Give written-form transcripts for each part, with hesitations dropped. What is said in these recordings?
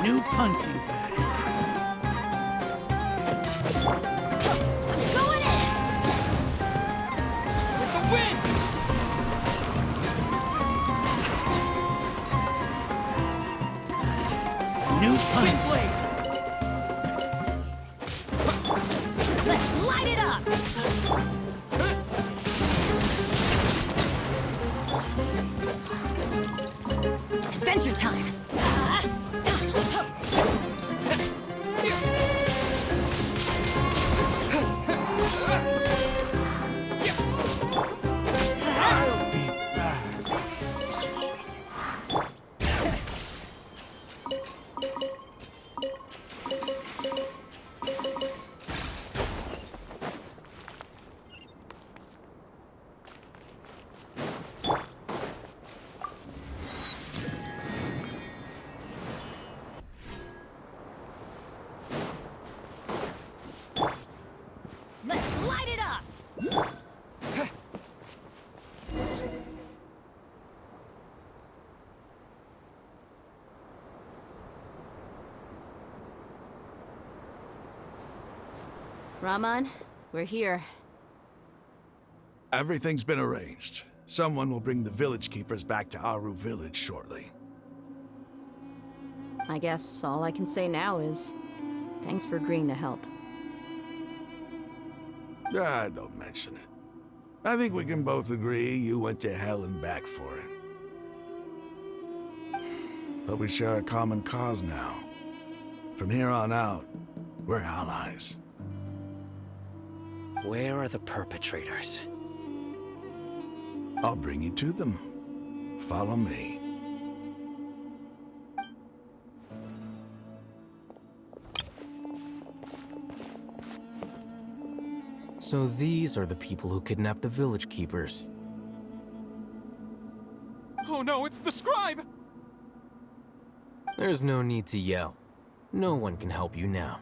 New punching bag. Going in! With the wind! New punch blade. Let's light it up! Adventure time! I'll be back. Let's light it up! Raman, we're here. Everything's been arranged. Someone will bring the village keepers back to Aru village shortly. I guess all I can say now is, thanks for agreeing to help. Ah, don't mention it. I think we can both agree you went to hell and back for it. But we share a common cause now. From here on out, we're allies. Where are the perpetrators? I'll bring you to them. Follow me. So these are the people who kidnapped the village keepers. Oh no, it's the scribe! There's no need to yell. No one can help you now.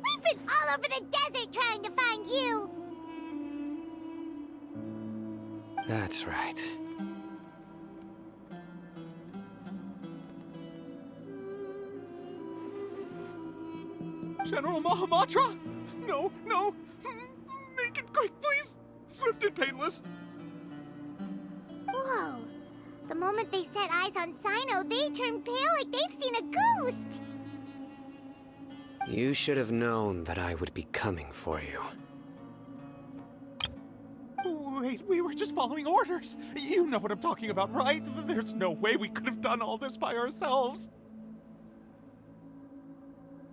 We've been all over the desert trying to find you! That's right. General Mahamatra? No, no. Make it quick, please. Swift and painless. Whoa. The moment they set eyes on Sino, they turn pale like they've seen a ghost. You should have known that I would be coming for you. Wait, we were just following orders. You know what I'm talking about, right? There's no way we could have done all this by ourselves.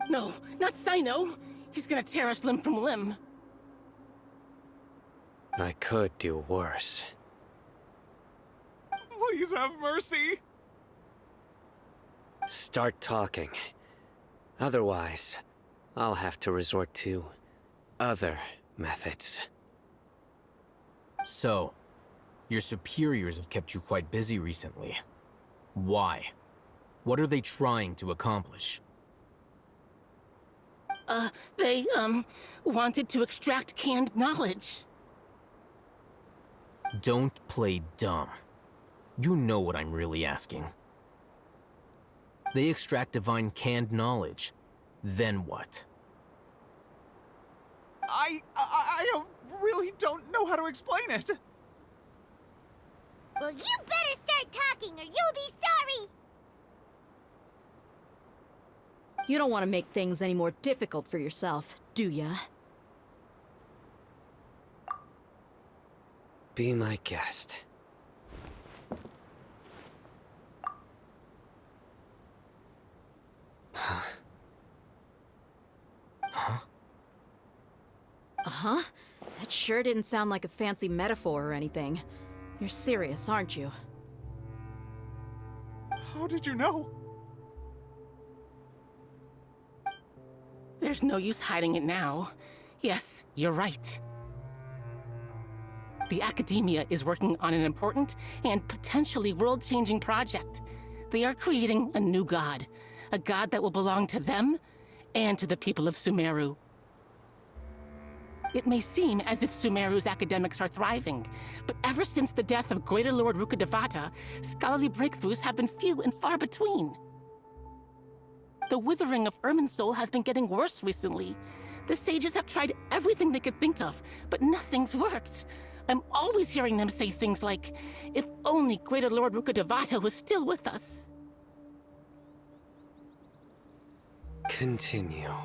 No, not Sino. He's gonna tear us limb from limb. I could do worse. Please have mercy. Start talking. Otherwise, I'll have to resort to other methods. So, your superiors have kept you quite busy recently. Why? What are they trying to accomplish? They, wanted to extract canned knowledge. Don't play dumb. You know what I'm really asking. They extract divine canned knowledge. Then what? I really don't know how to explain it. Well, you better start talking or you'll be sorry. You don't want to make things any more difficult for yourself, do ya? Be my guest. Uh-huh. That sure didn't sound like a fancy metaphor or anything. You're serious, aren't you? How did you know? There's no use hiding it now. Yes, you're right. The Academia is working on an important and potentially world-changing project. They are creating a new god. A god that will belong to them and to the people of Sumeru. It may seem as if Sumeru's academics are thriving, but ever since the death of Greater Lord Rukkhadevata, scholarly breakthroughs have been few and far between. The withering of Irminsul has been getting worse recently. The sages have tried everything they could think of, but nothing's worked. I'm always hearing them say things like, if only Greater Lord Rukkhadevata was still with us. Continue.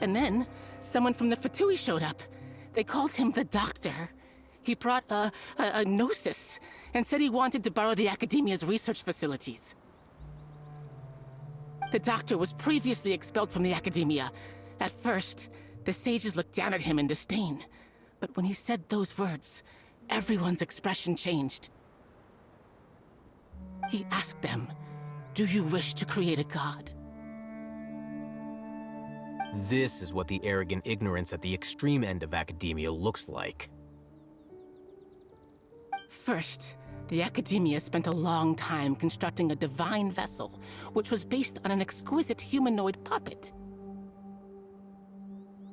And then, someone from the Fatui showed up. They called him the Doctor. He brought a gnosis, and said he wanted to borrow the Academia's research facilities. The Doctor was previously expelled from the Academia. At first, the sages looked down at him in disdain. But when he said those words, everyone's expression changed. He asked them, "Do you wish to create a god?" This is what the arrogant ignorance at the extreme end of academia looks like. First, the Academia spent a long time constructing a divine vessel, which was based on an exquisite humanoid puppet.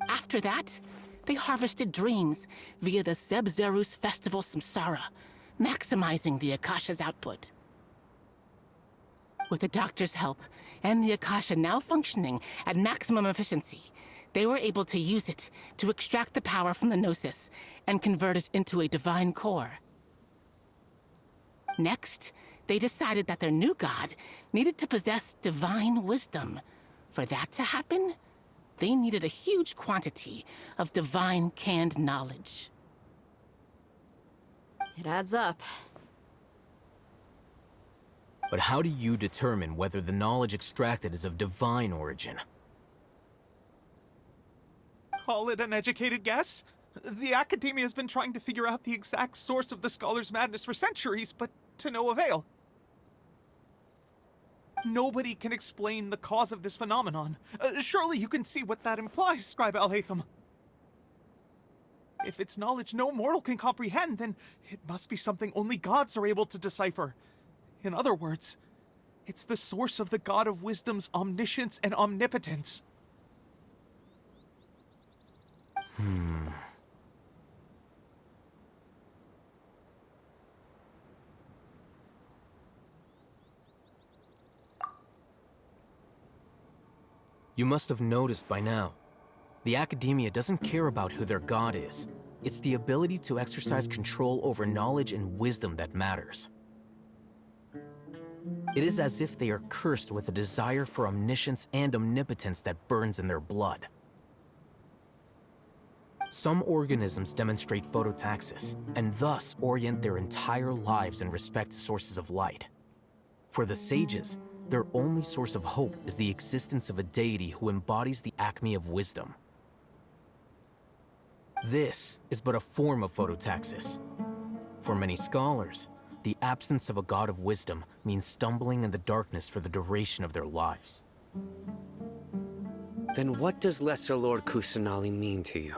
After that, they harvested dreams via the Zeb-Zerus Festival Samsara, maximizing the Akasha's output. With the Doctor's help, and the Akasha now functioning at maximum efficiency, they were able to use it to extract the power from the Gnosis and convert it into a divine core. Next, they decided that their new god needed to possess divine wisdom. For that to happen, they needed a huge quantity of divine canned knowledge. It adds up. But how do you determine whether the knowledge extracted is of divine origin? Call it an educated guess? The Academia has been trying to figure out the exact source of the Scholar's madness for centuries, but to no avail. Nobody can explain the cause of this phenomenon. Surely you can see what that implies, Scribe Al-Haytham. If it's knowledge no mortal can comprehend, then it must be something only gods are able to decipher. In other words, it's the source of the God of Wisdom's omniscience and omnipotence. You must have noticed by now. The Academia doesn't care about who their god is. It's the ability to exercise control over knowledge and wisdom that matters. It is as if they are cursed with a desire for omniscience and omnipotence that burns in their blood. Some organisms demonstrate phototaxis, and thus orient their entire lives in respect to sources of light. For the sages, their only source of hope is the existence of a deity who embodies the acme of wisdom. This is but a form of phototaxis. For many scholars, the absence of a god of wisdom means stumbling in the darkness for the duration of their lives. Then what does Lesser Lord Kusanali mean to you?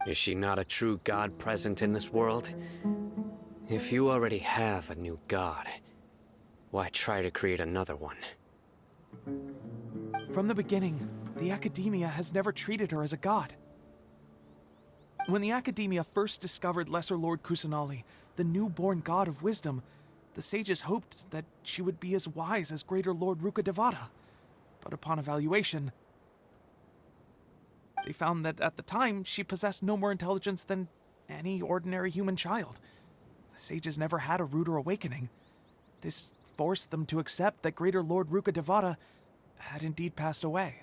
Is she not a true god present in this world? If you already have a new god, why try to create another one? From the beginning, the Academia has never treated her as a god. When the Academia first discovered Lesser Lord Kusanali, the newborn god of wisdom, the sages hoped that she would be as wise as Greater Lord Rukkhadevata. But upon evaluation, they found that at the time, she possessed no more intelligence than any ordinary human child. The sages never had a ruder awakening. This forced them to accept that Greater Lord Rukkhadevata had indeed passed away.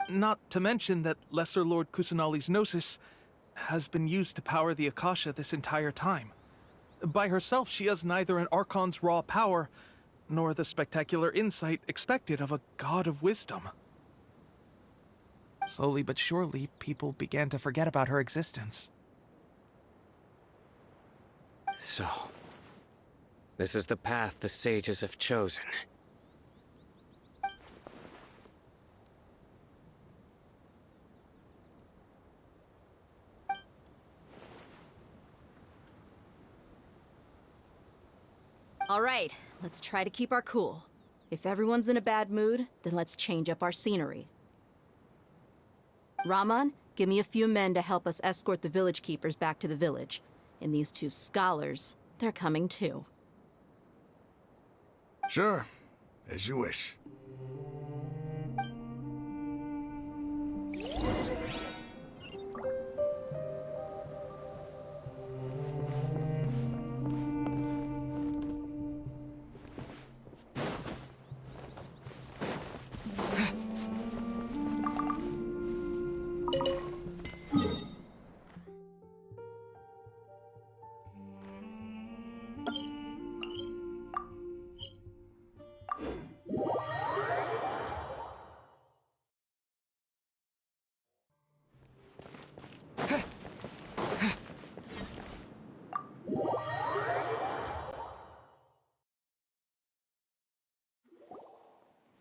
Not to mention that Lesser Lord Kusanali's Gnosis has been used to power the Akasha this entire time. By herself, she has neither an Archon's raw power, nor the spectacular insight expected of a god of wisdom. Slowly but surely, people began to forget about her existence. So, this is the path the sages have chosen. All right, let's try to keep our cool. If everyone's in a bad mood, then let's change up our scenery. Raman, give me a few men to help us escort the village keepers back to the village. And these two scholars, they're coming too. Sure, as you wish.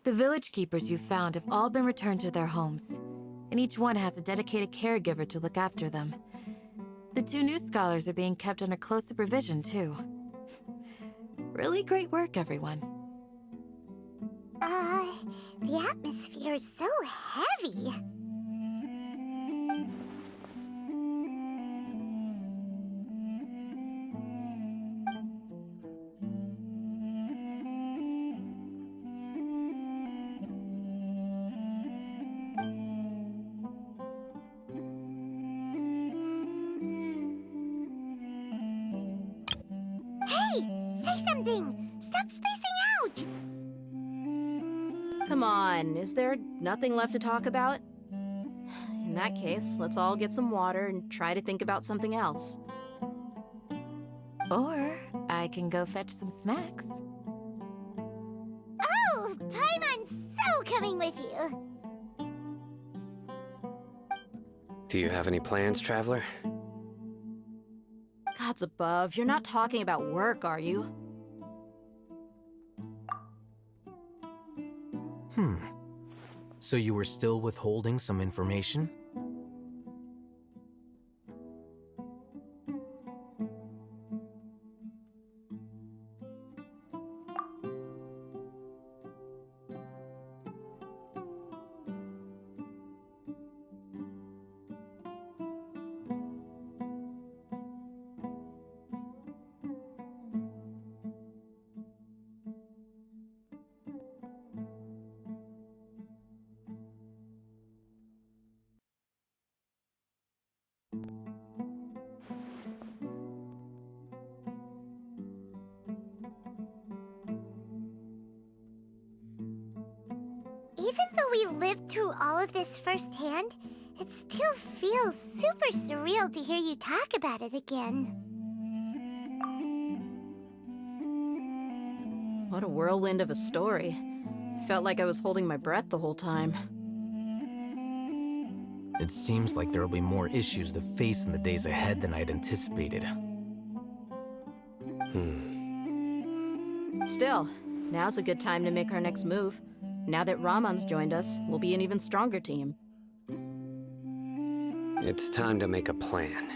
The village keepers you found have all been returned to their homes, and each one has a dedicated caregiver to look after them. The two new scholars are being kept under close supervision, too. Really great work, everyone. The atmosphere is so heavy. Hey! Say something! Stop spacing out! Come on, is there nothing left to talk about? In that case, let's all get some water and try to think about something else. Or I can go fetch some snacks. Oh! Paimon's so coming with you! Do you have any plans, Traveler? Gods above, you're not talking about work, are you? So you were still withholding some information? Even though we lived through all of this firsthand, it still feels super surreal to hear you talk about it again. What a whirlwind of a story. Felt like I was holding my breath the whole time. It seems like there will be more issues to face in the days ahead than I had anticipated. Still, now's a good time to make our next move. Now that Ramon's joined us, we'll be an even stronger team. It's time to make a plan.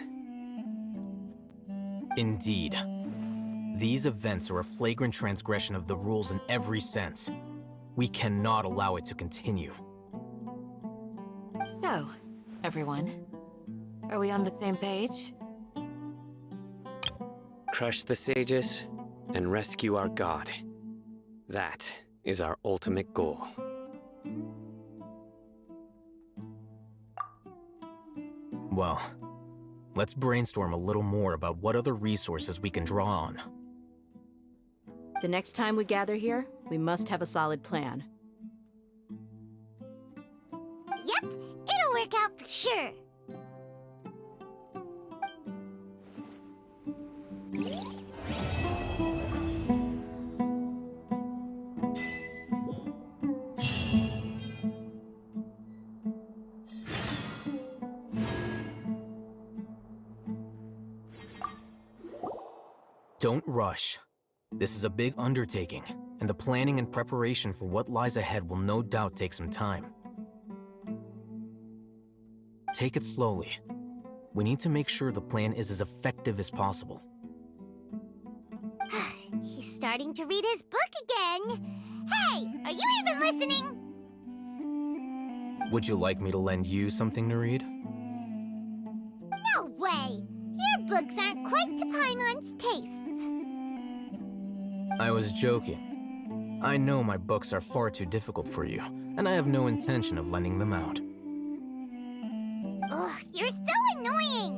Indeed. These events are a flagrant transgression of the rules in every sense. We cannot allow it to continue. So, everyone, are we on the same page? Crush the sages and rescue our god. That is our ultimate goal. Well, let's brainstorm a little more about what other resources we can draw on. The next time we gather here, we must have a solid plan. Yep, it'll work out for sure. Don't rush. This is a big undertaking, and the planning and preparation for what lies ahead will no doubt take some time. Take it slowly. We need to make sure the plan is as effective as possible. He's starting to read his book again. Hey, are you even listening? Would you like me to lend you something to read? No way! Your books aren't quite to Paimon's tastes. I was joking. I know my books are far too difficult for you, and I have no intention of lending them out. Ugh, you're so annoying!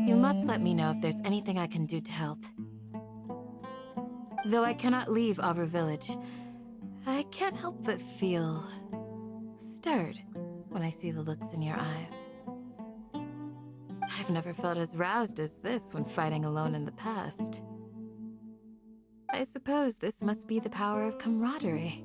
You must let me know if there's anything I can do to help. Though I cannot leave Aubra Village, I can't help but feel stirred when I see the looks in your eyes. I've never felt as roused as this when fighting alone in the past. I suppose this must be the power of camaraderie.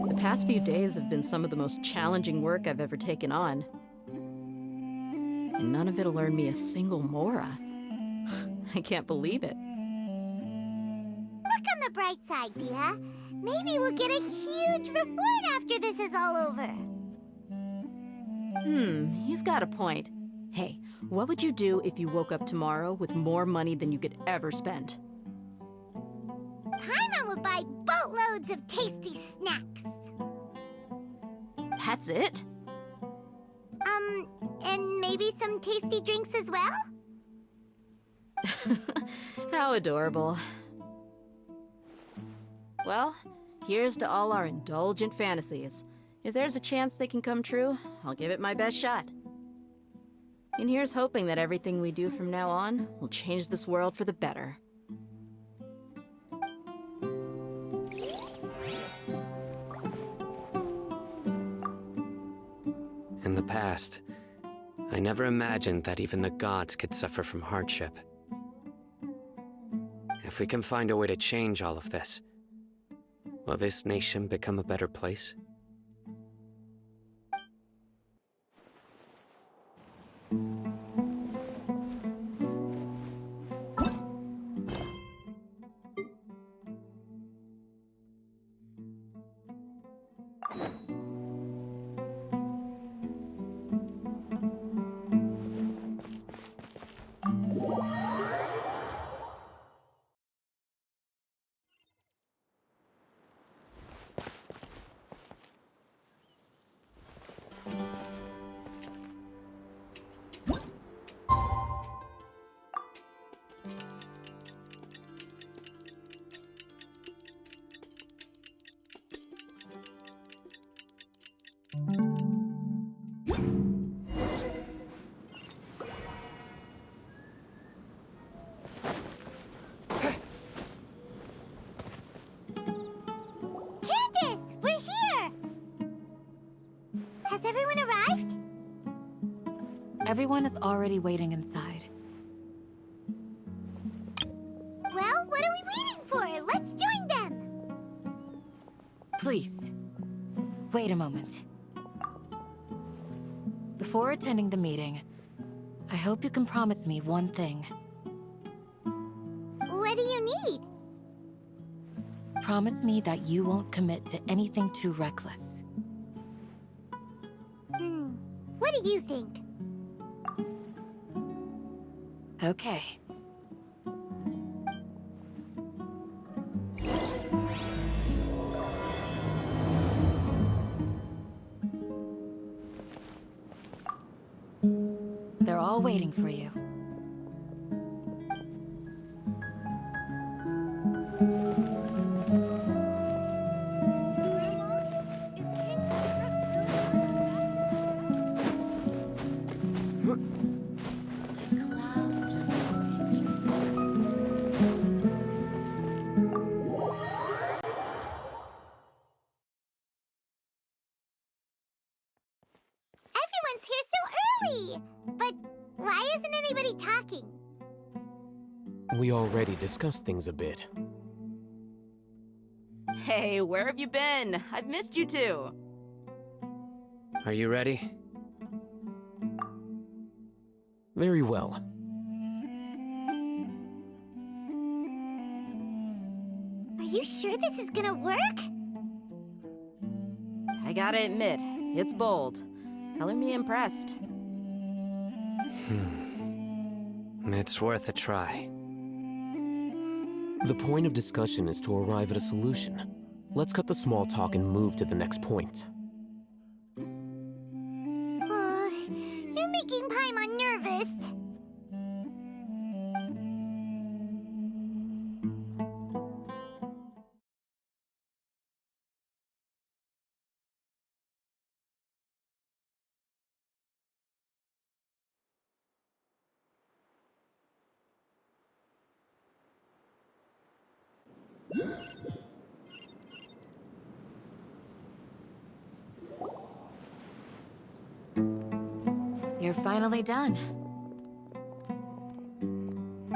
The past few days have been some of the most challenging work I've ever taken on. And none of it'll earn me a single mora. I can't believe it. Look on the bright side, Dia. Maybe we'll get a huge reward after this is all over. You've got a point. Hey, what would you do if you woke up tomorrow with more money than you could ever spend? Paimon would buy boatloads of tasty snacks. That's it? And maybe some tasty drinks as well? How adorable. Well, here's to all our indulgent fantasies. If there's a chance they can come true, I'll give it my best shot. And here's hoping that everything we do from now on will change this world for the better. In the past, I never imagined that even the gods could suffer from hardship. If we can find a way to change all of this, will this nation become a better place? Candace, we're here! Has everyone arrived? Everyone is already waiting inside. Well, what are we waiting for? Let's join them! Please, wait a moment. Before attending the meeting, I hope you can promise me one thing. What do you need? Promise me that you won't commit to anything too reckless. What do you think? Okay. They're all waiting for you. Everyone's here so early! But why isn't anybody talking? We already discussed things a bit. Hey, where have you been? I've missed you too. Are you ready? Very well. Are you sure this is gonna work? I gotta admit, it's bold. Color me impressed. It's worth a try. The point of discussion is to arrive at a solution. Let's cut the small talk and move to the next point. You're making Paimon nervous. You're finally done.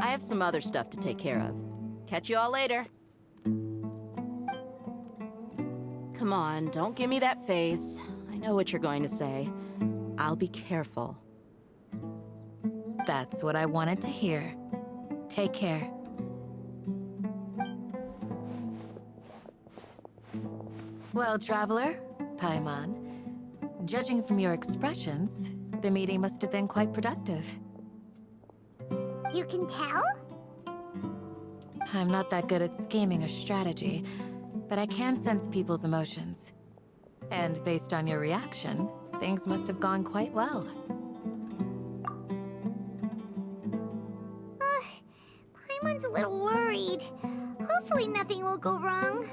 I have some other stuff to take care of. Catch you all later. Come on, don't give me that face. I know what you're going to say. I'll be careful. That's what I wanted to hear. Take care. Well, Traveler, Paimon, judging from your expressions, the meeting must have been quite productive. You can tell? I'm not that good at scheming or strategy, but I can sense people's emotions. And based on your reaction, things must have gone quite well. Paimon's a little worried. Hopefully nothing will go wrong.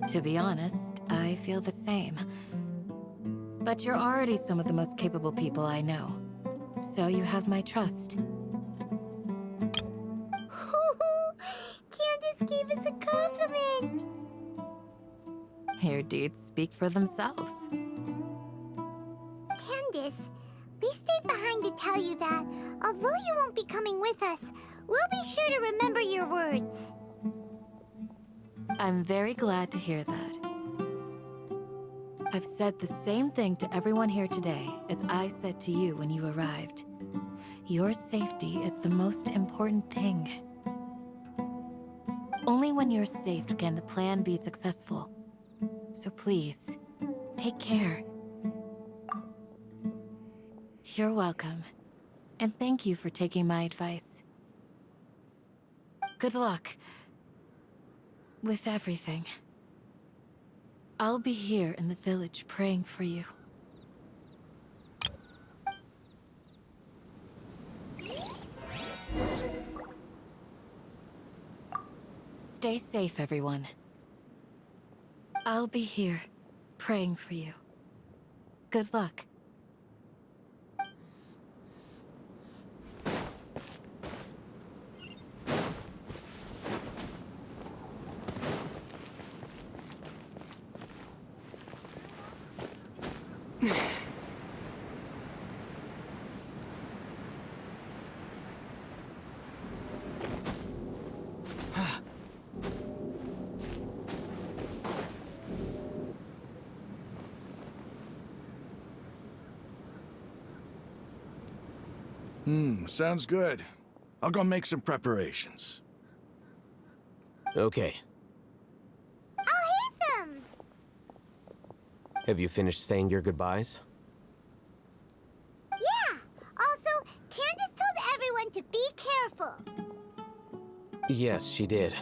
To be honest, I feel the same. But you're already some of the most capable people I know. So you have my trust. Candace gave us a compliment. Your deeds speak for themselves. Candace, we stayed behind to tell you that, although you won't be coming with us, we'll be sure to remember your words. I'm very glad to hear that. I've said the same thing to everyone here today as I said to you when you arrived. Your safety is the most important thing. Only when you're safe can the plan be successful. So please, take care. You're welcome. And thank you for taking my advice. Good luck with everything. I'll be here in the village praying for you. Stay safe, everyone. I'll be here praying for you. Good luck. Sounds good. I'll go make some preparations. Okay. I'll hit them! Have you finished saying your goodbyes? Yeah! Also, Candace told everyone to be careful. Yes, she did.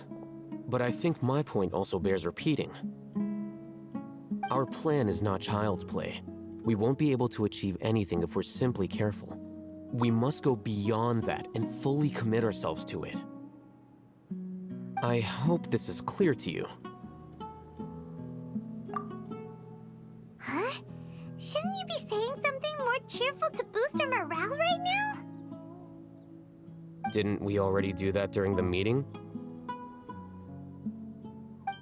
But I think my point also bears repeating. Our plan is not child's play. We won't be able to achieve anything if we're simply careful. We must go beyond that and fully commit ourselves to it. I hope this is clear to you. Huh? Shouldn't you be saying something more cheerful to boost our morale right now? Didn't we already do that during the meeting?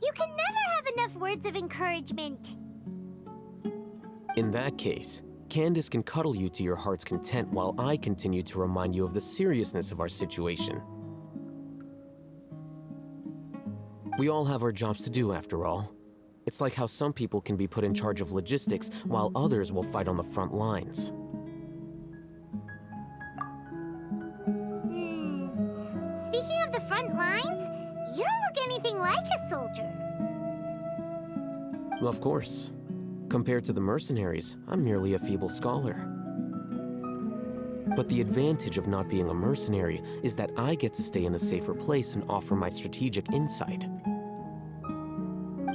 You can never have enough words of encouragement. In that case, Candace can cuddle you to your heart's content while I continue to remind you of the seriousness of our situation. We all have our jobs to do, after all. It's like how some people can be put in charge of logistics while others will fight on the front lines. Speaking of the front lines, you don't look anything like a soldier. Of course. Compared to the mercenaries, I'm merely a feeble scholar. But the advantage of not being a mercenary is that I get to stay in a safer place and offer my strategic insight.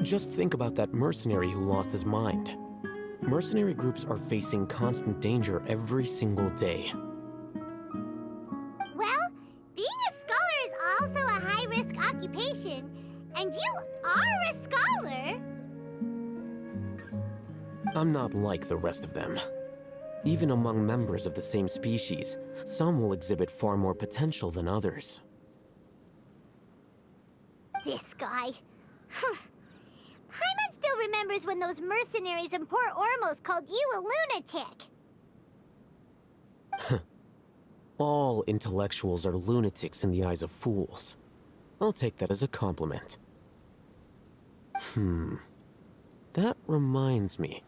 Just think about that mercenary who lost his mind. Mercenary groups are facing constant danger every single day. Well, being a scholar is also a high-risk occupation, and you are a scholar. I'm not like the rest of them. Even among members of the same species, some will exhibit far more potential than others. This guy. Paimon still remembers when those mercenaries in Port Ormos called you a lunatic. All intellectuals are lunatics in the eyes of fools. I'll take that as a compliment. That reminds me.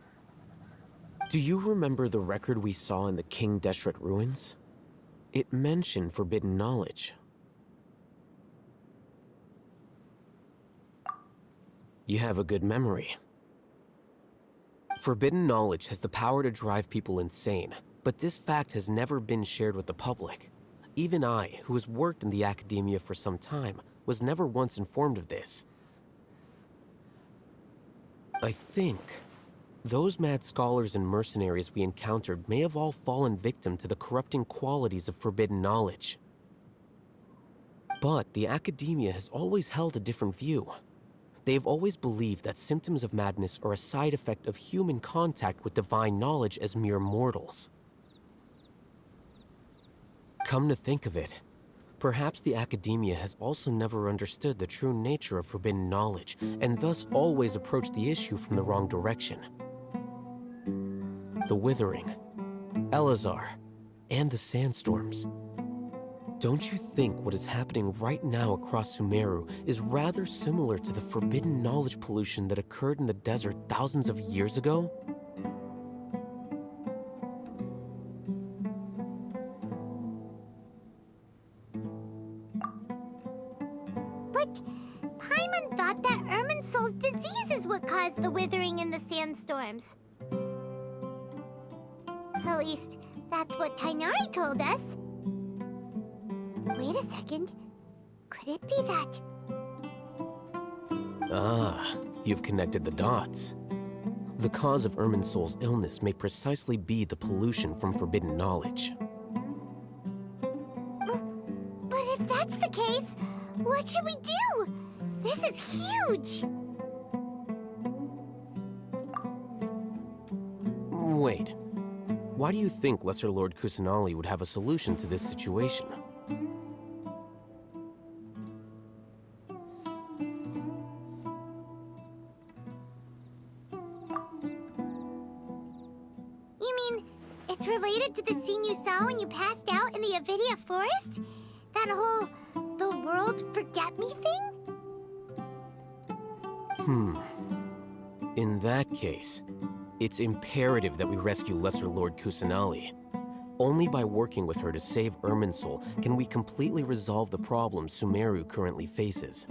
Do you remember the record we saw in the King Deshret ruins? It mentioned forbidden knowledge. You have a good memory. Forbidden knowledge has the power to drive people insane, but this fact has never been shared with the public. Even I, who has worked in the academia for some time, was never once informed of this. I think those mad scholars and mercenaries we encountered may have all fallen victim to the corrupting qualities of forbidden knowledge. But the academia has always held a different view. They have always believed that symptoms of madness are a side effect of human contact with divine knowledge as mere mortals. Come to think of it, perhaps the academia has also never understood the true nature of forbidden knowledge, and thus always approached the issue from the wrong direction. The withering, Elazar, and the sandstorms. Don't you think what is happening right now across Sumeru is rather similar to the forbidden knowledge pollution that occurred in the desert thousands of years ago? But Paimon thought that Irminsul's disease is what caused the withering in the sandstorms. At least, that's what Tainari told us. Wait a second. Could it be that... Ah, you've connected the dots. The cause of Irminsul's illness may precisely be the pollution from forbidden knowledge. But if that's the case, what should we do? This is huge! Wait. Why do you think Lesser Lord Kusanali would have a solution to this situation? You mean, it's related to the scene you saw when you passed out in the Avidia forest? That whole, the world forget me thing? In that case, it's imperative that we rescue Lesser Lord Kusanali. Only by working with her to save Irminsul can we completely resolve the problems Sumeru currently faces.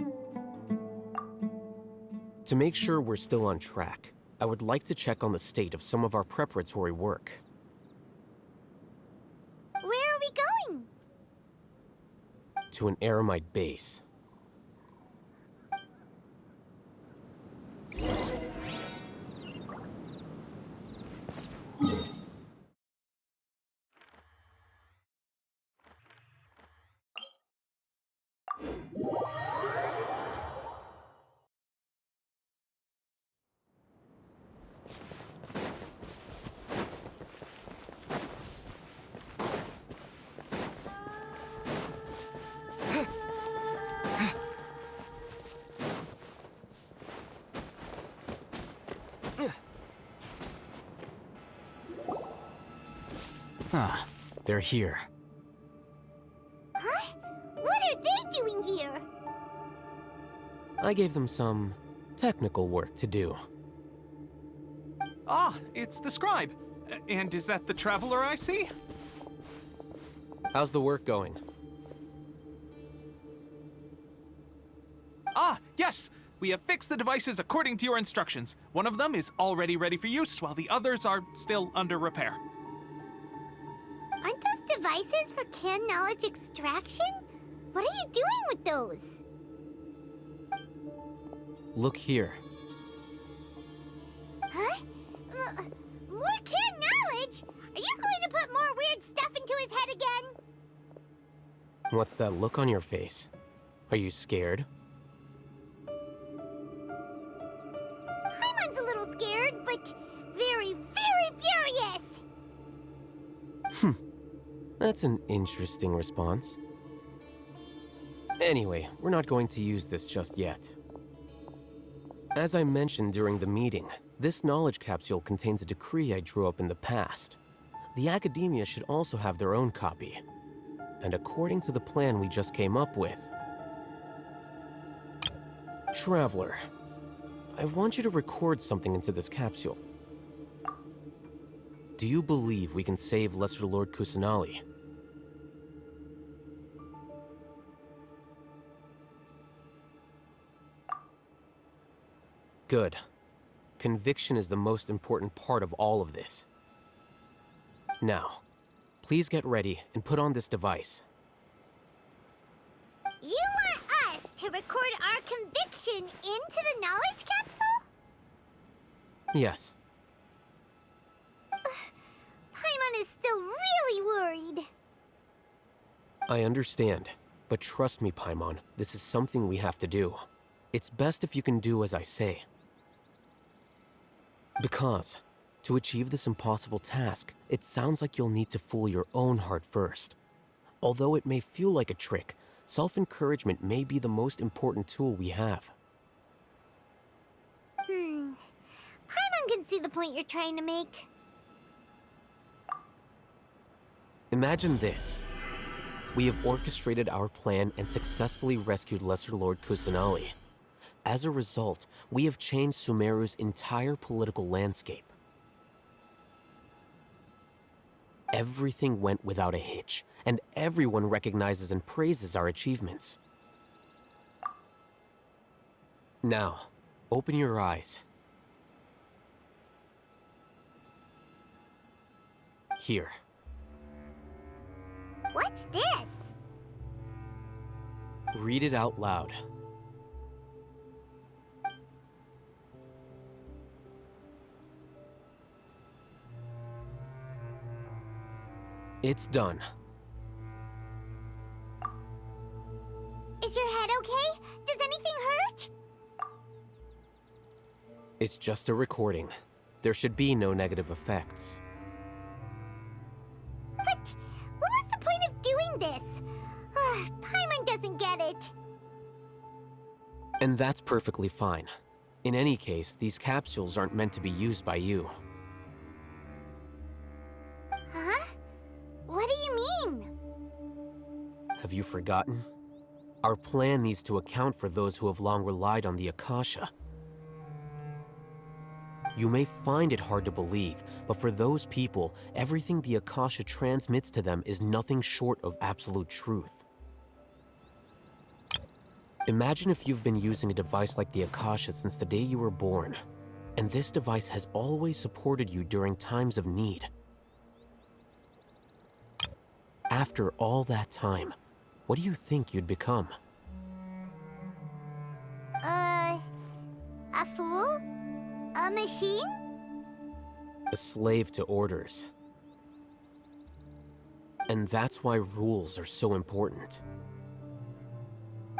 To make sure we're still on track, I would like to check on the state of some of our preparatory work. Where are we going? To an Eremite base. Ah, they're here. Huh? What are they doing here? I gave them some technical work to do. Ah, it's the scribe. And is that the traveler I see? How's the work going? Ah, yes! We have fixed the devices according to your instructions. One of them is already ready for use, while the others are still under repair. Aren't those devices for canned knowledge extraction? What are you doing with those? Look here. Huh? More canned knowledge? Are you going to put more weird stuff into his head again? What's that look on your face? Are you scared? Paimon's a little scared, but very, very furious! That's an interesting response. Anyway, we're not going to use this just yet. As I mentioned during the meeting, this knowledge capsule contains a decree I drew up in the past. The academia should also have their own copy. And according to the plan we just came up with... Traveler, I want you to record something into this capsule. Do you believe we can save Lesser Lord Kusanali? Good. Conviction is the most important part of all of this. Now, please get ready and put on this device. You want us to record our conviction into the knowledge capsule? Yes. Paimon is still really worried. I understand, but trust me, Paimon, this is something we have to do. It's best if you can do as I say. Because, to achieve this impossible task, it sounds like you'll need to fool your own heart first. Although it may feel like a trick, self-encouragement may be the most important tool we have. Paimon can see the point you're trying to make. Imagine this. We have orchestrated our plan and successfully rescued Lesser Lord Kusanali. As a result, we have changed Sumeru's entire political landscape. Everything went without a hitch, and everyone recognizes and praises our achievements. Now, open your eyes. Here. What's this? Read it out loud. It's done. Is your head okay? Does anything hurt? It's just a recording. There should be no negative effects. But what was the point of doing this? Paimon doesn't get it. And that's perfectly fine. In any case, these capsules aren't meant to be used by you. Huh? What do you mean? Have you forgotten? Our plan needs to account for those who have long relied on the Akasha. You may find it hard to believe, but for those people, everything the Akasha transmits to them is nothing short of absolute truth. Imagine if you've been using a device like the Akasha since the day you were born, and this device has always supported you during times of need. After all that time, what do you think you'd become? A fool? A machine? A slave to orders. And that's why rules are so important.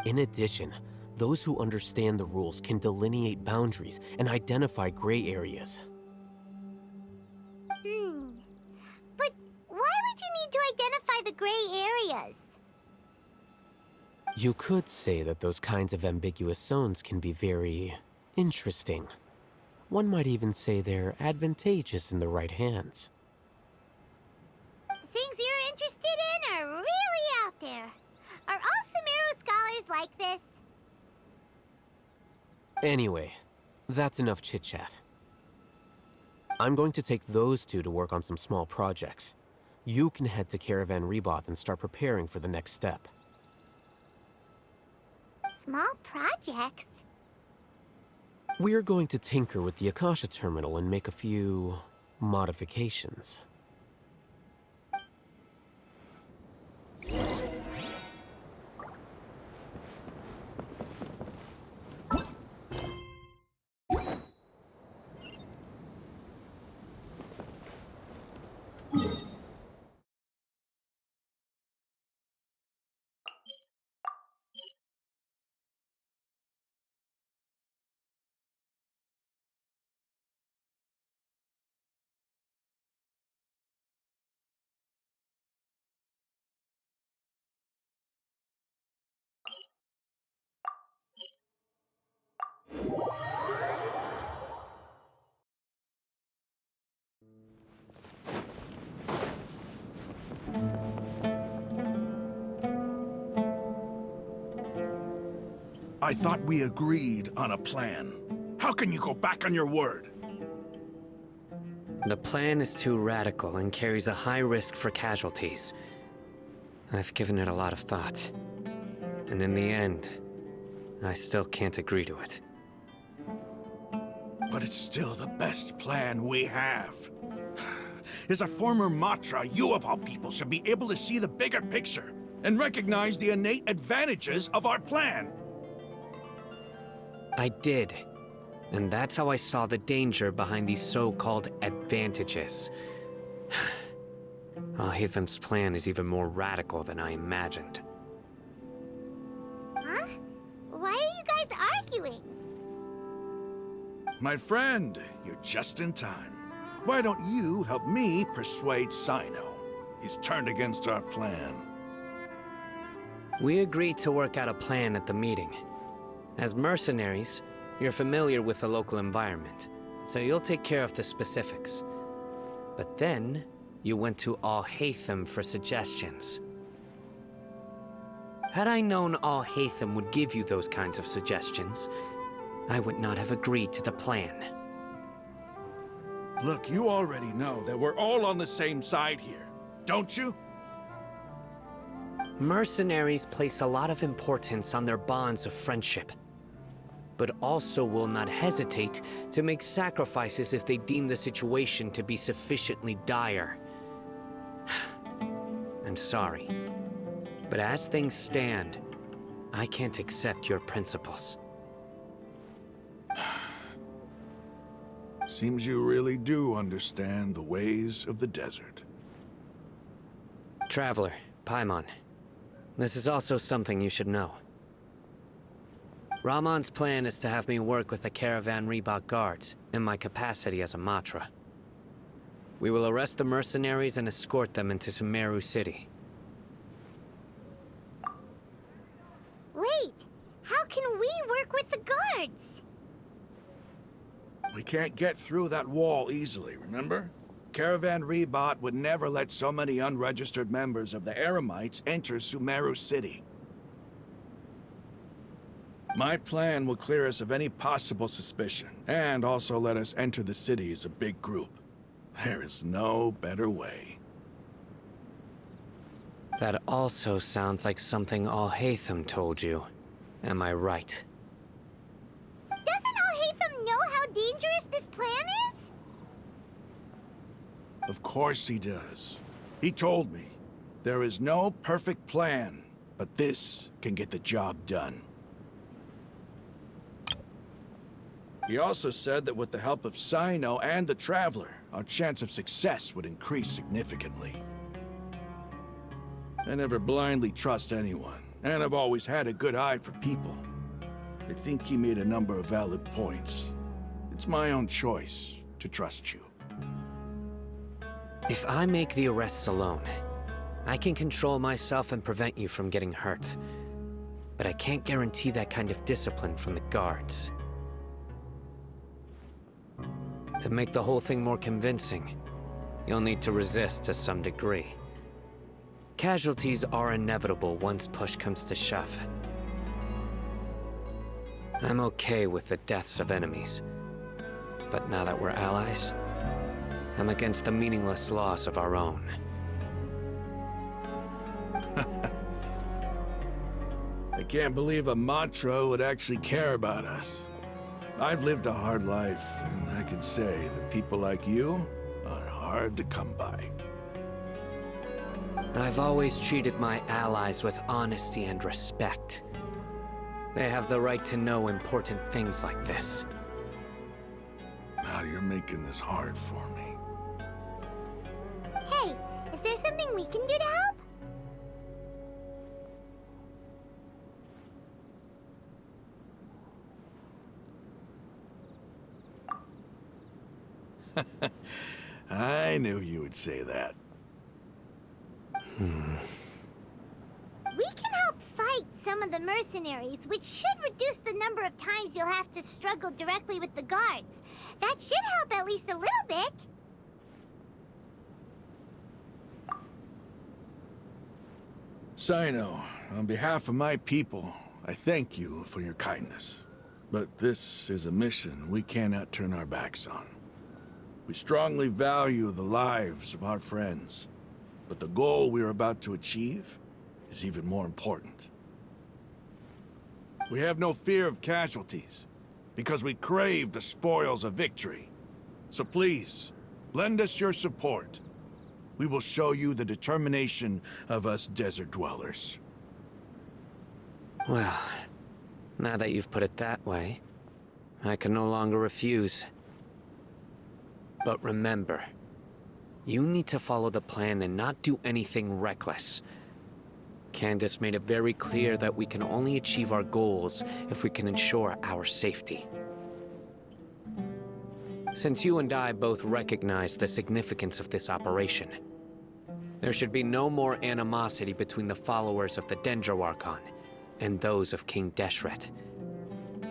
In addition, those who understand the rules can delineate boundaries and identify gray areas. But why would you need to identify the gray areas? You could say that those kinds of ambiguous zones can be very interesting. One might even say they're advantageous in the right hands. Things you're interested in are really out there. Are all Sumeru scholars like this? Anyway, that's enough chit-chat. I'm going to take those two to work on some small projects. You can head to Caravan Rebot and start preparing for the next step. Small projects? We're going to tinker with the Akasha terminal and make a few modifications. I thought we agreed on a plan. How can you go back on your word? The plan is too radical and carries a high risk for casualties. I've given it a lot of thought. And in the end, I still can't agree to it. But it's still the best plan we have. As a former Matra, you of all people should be able to see the bigger picture and recognize the innate advantages of our plan. I did. And that's how I saw the danger behind these so-called advantages. Hitham's plan is even more radical than I imagined. Huh? Why are you guys arguing? My friend, you're just in time. Why don't you help me persuade Sino? He's turned against our plan. We agreed to work out a plan at the meeting. As mercenaries, you're familiar with the local environment, so you'll take care of the specifics. But then, you went to Al-Haytham for suggestions. Had I known Al-Haytham would give you those kinds of suggestions, I would not have agreed to the plan. Look, you already know that we're all on the same side here, don't you? Mercenaries place a lot of importance on their bonds of friendship, but also will not hesitate to make sacrifices if they deem the situation to be sufficiently dire. I'm sorry, but as things stand, I can't accept your principles. Seems you really do understand the ways of the desert. Traveler, Paimon, this is also something you should know. Ramon's plan is to have me work with the Caravan Reebok guards in my capacity as a Matra. We will arrest the mercenaries and escort them into Sumeru City. Wait, how can we work with the guards? We can't get through that wall easily, remember? Caravan Reebok would never let so many unregistered members of the Eremites enter Sumeru City. My plan will clear us of any possible suspicion, and also let us enter the city as a big group. There is no better way. That also sounds like something Al-Haytham told you. Am I right? Doesn't Al-Haytham know how dangerous this plan is? Of course he does. He told me, there is no perfect plan, but this can get the job done. He also said that with the help of Sino and the Traveler, our chance of success would increase significantly. I never blindly trust anyone, and I've always had a good eye for people. I think he made a number of valid points. It's my own choice to trust you. If I make the arrests alone, I can control myself and prevent you from getting hurt. But I can't guarantee that kind of discipline from the guards. To make the whole thing more convincing, you'll need to resist to some degree. Casualties are inevitable once push comes to shove. I'm okay with the deaths of enemies. But now that we're allies, I'm against the meaningless loss of our own. I can't believe a Matra would actually care about us. I've lived a hard life, and I can say that people like you are hard to come by. I've always treated my allies with honesty and respect. They have the right to know important things like this. Now you're making this hard for me. Hey, is there something we can do to help? I knew you would say that. We can help fight some of the mercenaries, which should reduce the number of times you'll have to struggle directly with the guards. That should help at least a little bit. Sino, on behalf of my people, I thank you for your kindness. But this is a mission we cannot turn our backs on. We strongly value the lives of our friends, but the goal we are about to achieve is even more important. We have no fear of casualties, because we crave the spoils of victory. So please, lend us your support. We will show you the determination of us desert dwellers. Well, now that you've put it that way, I can no longer refuse. But remember, you need to follow the plan and not do anything reckless. Candace made it very clear that we can only achieve our goals if we can ensure our safety. Since you and I both recognize the significance of this operation, there should be no more animosity between the followers of the Dendro Archon and those of King Deshret.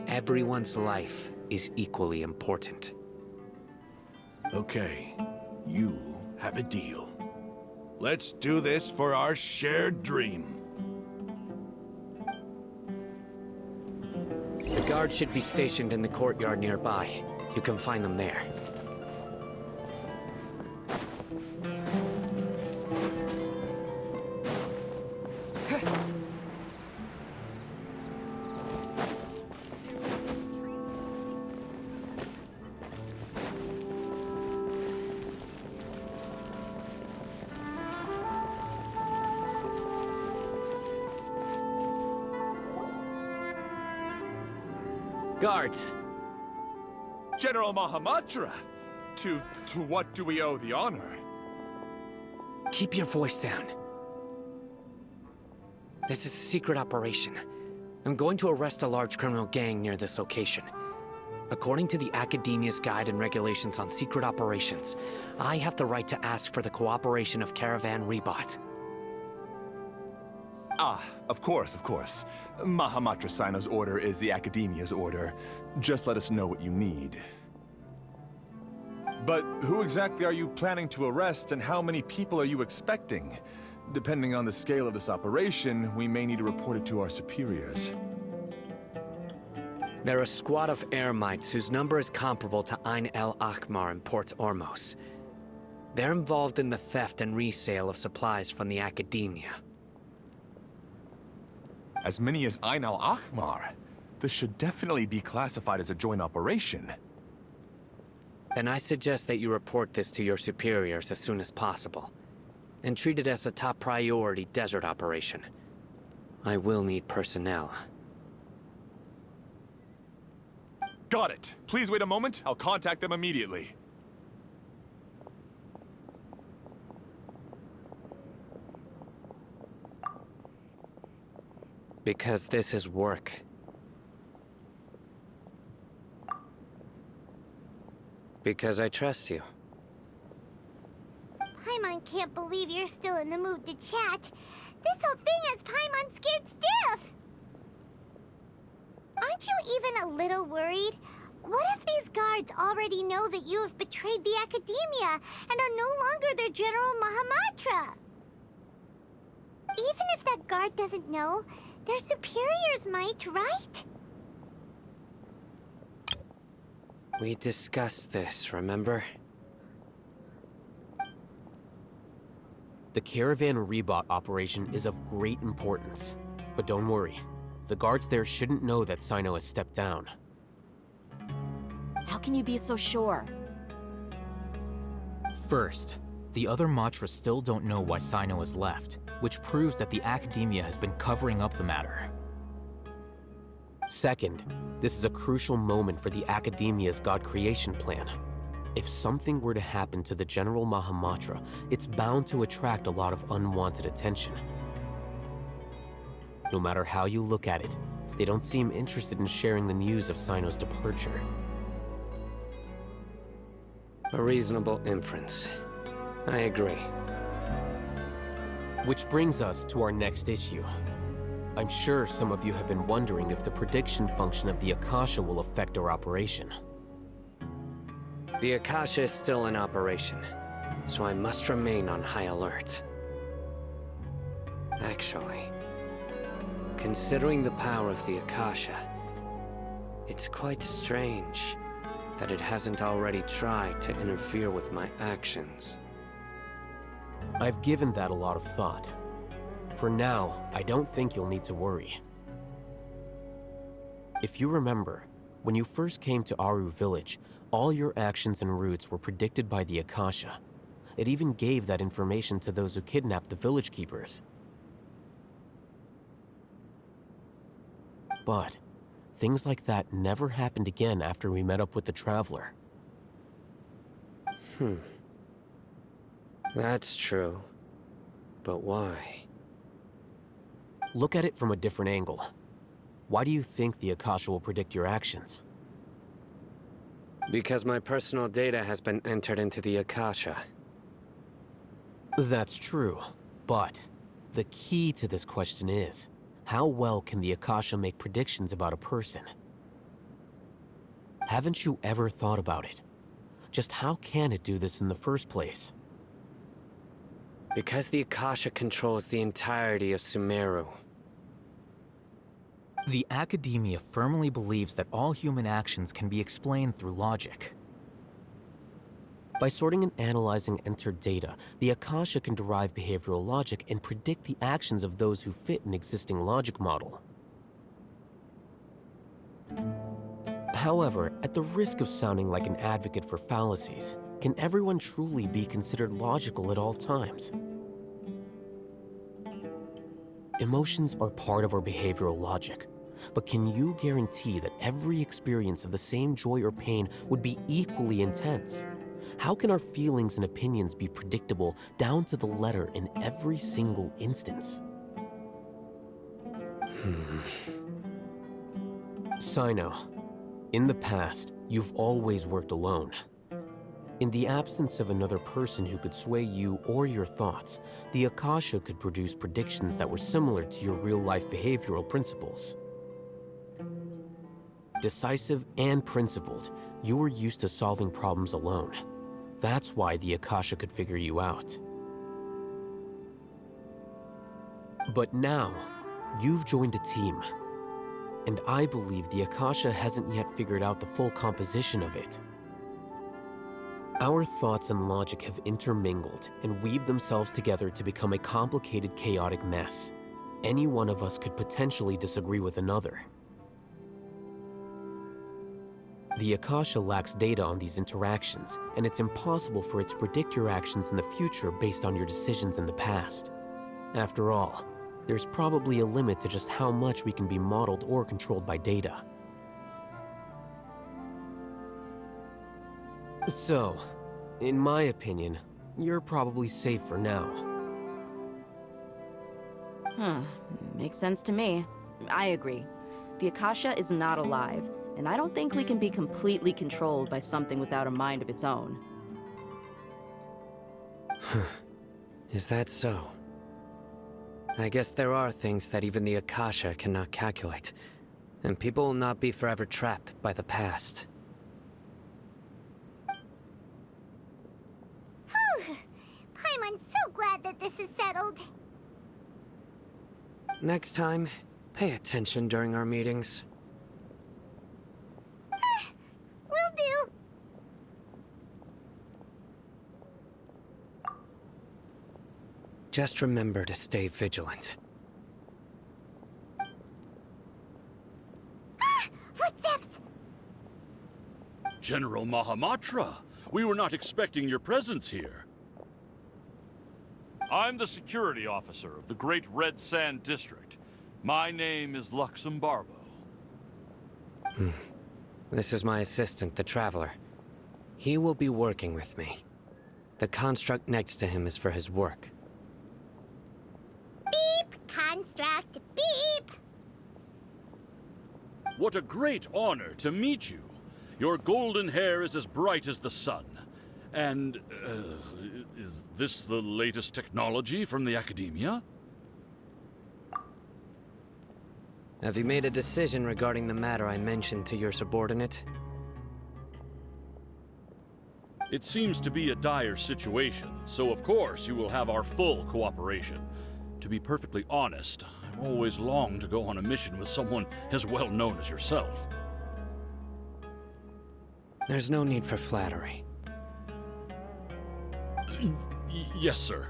Everyone's life is equally important. Okay, you have a deal. Let's do this for our shared dream. The guards should be stationed in the courtyard nearby. You can find them there. Guards! General Mahamatra! To what do we owe the honor? Keep your voice down. This is a secret operation. I'm going to arrest a large criminal gang near this location. According to the Academia's Guide and Regulations on Secret Operations, I have the right to ask for the cooperation of Caravan Rebot. Ah, of course, of course. Mahamatra Sino's order is the Academia's order. Just let us know what you need. But who exactly are you planning to arrest, and how many people are you expecting? Depending on the scale of this operation, we may need to report it to our superiors. They're a squad of Eremites whose number is comparable to Ain el Akhmar in Port Ormos. They're involved in the theft and resale of supplies from the Academia. As many as Ain el Akhmar? This should definitely be classified as a joint operation. Then I suggest that you report this to your superiors as soon as possible, and treat it as a top priority desert operation. I will need personnel. Got it. Please wait a moment. I'll contact them immediately. Because this is work. Because I trust you. Paimon can't believe you're still in the mood to chat. This whole thing has Paimon scared stiff! Aren't you even a little worried? What if these guards already know that you have betrayed the Academia and are no longer their General Mahamatra? Even if that guard doesn't know, their superiors might, right? We discussed this, remember? The Caravan Rebot operation is of great importance. But don't worry, the guards there shouldn't know that Sino has stepped down. How can you be so sure? First, the other Matras still don't know why Sino has left, which proves that the Academia has been covering up the matter. Second, this is a crucial moment for the Academia's God creation plan. If something were to happen to the General Mahamatra, it's bound to attract a lot of unwanted attention. No matter how you look at it, they don't seem interested in sharing the news of Sino's departure. A reasonable inference. I agree. Which brings us to our next issue. I'm sure some of you have been wondering if the prediction function of the Akasha will affect our operation. The Akasha is still in operation, so I must remain on high alert. Actually, considering the power of the Akasha, it's quite strange that it hasn't already tried to interfere with my actions. I've given that a lot of thought. For now, I don't think you'll need to worry. If you remember, when you first came to Aru Village, all your actions and routes were predicted by the Akasha. It even gave that information to those who kidnapped the village keepers. But things like that never happened again after we met up with the Traveler. That's true. But why? Look at it from a different angle. Why do you think the Akasha will predict your actions? Because my personal data has been entered into the Akasha. That's true, but the key to this question is, how well can the Akasha make predictions about a person? Haven't you ever thought about it? Just how can it do this in the first place? Because the Akasha controls the entirety of Sumeru. The Academia firmly believes that all human actions can be explained through logic. By sorting and analyzing entered data, the Akasha can derive behavioral logic and predict the actions of those who fit an existing logic model. However, at the risk of sounding like an advocate for fallacies, can everyone truly be considered logical at all times? Emotions are part of our behavioral logic, but can you guarantee that every experience of the same joy or pain would be equally intense? How can our feelings and opinions be predictable down to the letter in every single instance? Sino, in the past, you've always worked alone. In the absence of another person who could sway you or your thoughts, the Akasha could produce predictions that were similar to your real-life behavioral principles. Decisive and principled, you were used to solving problems alone. That's why the Akasha could figure you out. But now, you've joined a team. And I believe the Akasha hasn't yet figured out the full composition of it. Our thoughts and logic have intermingled and weaved themselves together to become a complicated, chaotic mess. Any one of us could potentially disagree with another. The Akasha lacks data on these interactions, and it's impossible for it to predict your actions in the future based on your decisions in the past. After all, there's probably a limit to just how much we can be modeled or controlled by data. So, in my opinion, you're probably safe for now. Makes sense to me. I agree. The Akasha is not alive, and I don't think we can be completely controlled by something without a mind of its own. Is that so? I guess there are things that even the Akasha cannot calculate, and people will not be forever trapped by the past. Paimon's so glad that this is settled. Next time, pay attention during our meetings. Will do. Just remember to stay vigilant. Footsteps! General Mahamatra, we were not expecting your presence here. I'm the security officer of the Great Red Sand District. My name is Luxembarbo. This is my assistant, the Traveler. He will be working with me. The construct next to him is for his work. Beep! Construct, beep! What a great honor to meet you. Your golden hair is as bright as the sun. And, is this the latest technology from the Academia? Have you made a decision regarding the matter I mentioned to your subordinate? It seems to be a dire situation, so of course you will have our full cooperation. To be perfectly honest, I've always longed to go on a mission with someone as well known as yourself. There's no need for flattery. Yes, sir.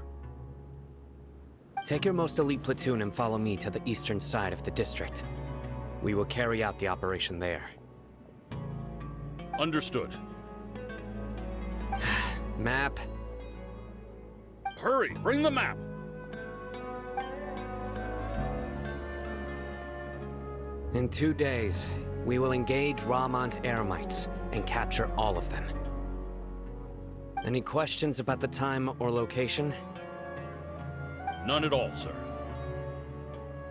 Take your most elite platoon and follow me to the eastern side of the district. We will carry out the operation there. Understood. Map. Hurry, bring the map! In 2 days, we will engage Rahman's Eremites and capture all of them. Any questions about the time or location? None at all, sir.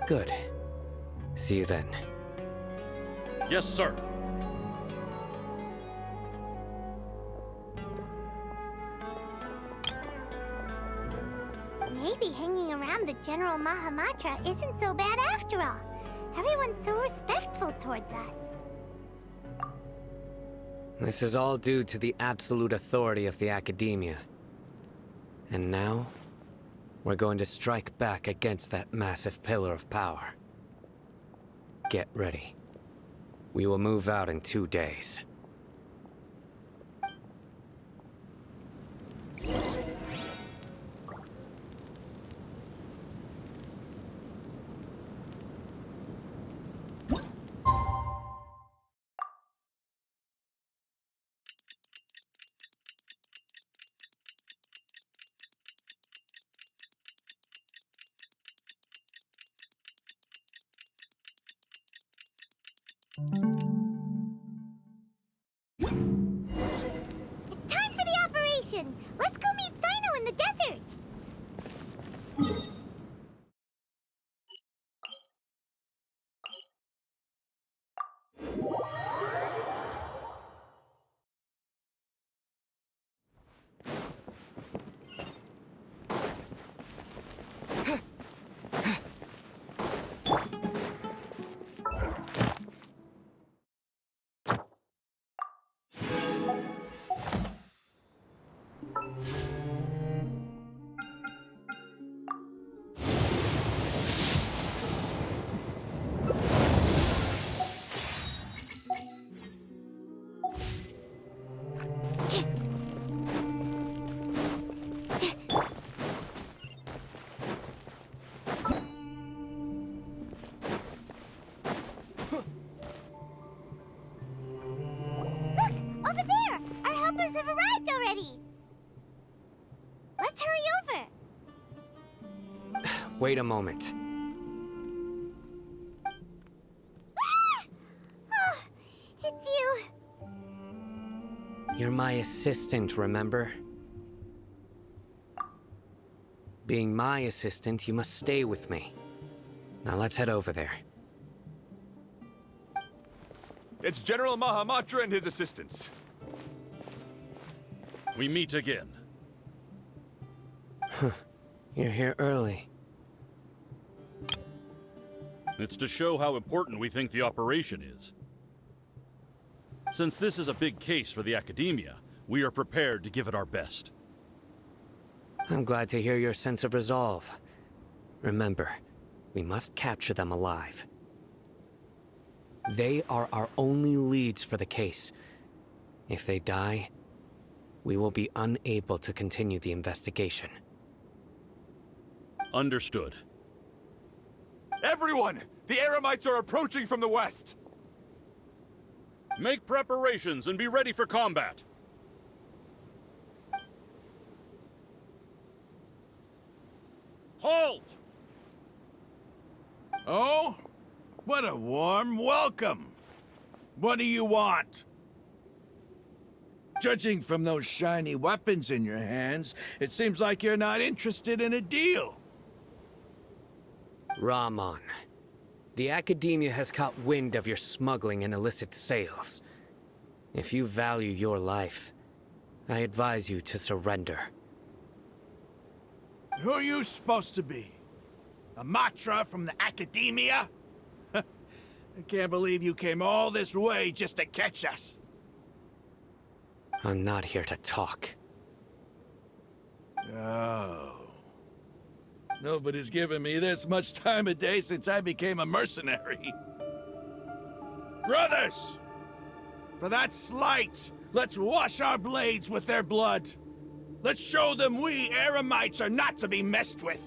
Good. See you then. Yes, sir. Maybe hanging around the General Mahamatra isn't so bad after all. Everyone's so respectful towards us. This is all due to the absolute authority of the Academia. And now, We're going to strike back against that massive pillar of power. Get ready. We will move out in 2 days. It's time for the operation! Let's go meet Sino in the desert! Over there! Our helpers have arrived already! Let's hurry over! Wait a moment. Ah! Oh, it's you! You're my assistant, remember? Being my assistant, you must stay with me. Now let's head over there. It's General Mahamatra and his assistants. We meet again. You're here early. It's to show how important we think the operation is. Since this is a big case for the Academia, we are prepared to give it our best. I'm glad to hear your sense of resolve. Remember, we must capture them alive. They are our only leads for the case. If they die, we will be unable to continue the investigation. Understood. Everyone! The Eremites are approaching from the west! Make preparations and be ready for combat. Halt! Oh? What a warm welcome! What do you want? Judging from those shiny weapons in your hands, it seems like you're not interested in a deal. Rahman, the Academia has caught wind of your smuggling and illicit sales. If you value your life, I advise you to surrender. Who are you supposed to be? A Matra from the Academia? I can't believe you came all this way just to catch us. I'm not here to talk. Oh. Nobody's given me this much time of day since I became a mercenary. Brothers! For that slight, let's wash our blades with their blood. Let's show them we Eremites are not to be messed with.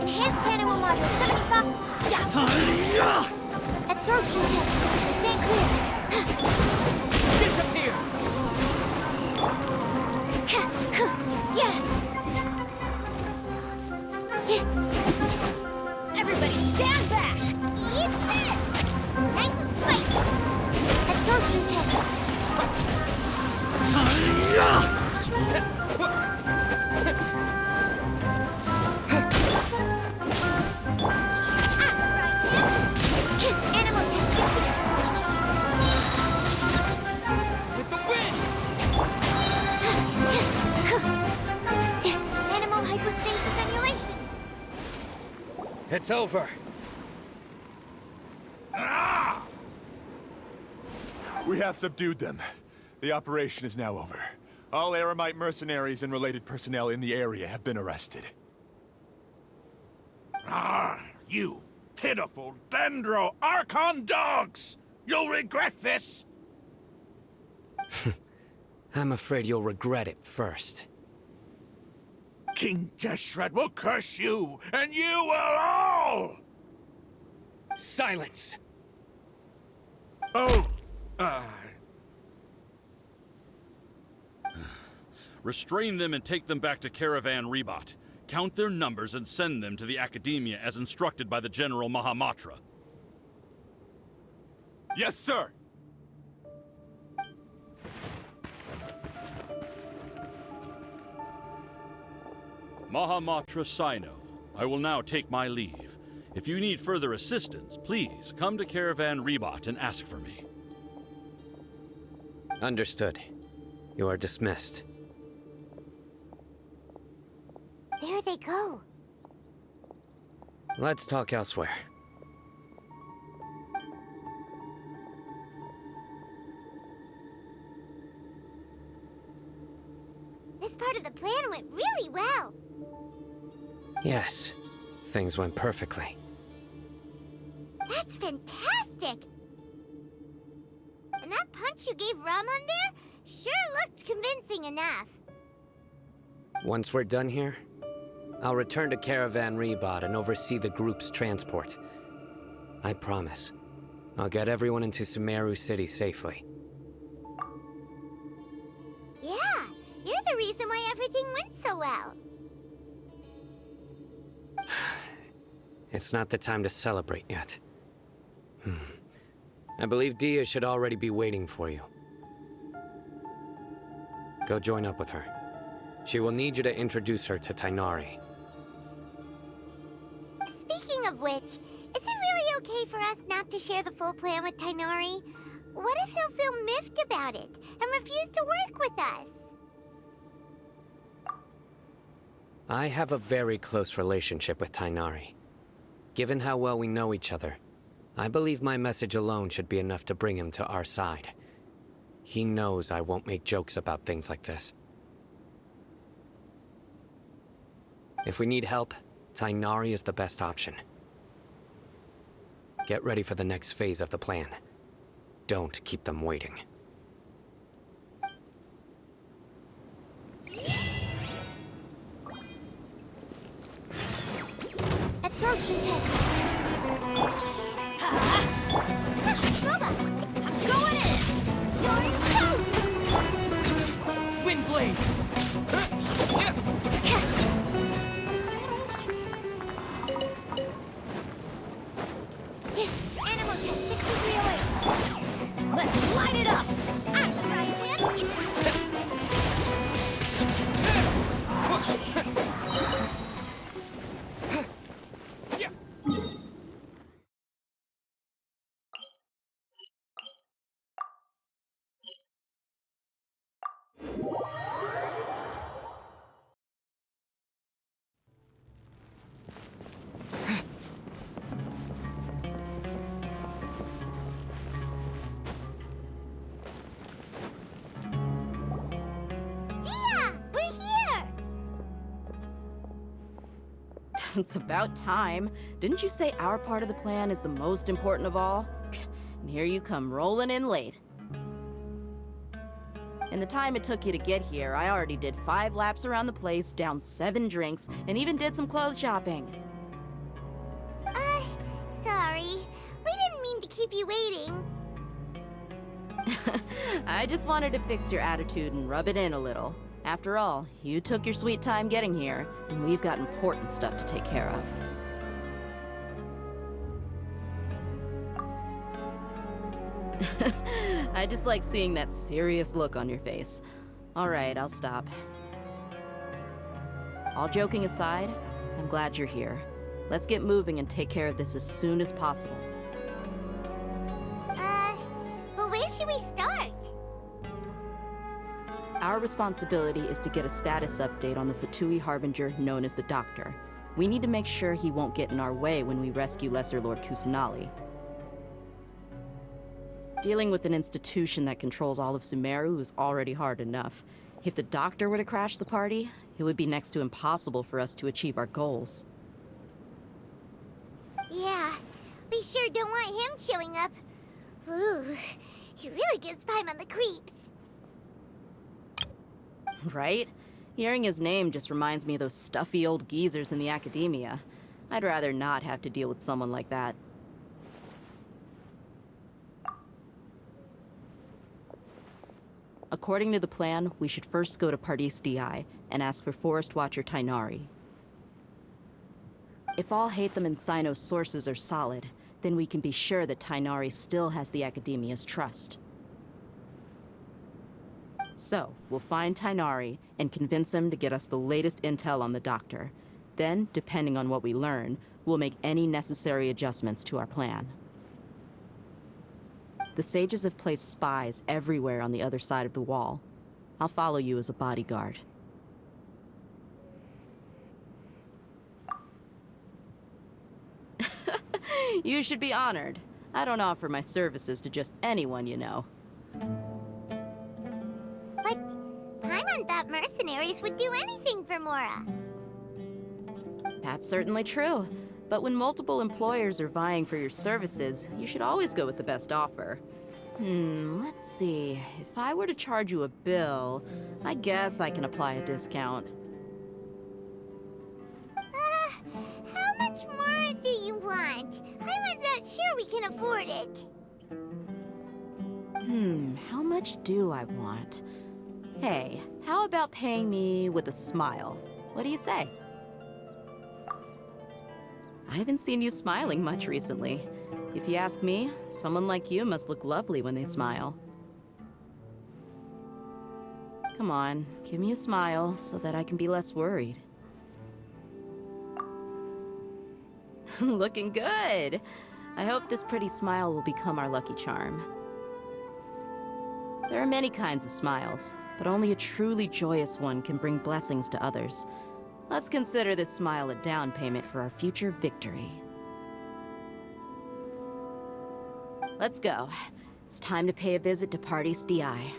Enhanced animal module 75. Yeah. Absorption test. Stand clear. Disappear! Yeah. Everybody stand back. Eat this. Nice and spicy. Absorption test. It's over. We have subdued them. The operation is now over. All Aramite mercenaries and related personnel in the area have been arrested. You pitiful Dendro Archon dogs! You'll regret this! I'm afraid you'll regret it first. King Jeshred will curse you, and you will all! Silence! Oh, Restrain them and take them back to Caravan Rebot. Count their numbers and send them to the Academia as instructed by the General Mahamatra. Yes, sir! Mahamatra Sino, I will now take my leave. If you need further assistance, please come to Caravan Rebot and ask for me. Understood. You are dismissed. There they go. Let's talk elsewhere. This part of the plan went really well. Yes, things went perfectly. That's fantastic! And that punch you gave Ramon there sure looked convincing enough. Once we're done here, I'll return to Caravan Rebot and oversee the group's transport. I promise. I'll get everyone into Sumeru City safely. Yeah, you're the reason why everything went so well. It's not the time to celebrate yet. I believe Dia should already be waiting for you. Go join up with her. She will need you to introduce her to Tainari. Speaking of which, is it really okay for us not to share the full plan with Tainari? What if he'll feel miffed about it and refuse to work with us? I have a very close relationship with Tainari. Given how well we know each other, I believe my message alone should be enough to bring him to our side. He knows I won't make jokes about things like this. If we need help, Tainari is the best option. Get ready for the next phase of the plan. Don't keep them waiting. Absorption test. Boba, I'm going in. You're toast. Wind blade! Animal test 6308. Let's light it up. I'm trying him. It's about time. Didn't you say our part of the plan is the most important of all? And here you come rolling in late. In the time it took you to get here, I already did 5 laps around the place, downed 7 drinks, and even did some clothes shopping. Sorry. We didn't mean to keep you waiting. I just wanted to fix your attitude and rub it in a little. After all, you took your sweet time getting here, and we've got important stuff to take care of. I just like seeing that serious look on your face. All right, I'll stop. All joking aside, I'm glad you're here. Let's get moving and take care of this as soon as possible. But where should we start? Our responsibility is to get a status update on the Fatui Harbinger known as the Doctor. We need to make sure he won't get in our way when we rescue Lesser Lord Kusanali. Dealing with an institution that controls all of Sumeru is already hard enough. If the Doctor were to crash the party, it would be next to impossible for us to achieve our goals. Yeah, we sure don't want him showing up. Ooh, he really gives Paimon the creeps. Right? Hearing his name just reminds me of those stuffy old geezers in the academia. I'd rather not have to deal with someone like that. According to the plan, we should first go to Pardis Di and ask for Forest Watcher Tainari. If all Hatham and Sino's sources are solid, then we can be sure that Tainari still has the Academia's trust. So, we'll find Tainari and convince him to get us the latest intel on the Doctor. Then, depending on what we learn, we'll make any necessary adjustments to our plan. The sages have placed spies everywhere on the other side of the wall. I'll follow you as a bodyguard. You should be honored. I don't offer my services to just anyone you know. But Paimon thought mercenaries would do anything for Mora. That's certainly true. But when multiple employers are vying for your services, you should always go with the best offer. Let's see. If I were to charge you a bill, I guess I can apply a discount. How much Mora do you want? Paimon's not sure we can afford it. How much do I want? Hey, how about paying me with a smile? What do you say? I haven't seen you smiling much recently. If you ask me, someone like you must look lovely when they smile. Come on, give me a smile so that I can be less worried. Looking good! I hope this pretty smile will become our lucky charm. There are many kinds of smiles, but only a truly joyous one can bring blessings to others. Let's consider this smile a down payment for our future victory. Let's go. It's time to pay a visit to Pardis Di.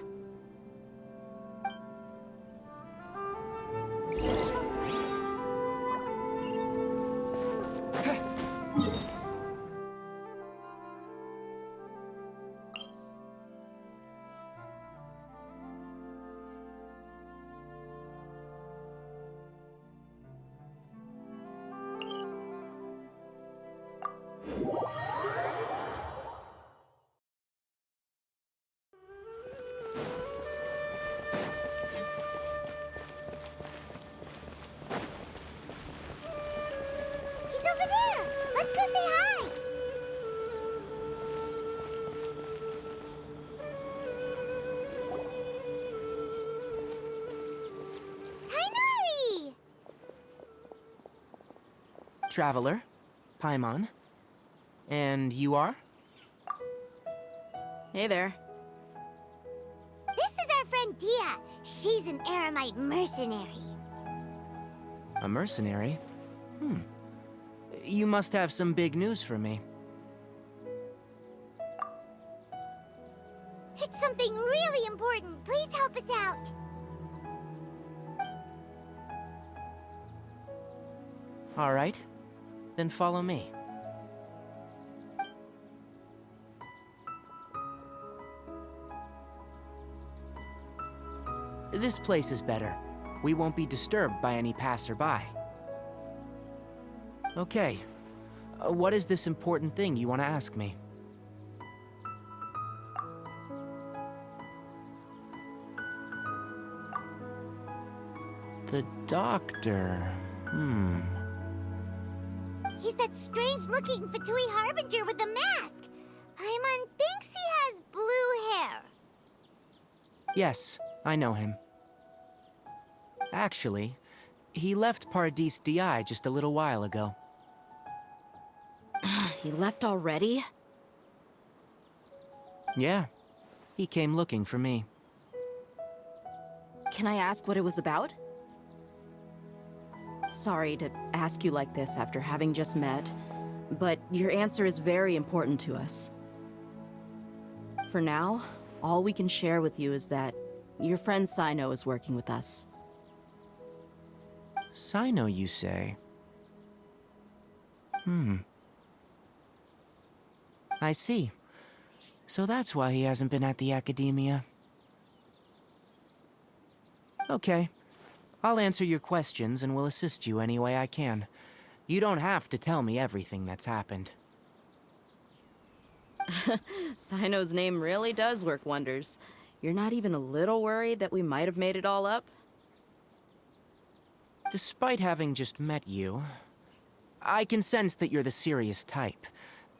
Traveler, Paimon. And you are? Hey there. This is our friend Dia. She's an Aramite mercenary. A mercenary? You must have some big news for me. It's something really important. Please help us out. All right. Then follow me. This place is better. We won't be disturbed by any passerby. Okay. What is this important thing you want to ask me? The Doctor... He's that strange-looking Fatui Harbinger with the mask. Paimon thinks he has blue hair. Yes, I know him. Actually, he left Pardis Di just a little while ago. He left already? Yeah, he came looking for me. Can I ask what it was about? Sorry to ask you like this after having just met, but your answer is very important to us. For now, all we can share with you is that your friend Sino is working with us. Sino, you say? I see. So that's why he hasn't been at the Academia. Okay. I'll answer your questions and will assist you any way I can. You don't have to tell me everything that's happened. Sino's name really does work wonders. You're not even a little worried that we might have made it all up? Despite having just met you, I can sense that you're the serious type.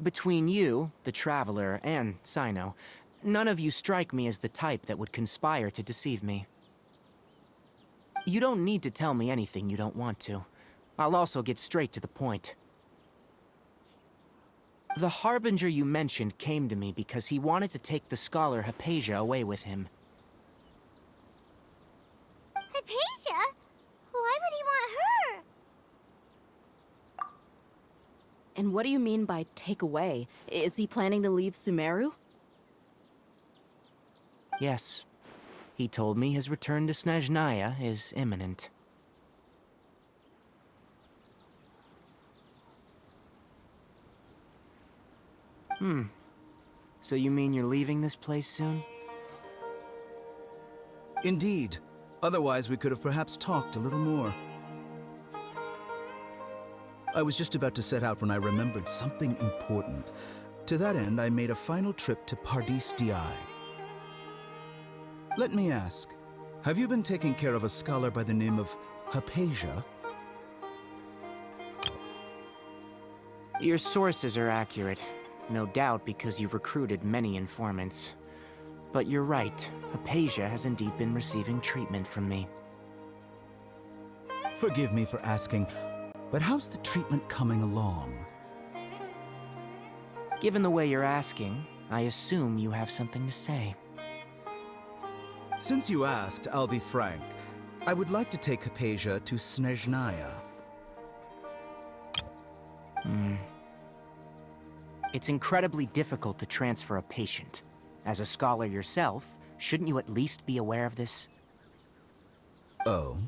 Between you, the Traveler, and Sino, none of you strike me as the type that would conspire to deceive me. You don't need to tell me anything you don't want to. I'll also get straight to the point. The Harbinger you mentioned came to me because he wanted to take the scholar Hypatia away with him. Hypatia? Why would he want her? And what do you mean by take away? Is he planning to leave Sumeru? Yes. He told me his return to Snezhnaya is imminent. So you mean you're leaving this place soon? Indeed. Otherwise, we could have perhaps talked a little more. I was just about to set out when I remembered something important. To that end, I made a final trip to Pardis Di. Let me ask, have you been taking care of a scholar by the name of Hypatia? Your sources are accurate. No doubt because you've recruited many informants. But you're right, Hypatia has indeed been receiving treatment from me. Forgive me for asking, but how's the treatment coming along? Given the way you're asking, I assume you have something to say. Since you asked, I'll be frank. I would like to take Hypatia to Snezhnaya. It's incredibly difficult to transfer a patient. As a scholar yourself, shouldn't you at least be aware of this? Oh?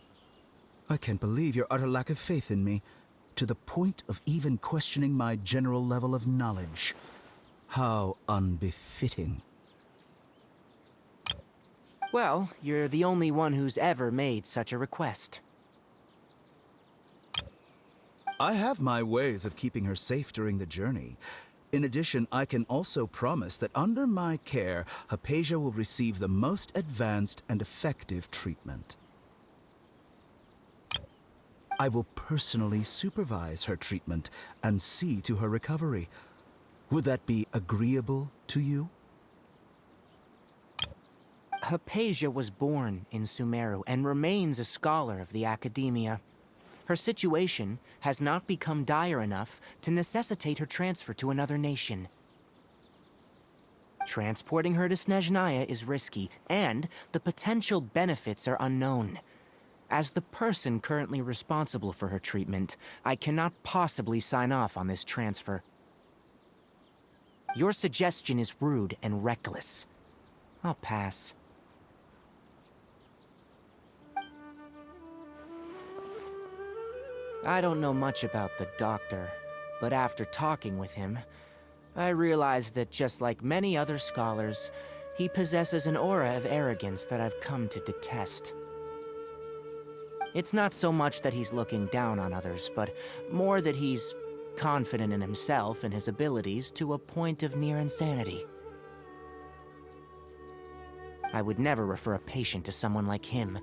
I can't believe your utter lack of faith in me, to the point of even questioning my general level of knowledge. How unbefitting. Well, you're the only one who's ever made such a request. I have my ways of keeping her safe during the journey. In addition, I can also promise that under my care, Hypatia will receive the most advanced and effective treatment. I will personally supervise her treatment and see to her recovery. Would that be agreeable to you? Hypatia was born in Sumeru and remains a scholar of the Academia. Her situation has not become dire enough to necessitate her transfer to another nation. Transporting her to Snezhnaya is risky, and the potential benefits are unknown. As the person currently responsible for her treatment, I cannot possibly sign off on this transfer. Your suggestion is rude and reckless. I'll pass. I don't know much about the doctor, but after talking with him, I realized that just like many other scholars, he possesses an aura of arrogance that I've come to detest. It's not so much that he's looking down on others, but more that he's confident in himself and his abilities to a point of near insanity. I would never refer a patient to someone like him.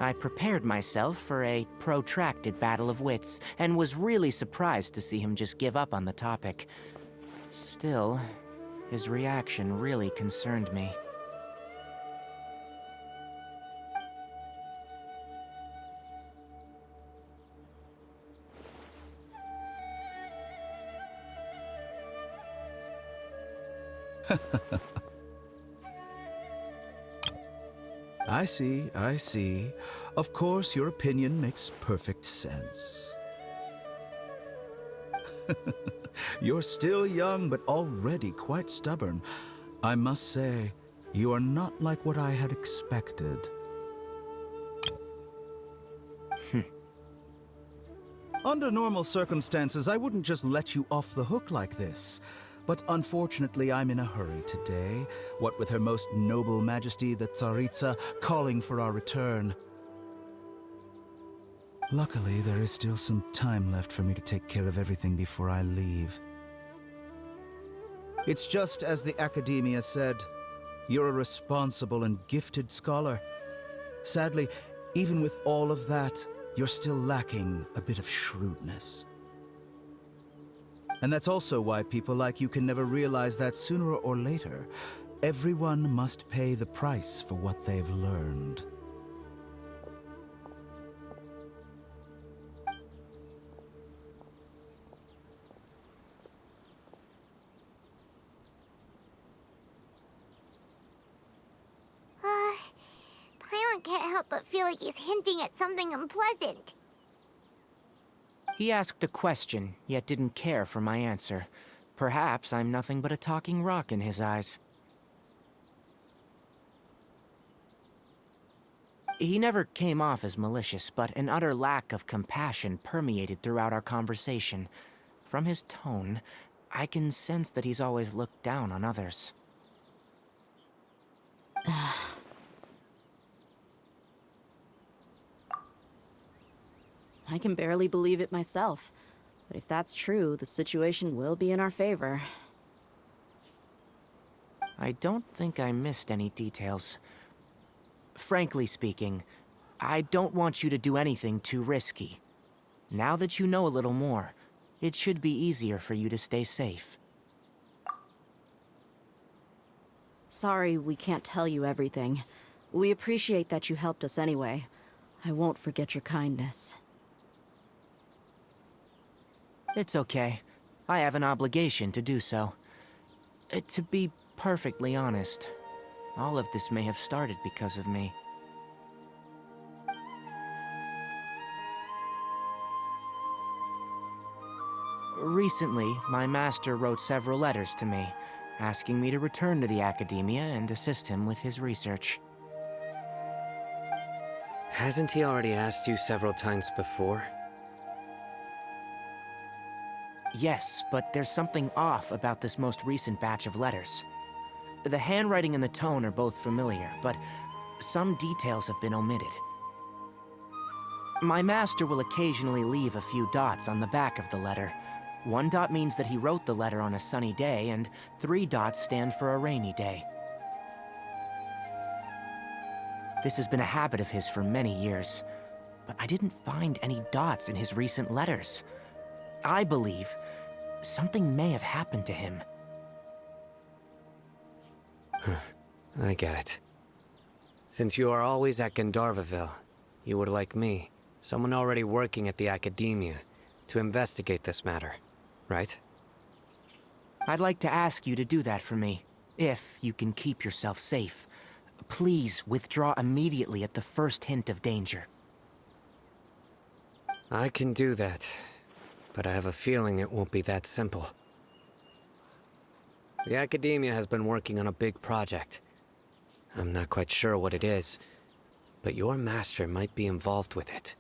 I prepared myself for a protracted battle of wits, and was really surprised to see him just give up on the topic. Still, his reaction really concerned me. I see, I see. Of course, your opinion makes perfect sense. You're still young, but already quite stubborn. I must say, you are not like what I had expected. Under normal circumstances, I wouldn't just let you off the hook like this. But unfortunately, I'm in a hurry today, what with Her Most Noble Majesty the Tsaritsa calling for our return. Luckily, there is still some time left for me to take care of everything before I leave. It's just as the Academia said, you're a responsible and gifted scholar. Sadly, even with all of that, you're still lacking a bit of shrewdness. And that's also why people like you can never realize that sooner or later, everyone must pay the price for what they've learned. Paimon can't help but feel like he's hinting at something unpleasant. He asked a question, yet didn't care for my answer. Perhaps I'm nothing but a talking rock in his eyes. He never came off as malicious, but an utter lack of compassion permeated throughout our conversation. From his tone, I can sense that he's always looked down on others. I can barely believe it myself. But if that's true, the situation will be in our favor. I don't think I missed any details. Frankly speaking, I don't want you to do anything too risky. Now that you know a little more, it should be easier for you to stay safe. Sorry we can't tell you everything. We appreciate that you helped us anyway. I won't forget your kindness. It's okay. I have an obligation to do so. To be perfectly honest, all of this may have started because of me. Recently, my master wrote several letters to me, asking me to return to the Academia and assist him with his research. Hasn't he already asked you several times before? Yes, but there's something off about this most recent batch of letters. The handwriting and the tone are both familiar, but some details have been omitted. My master will occasionally leave a few dots on the back of the letter. 1 dot means that he wrote the letter on a sunny day, and 3 dots stand for a rainy day. This has been a habit of his for many years, but I didn't find any dots in his recent letters. I believe something may have happened to him. I get it. Since you are always at Gandharvaville, you would like me, someone already working at the Academia, to investigate this matter, right? I'd like to ask you to do that for me, if you can keep yourself safe. Please withdraw immediately at the first hint of danger. I can do that, but I have a feeling it won't be that simple. The Academia has been working on a big project. I'm not quite sure what it is, but your master might be involved with it.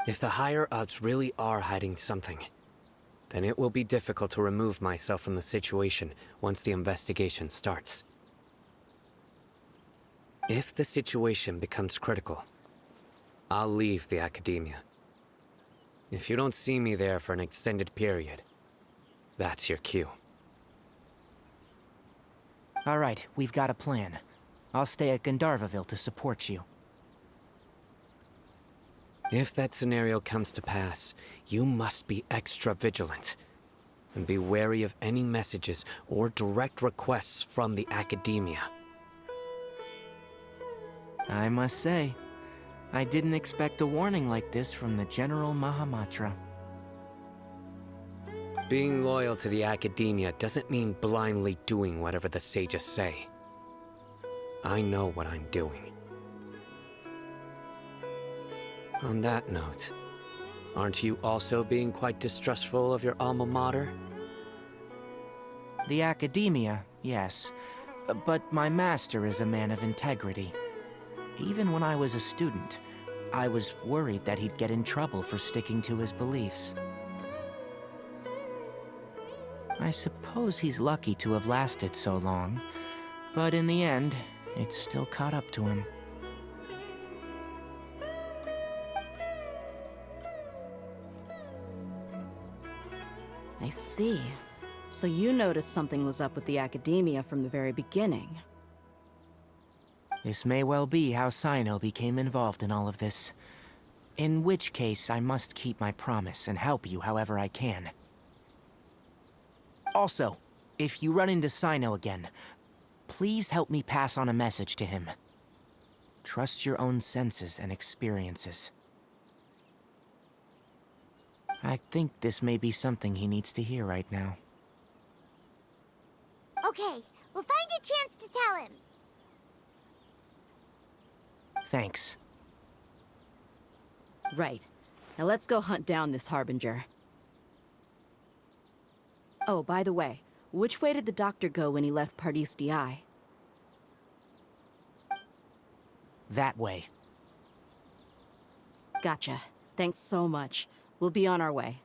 If the higher-ups really are hiding something, then it will be difficult to remove myself from the situation once the investigation starts. If the situation becomes critical, I'll leave the Academia. If you don't see me there for an extended period, that's your cue. All right, we've got a plan. I'll stay at Gandharvaville to support you. If that scenario comes to pass, you must be extra vigilant. And be wary of any messages or direct requests from the Academia. I must say, I didn't expect a warning like this from the General Mahamatra. Being loyal to the Academia doesn't mean blindly doing whatever the sages say. I know what I'm doing. On that note, aren't you also being quite distrustful of your alma mater? The Academia, yes. But my master is a man of integrity. Even when I was a student, I was worried that he'd get in trouble for sticking to his beliefs. I suppose he's lucky to have lasted so long, but in the end, it's still caught up to him. I see. So you noticed something was up with the Academia from the very beginning. This may well be how Sino became involved in all of this. In which case, I must keep my promise and help you however I can. Also, if you run into Sino again, please help me pass on a message to him. Trust your own senses and experiences. I think this may be something he needs to hear right now. Okay, we'll find a chance to tell him. Thanks. Right. Now let's go hunt down this Harbinger. Oh, by the way, which way did the doctor go when he left Pardis Di? That way. Gotcha. Thanks so much. We'll be on our way.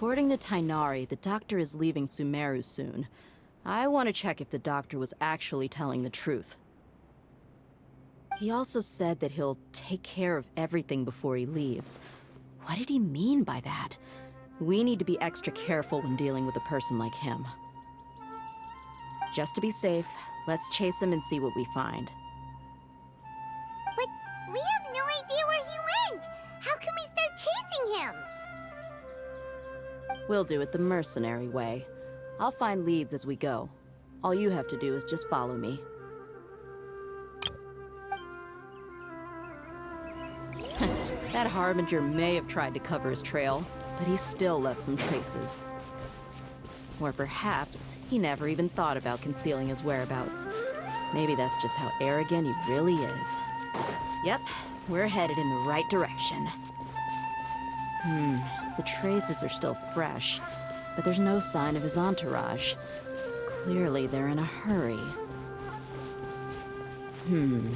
According to Tainari, the doctor is leaving Sumeru soon. I want to check if the doctor was actually telling the truth. He also said that he'll take care of everything before he leaves. What did he mean by that? We need to be extra careful when dealing with a person like him. Just to be safe, let's chase him and see what we find. But we have no idea where he went! How can we start chasing him? We'll do it the mercenary way. I'll find leads as we go. All you have to do is just follow me. That Harbinger may have tried to cover his trail, but he still left some traces. Or perhaps he never even thought about concealing his whereabouts. Maybe that's just how arrogant he really is. Yep, we're headed in the right direction. The traces are still fresh, but there's no sign of his entourage. Clearly they're in a hurry.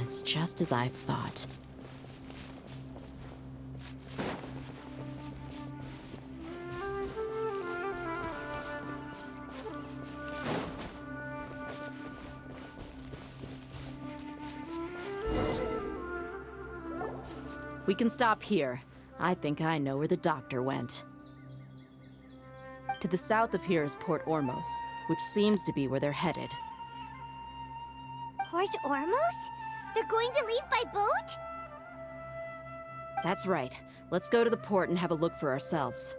It's just as I thought. We can stop here. I think I know where the doctor went. To the south of here is Port Ormos, which seems to be where they're headed. Port Ormos? They're going to leave by boat? That's right. Let's go to the port and have a look for ourselves.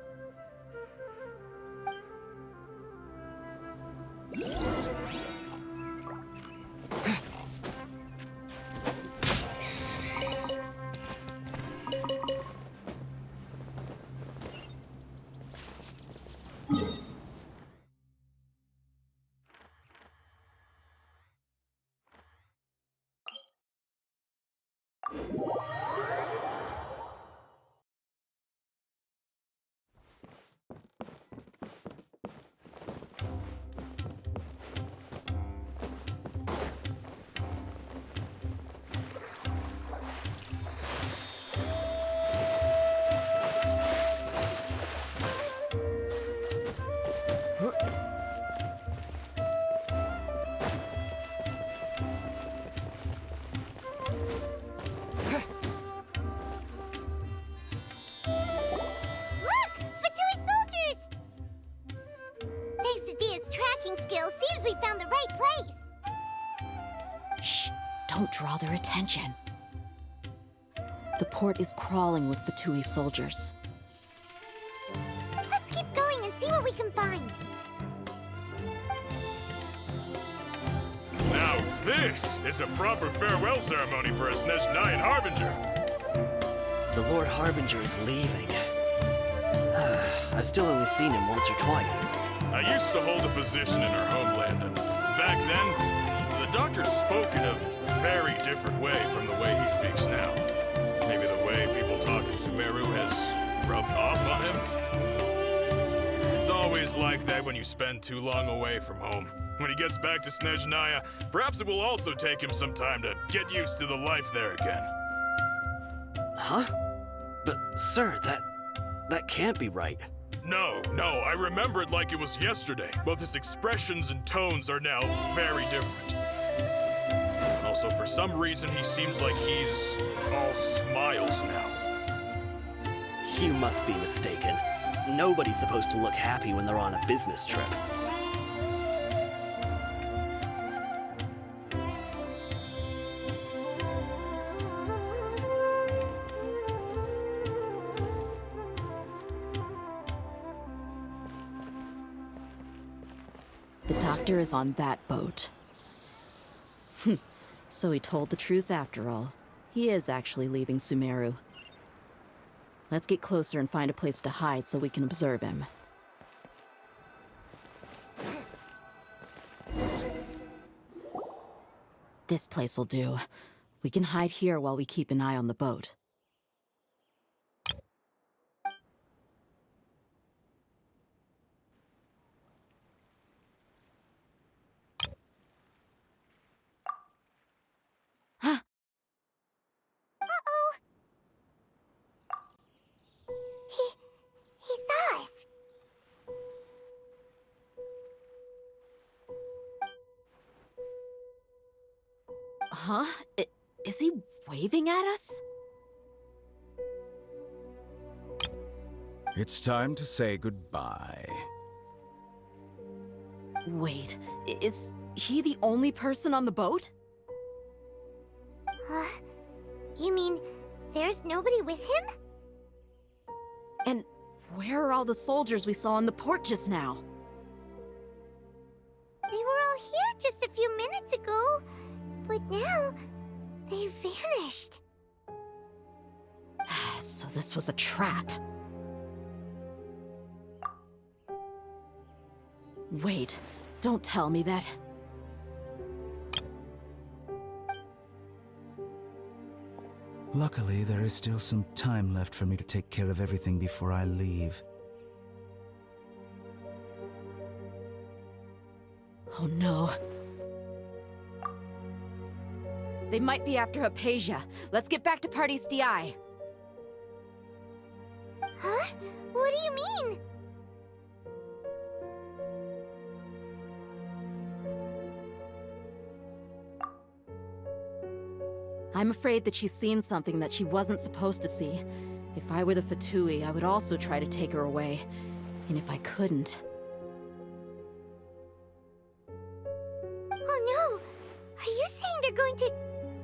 Seems we found the right place. Shh! Don't draw their attention. The port is crawling with Fatui soldiers. Let's keep going we can find. Now this is a proper farewell ceremony for a Snezhnayan Harbinger. The Lord Harbinger is leaving. I've still only seen him once or twice. I used to hold a position in her homeland, and back then, the doctor spoke in a very different way from the way he speaks now. Maybe the way people talk in Sumeru has rubbed off on him? It's always like that when you spend too long away from home. When he gets back to Snezhnaya, perhaps it will also take him some time to get used to the life there again. Huh? But, sir, that can't be right. No, I remember it like it was yesterday. Both his expressions and tones are now very different. Also, for some reason, he seems like he's all smiles now. You must be mistaken. Nobody's supposed to look happy when they're on a business trip. The doctor is on that boat. So he told the truth after all. He is actually leaving Sumeru. Let's get closer and find a place to hide so we can observe him. This place will do. We can hide here while we keep an eye on the boat. He saw us. Huh? Is he waving at us? It's time to say goodbye. Wait, is he the only person on the boat? You mean there's nobody with him? And where are all the soldiers we saw on the port just now? They were all here just a few minutes ago, but now they've vanished. So this was a trap. Wait, don't tell me that. Luckily, there is still some time left for me to take care of everything before I leave. Oh no. They might be after Hypatia. Let's get back to Party's DI. Huh? What do you mean? I'm afraid that she's seen something that she wasn't supposed to see. If I were the Fatui, I would also try to take her away. And if I couldn't... Oh no! Are you saying they're going to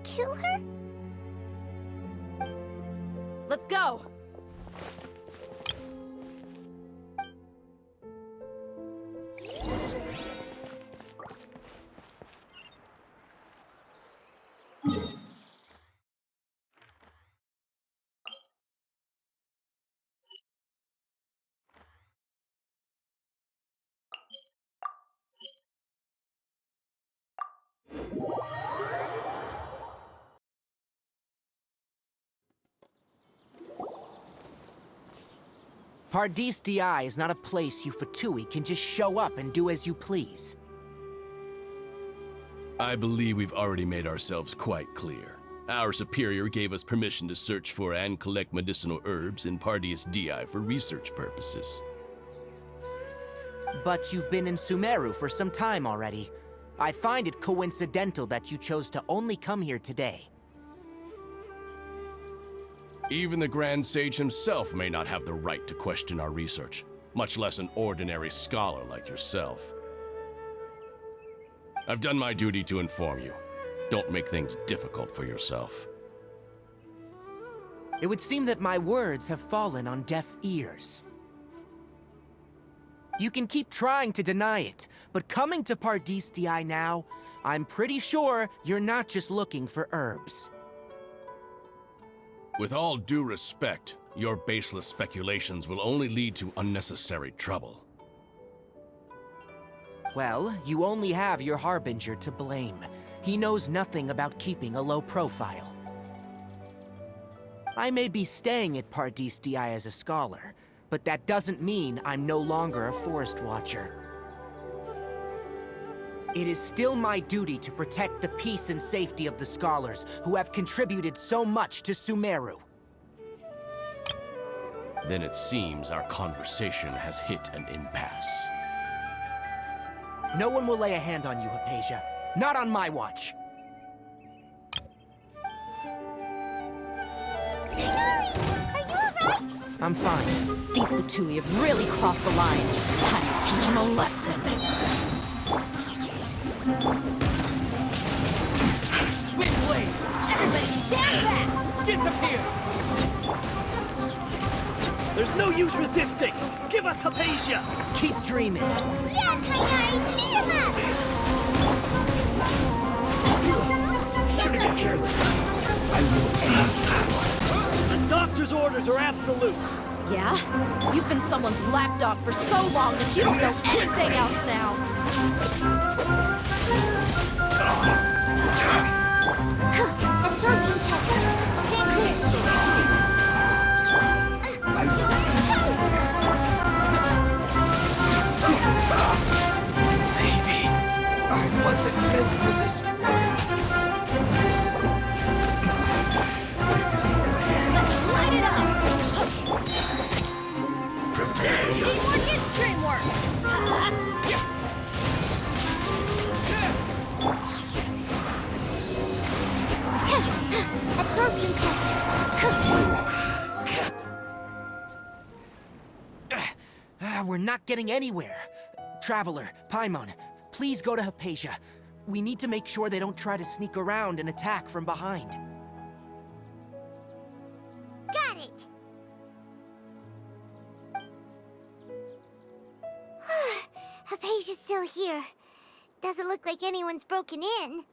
kill her? Let's go! Pardis DI is not a place you Fatui can just show up and do as you please. I believe we've already made ourselves quite clear. Our superior gave us permission to search for and collect medicinal herbs in Pardis DI for research purposes. But you've been in Sumeru for some time already. I find it coincidental that you chose to only come here today. Even the Grand Sage himself may not have the right to question our research, much less an ordinary scholar like yourself. I've done my duty to inform you. Don't make things difficult for yourself. It would seem that my words have fallen on deaf ears. You can keep trying to deny it, but coming to Paradis Di now, I'm pretty sure you're not just looking for herbs. With all due respect, your baseless speculations will only lead to unnecessary trouble. Well, you only have your Harbinger to blame. He knows nothing about keeping a low profile. I may be staying at Paradis Di as a scholar, but that doesn't mean I'm no longer a Forest Watcher. It is still my duty to protect the peace and safety of the scholars who have contributed so much to Sumeru. Then it seems our conversation has hit an impasse. No one will lay a hand on you, Hypatia. Not on my watch. Are you alright? I'm fine. These Fatui have really crossed the line. Time to teach them a lesson. Windblade! Everybody stand back! Disappear! There's no use resisting! Give us Hypatia! Keep dreaming. Yes, Tighnari! Beat him up! Shouldn't get careless. I will end you. The doctor's orders are absolute. Yeah? You've been someone's lapdog for so long that you don't know anything else now. Absorption test. Stand clear. So sweet. I will. Maybe I wasn't meant for this world. This isn't good. Let's light it up! Prepare yourself. Teamwork is dreamwork! Absorption test! We're not getting anywhere. Traveler, Paimon, please go to Hypatia. We need to make sure they don't try to sneak around and attack from behind. Got it! Hypatia's still here. Doesn't look like anyone's broken in.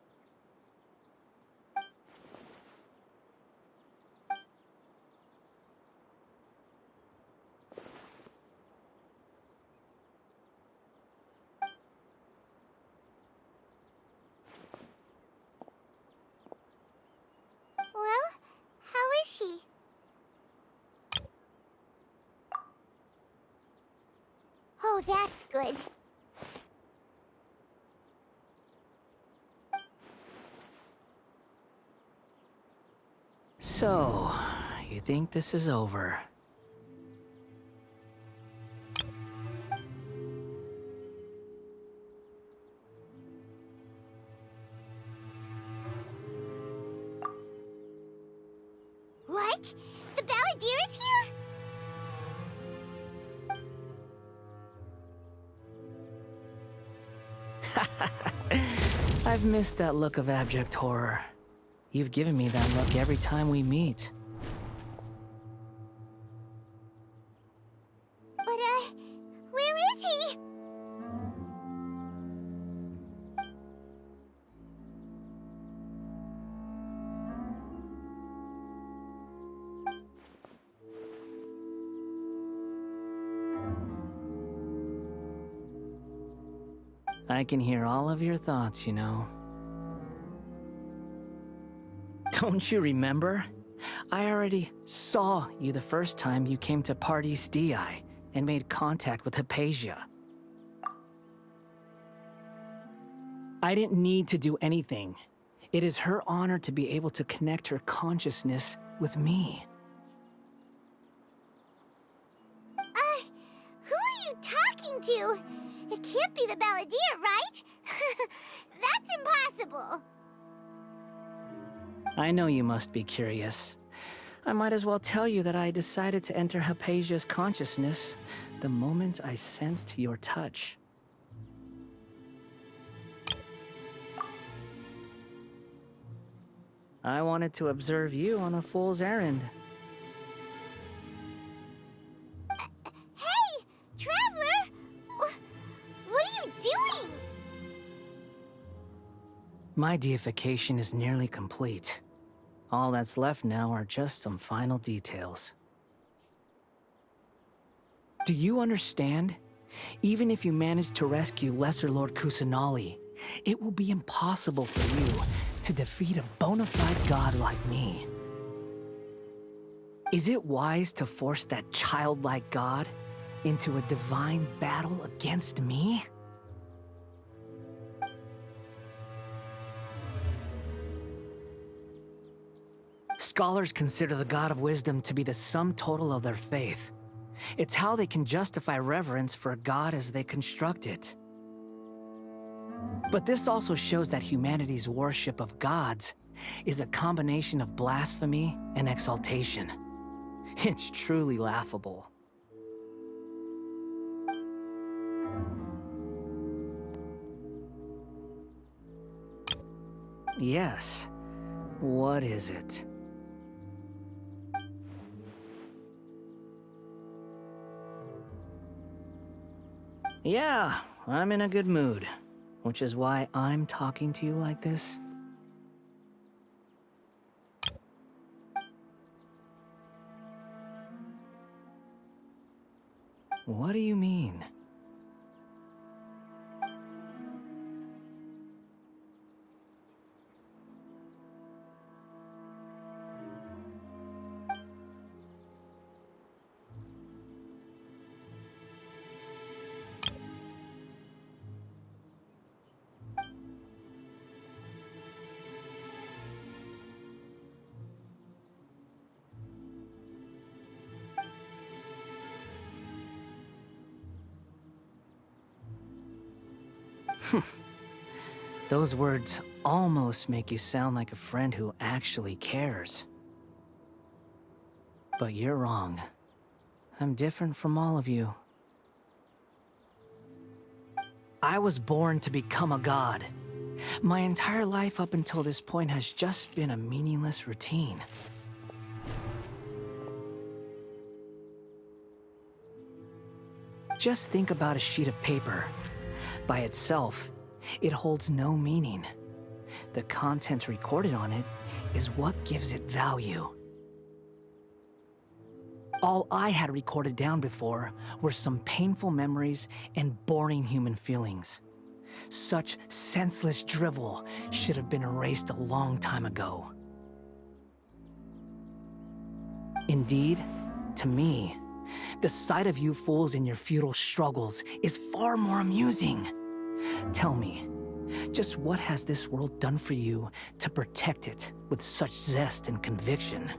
Well, how is she? Oh, that's good. So, you think this is over? What? The Balladeer is here? I've missed that look of abject horror. You've given me that look every time we meet. But, where is he? I can hear all of your thoughts, you know. Don't you remember? I already saw you the first time you came to Paradis Di and made contact with Hypatia. I didn't need to do anything. It is her honor to be able to connect her consciousness with me. Who are you talking to? It can't be the Balladeer, right? That's impossible. I know you must be curious. I might as well tell you that I decided to enter Hypatia's consciousness the moment I sensed your touch. I wanted to observe you on a fool's errand. Hey, Traveler! My deification is nearly complete. All that's left now are just some final details. Do you understand? Even if you manage to rescue Lesser Lord Kusanali, it will be impossible for you to defeat a bona fide god like me. Is it wise to force that childlike god into a divine battle against me? Scholars consider the God of Wisdom to be the sum total of their faith. It's how they can justify reverence for a god as they construct it. But this also shows that humanity's worship of gods is a combination of blasphemy and exaltation. It's truly laughable. Yes. What is it? Yeah, I'm in a good mood, which is why I'm talking to you like this. What do you mean? Those words almost make you sound like a friend who actually cares. But you're wrong. I'm different from all of you. I was born to become a god. My entire life up until this point has just been a meaningless routine. Just think about a sheet of paper. By itself, it holds no meaning. The content recorded on it is what gives it value. All I had recorded down before were some painful memories and boring human feelings. Such senseless drivel should have been erased a long time ago. Indeed, to me, the sight of you fools in your futile struggles is far more amusing. Tell me, just what has this world done for you to protect it with such zest and conviction?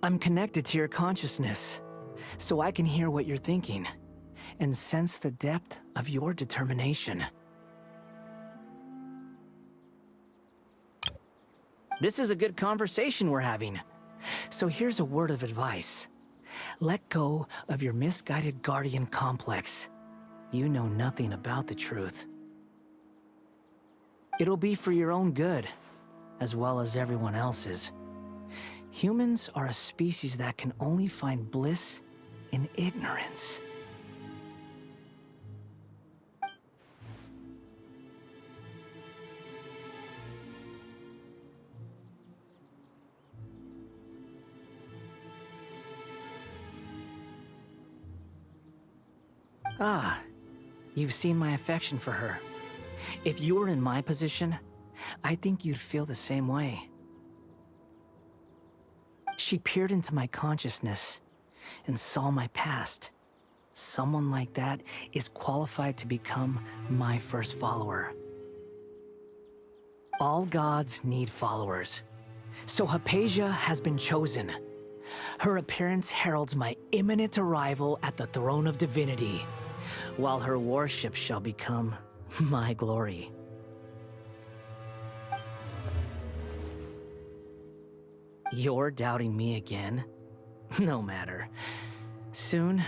I'm connected to your consciousness, so I can hear what you're thinking, and sense the depth of your determination. This is a good conversation we're having. So here's a word of advice. Let go of your misguided guardian complex. You know nothing about the truth. It'll be for your own good, as well as everyone else's. Humans are a species that can only find bliss in ignorance. Ah, you've seen my affection for her. If you were in my position, I think you'd feel the same way. She peered into my consciousness and saw my past. Someone like that is qualified to become my first follower. All gods need followers, so Hypatia has been chosen. Her appearance heralds my imminent arrival at the throne of divinity, while her worship shall become my glory. You're doubting me again? No matter. Soon,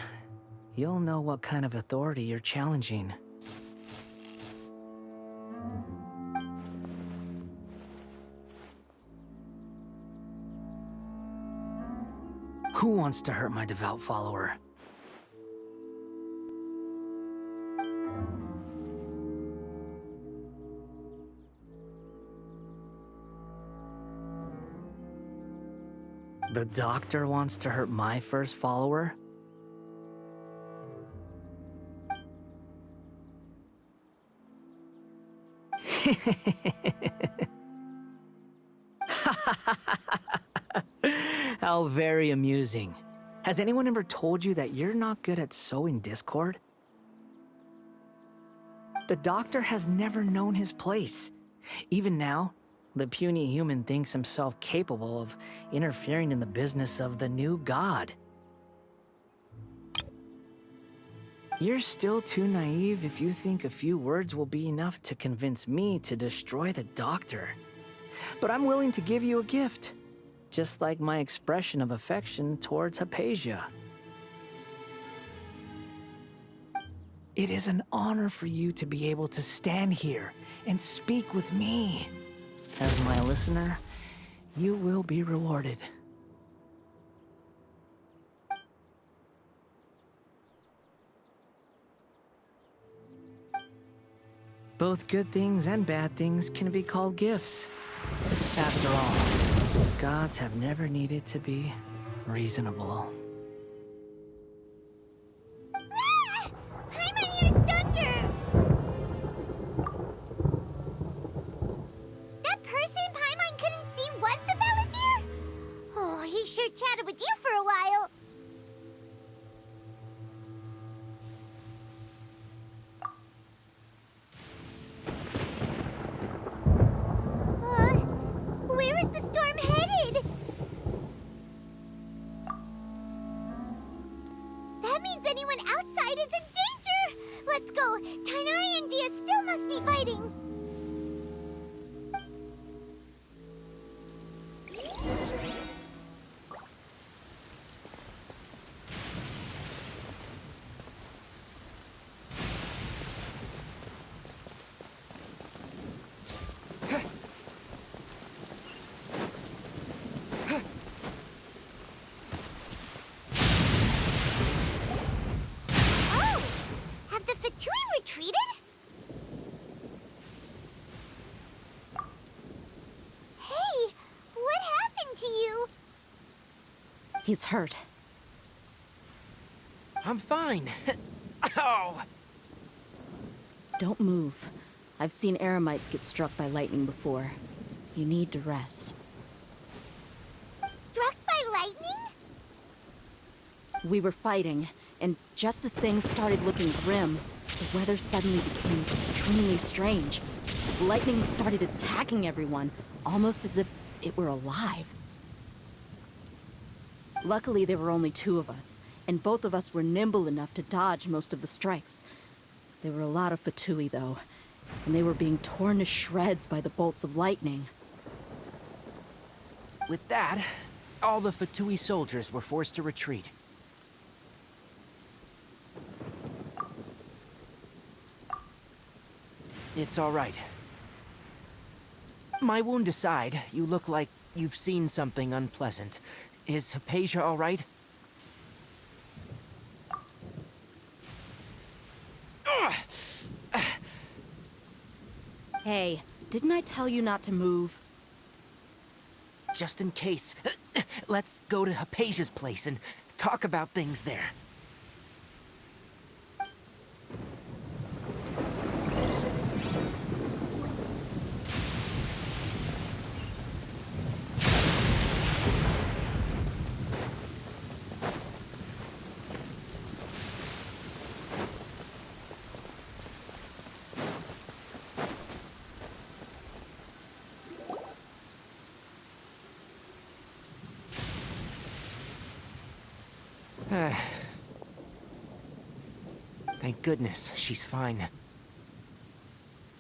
you'll know what kind of authority you're challenging. Who wants to hurt my devout follower? The doctor wants to hurt my first follower? How very amusing. Has anyone ever told you that you're not good at sowing discord? The doctor has never known his place. Even now, the puny human thinks himself capable of interfering in the business of the new god. You're still too naive if you think a few words will be enough to convince me to destroy the doctor. But I'm willing to give you a gift, just like my expression of affection towards Hypatia. It is an honor for you to be able to stand here and speak with me. As my listener, you will be rewarded. Both good things and bad things can be called gifts. After all, gods have never needed to be reasonable. Ah! Paimon's thunder! That person Paimon couldn't see was the Palantir? Oh, he sure chatted with you for a while. Where is the storm headed? That means anyone outside is in danger! Let's go! Tighnari and Dia still must be fighting! He's hurt. I'm fine. Ow! Don't move. I've seen eremites get struck by lightning before. You need to rest. Struck by lightning? We were fighting, and just as things started looking grim, the weather suddenly became extremely strange. Lightning started attacking everyone, almost as if it were alive. Luckily, there were only two of us, and both of us were nimble enough to dodge most of the strikes. There were a lot of Fatui, though, and they were being torn to shreds by the bolts of lightning. With that, all the Fatui soldiers were forced to retreat. It's all right. My wound aside, you look like you've seen something unpleasant. Is Hypatia all right? Hey, didn't I tell you not to move? Just in case, let's go to Hypatia's place and talk about things there. Thank goodness she's fine. Hey,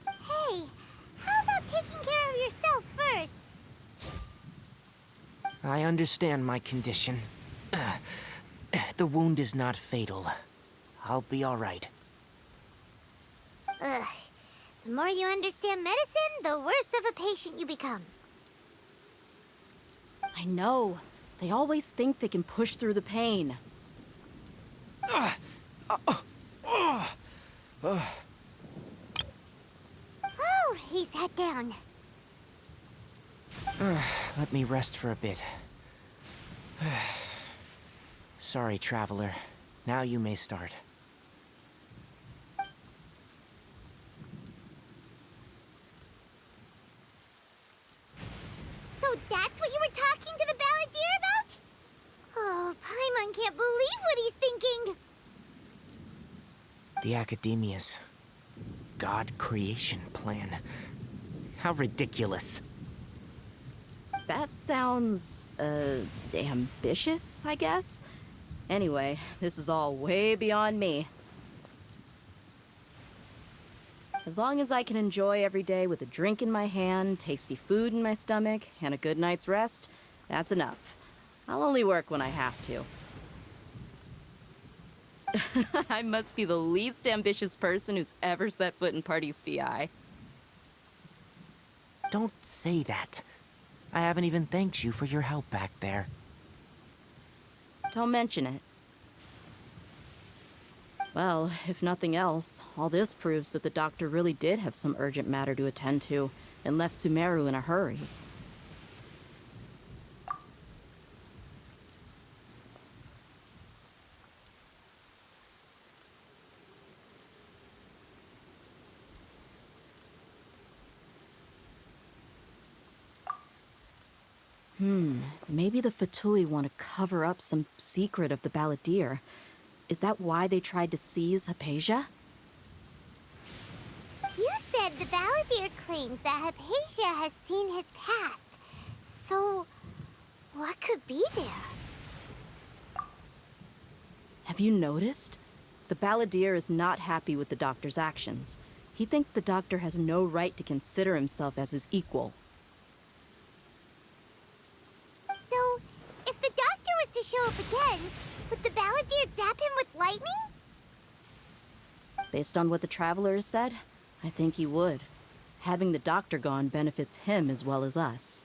how about taking care of yourself first? I understand my condition. The wound is not fatal. I'll be all right. Ugh. The more you understand medicine, the worse of a patient you become. I know. They always think they can push through the pain. Oh, he sat down. Let me rest for a bit. Sorry, Traveler. Now you may start. So that's what you were talking to the Balladeer about? Oh, Paimon can't believe what he's thinking. The Academia's God creation plan. How ridiculous. That sounds, ambitious, I guess? Anyway, this is all way beyond me. As long as I can enjoy every day with a drink in my hand, tasty food in my stomach, and a good night's rest, that's enough. I'll only work when I have to. I must be the least ambitious person who's ever set foot in Party's DI. Don't say that. I haven't even thanked you for your help back there. Don't mention it. Well, if nothing else, all this proves that the doctor really did have some urgent matter to attend to, and left Sumeru in a hurry. Maybe the Fatui want to cover up some secret of the Balladeer. Is that why they tried to seize Hypatia? You said the Balladeer claimed that Hypatia has seen his past. So, what could be there? Have you noticed? The Balladeer is not happy with the doctor's actions. He thinks the doctor has no right to consider himself as his equal. So, if the doctor was to show up again, would the Balladeer zap him with lightning? Based on what the Traveler has said, I think he would. Having the doctor gone benefits him as well as us.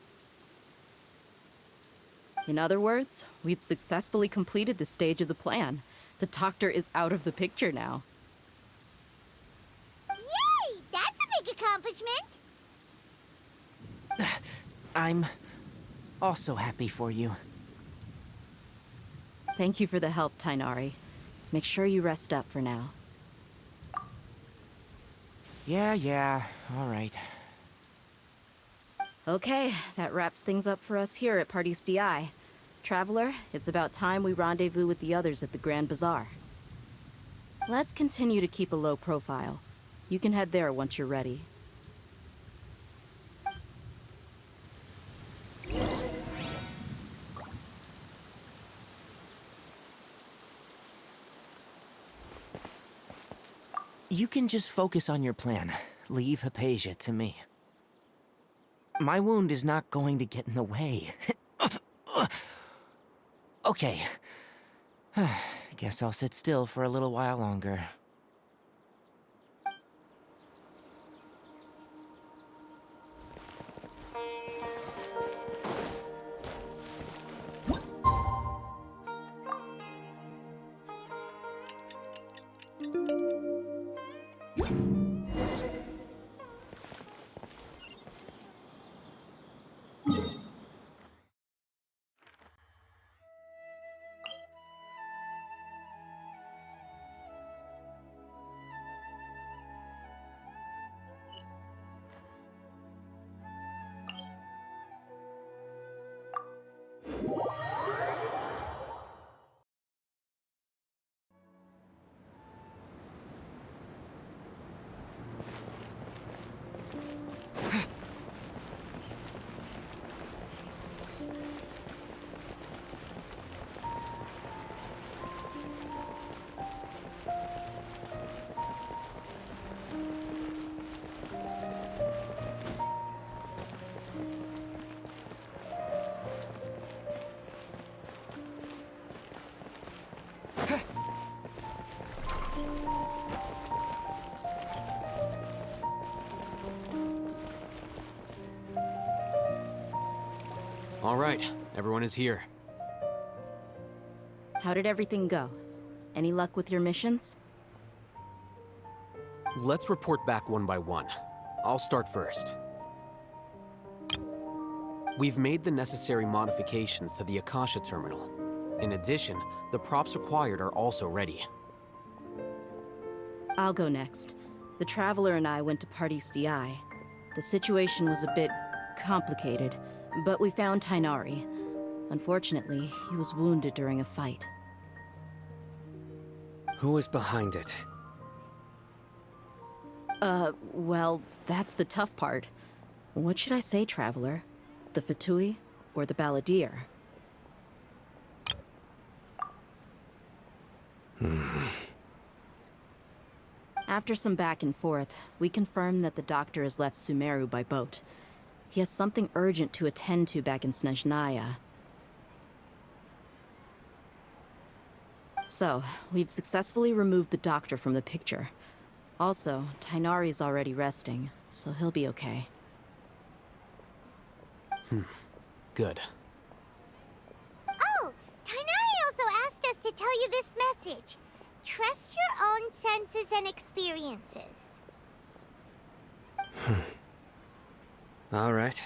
In other words, we've successfully completed this stage of the plan. The doctor is out of the picture now. Yay! That's a big accomplishment! I'm also happy for you. Thank you for the help, Tainari. Make sure you rest up for now. Yeah, all right. Okay, that wraps things up for us here at Party's DI. Traveler, it's about time we rendezvous with the others at the Grand Bazaar. Let's continue to keep a low profile. You can head there once you're ready. You can just focus on your plan. Leave Hypatia to me. My wound is not going to get in the way. Okay. Guess I'll sit still for a little while longer. All right, everyone is here. How did everything go? Any luck with your missions? Let's report back one by one. I'll start first. We've made the necessary modifications to the Akasha terminal. In addition, the props required are also ready. I'll go next. The Traveler and I went to Party's DI. The situation was a bit complicated, but we found Tainari. Unfortunately, he was wounded during a fight. Who is behind it? Well, that's the tough part. What should I say, Traveler? The Fatui or the Balladeer? After some back and forth, we confirmed that the doctor has left Sumeru by boat. He has something urgent to attend to back in Snezhnaya. So, we've successfully removed the doctor from the picture. Also, Tainari's already resting, so he'll be okay. Good. Oh, Tainari also asked us to tell you this message. Trust your own senses and experiences. All right.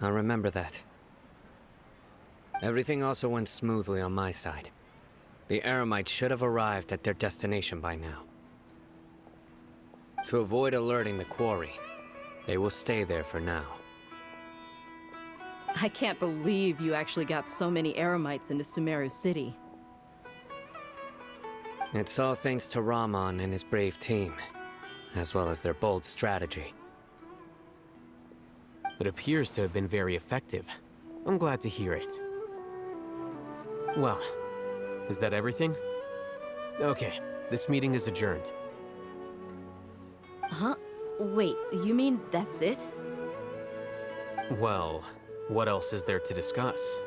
I'll remember that. Everything also went smoothly on my side. The Eremites should have arrived at their destination by now. To avoid alerting the quarry, they will stay there for now. I can't believe you actually got so many Eremites into Sumeru City. It's all thanks to Rahman and his brave team, as well as their bold strategy. It appears to have been very effective. I'm glad to hear it. Well, is that everything? Okay, this meeting is adjourned. Huh? Wait, you mean that's it? Well, what else is there to discuss?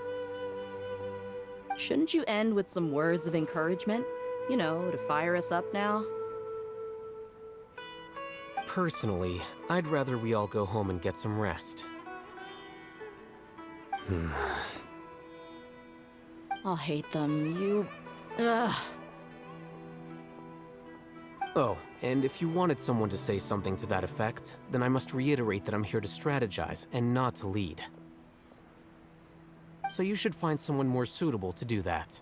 Shouldn't you end with some words of encouragement? You know, to fire us up now? Personally, I'd rather we all go home and get some rest. I'll hate them, you... Ugh. Oh, and if you wanted someone to say something to that effect, then I must reiterate that I'm here to strategize and not to lead. So you should find someone more suitable to do that.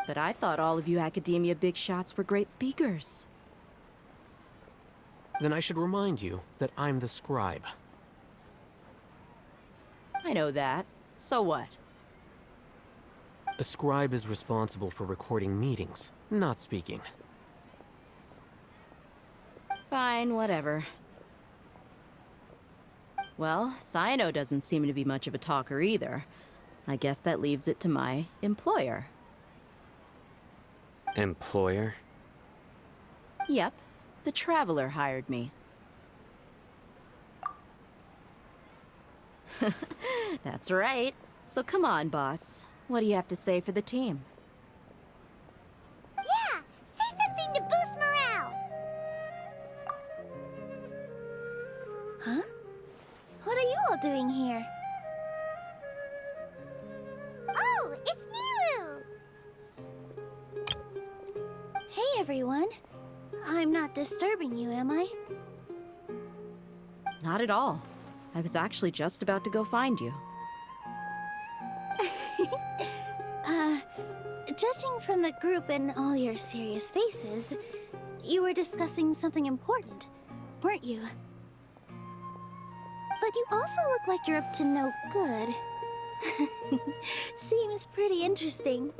But I thought all of you Academia big shots were great speakers. Then I should remind you that I'm the scribe. I know that. So what? A scribe is responsible for recording meetings, not speaking. Fine, whatever. Well, Cyno doesn't seem to be much of a talker either. I guess that leaves it to my employer. Employer? Yep, the Traveler hired me. That's right. So come on, boss. What do you have to say for the team? Yeah, say something to boost morale. Huh? What are you all doing here? Oh, it's Nilu! Hey, everyone. I'm not disturbing you, am I? Not at all. I was actually just about to go find you. Judging from the group and all your serious faces, you were discussing something important, weren't you? But you also look like you're up to no good. Seems pretty interesting.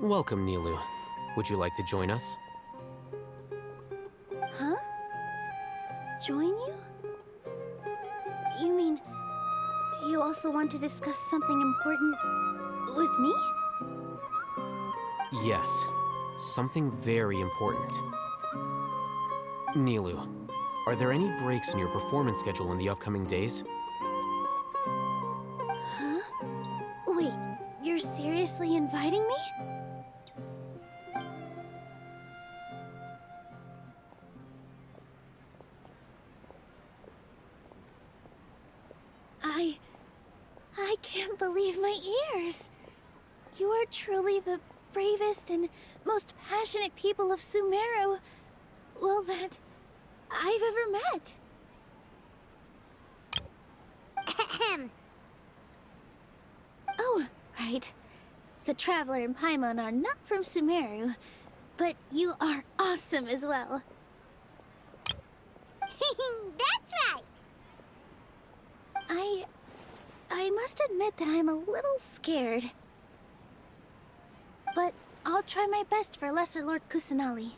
Welcome, Nilu. Would you like to join us? Huh? Join you? You mean, you also want to discuss something important with me? Yes, something very important. Nilu, are there any breaks in your performance schedule in the upcoming days? Huh? Wait, you're seriously inviting me? I can't believe my ears. You are truly the bravest and most passionate people of Sumeru. well, that I've ever met. Oh, right. The Traveler and Paimon are not from Sumeru, but you are awesome as well. That's right! I must admit that I'm a little scared. But I'll try my best for Lesser Lord Kusanali.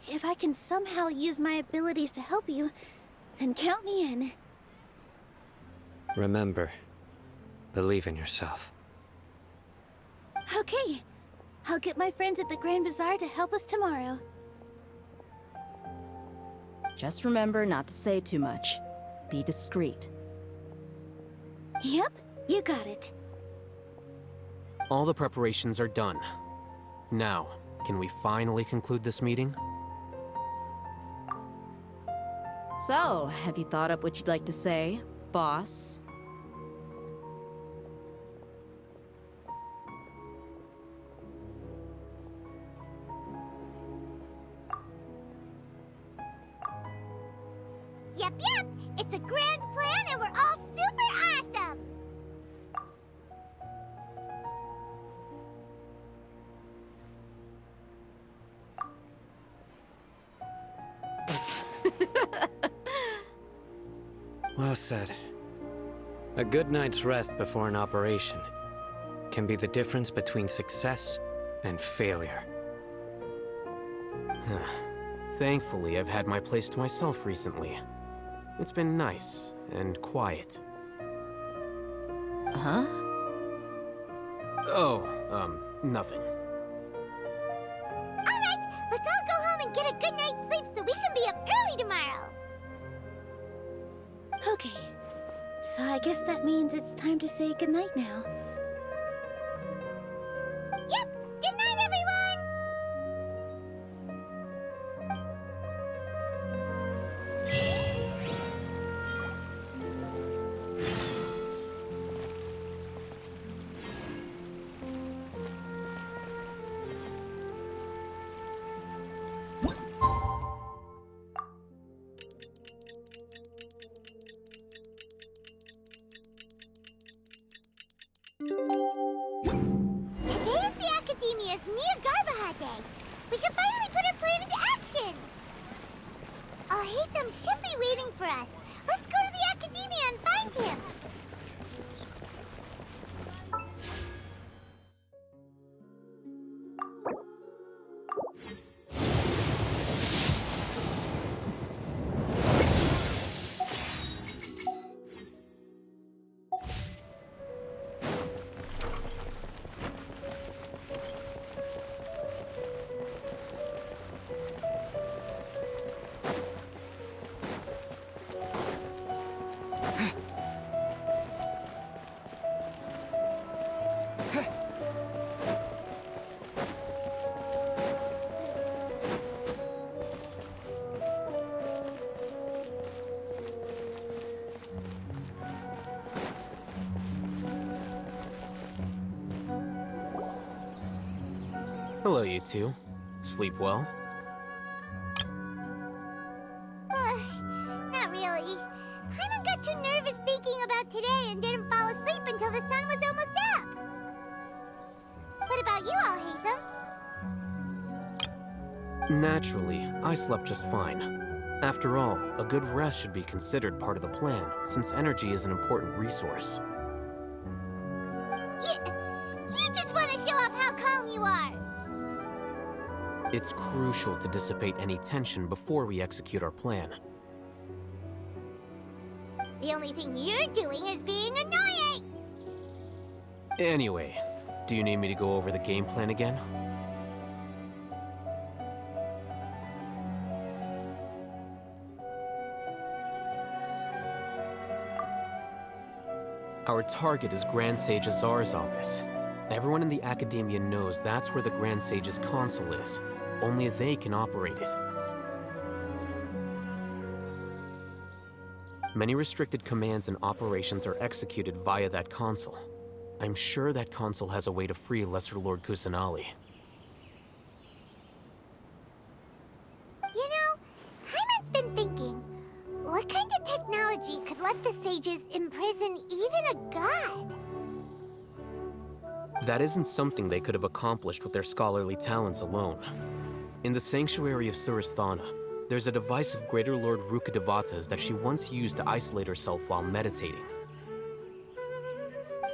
If I can somehow use my abilities to help you, then count me in. Remember, believe in yourself. Okay. I'll get my friends at the Grand Bazaar to help us tomorrow. Just remember not to say too much. Be discreet. Yep, you got it. All the preparations are done. Now, can we finally conclude this meeting? So, have you thought up what you'd like to say, boss? Yep, it's a grand plan and we're all super awesome! Well said. A good night's rest before an operation can be the difference between success and failure. Thankfully, I've had my place to myself recently. It's been nice and quiet. Huh? Oh, nothing. Alright, let's all go home and get a good night's sleep so we can be up early tomorrow! Okay. So I guess that means it's time to say goodnight now. Yep! Good night, everyone! Today is the Academia's Nia Garbaha Day. We can finally put our plan into action. Hatham should be waiting for us. Let's go to the Academia and find him. Hello, you two. Sleep well? Not really. Paimon got too nervous thinking about today and didn't fall asleep until the sun was almost up. What about you all, Hatham? Naturally, I slept just fine. After all, a good rest should be considered part of the plan, since energy is an important resource. You just want to show off how calm you are. It's crucial to dissipate any tension before we execute our plan. The only thing you're doing is being annoying. Anyway, do you need me to go over the game plan again? Our target is Grand Sage Azar's office. Everyone in the Academia knows that's where the Grand Sage's console is. Only they can operate it. Many restricted commands and operations are executed via that console. I'm sure that console has a way to free Lesser Lord Kusanali. You know, sages imprison even a god? That isn't something they could have accomplished with their scholarly talents alone. In the sanctuary of Surasthana, there's a device of Greater Lord Rukkhadevata's that she once used to isolate herself while meditating.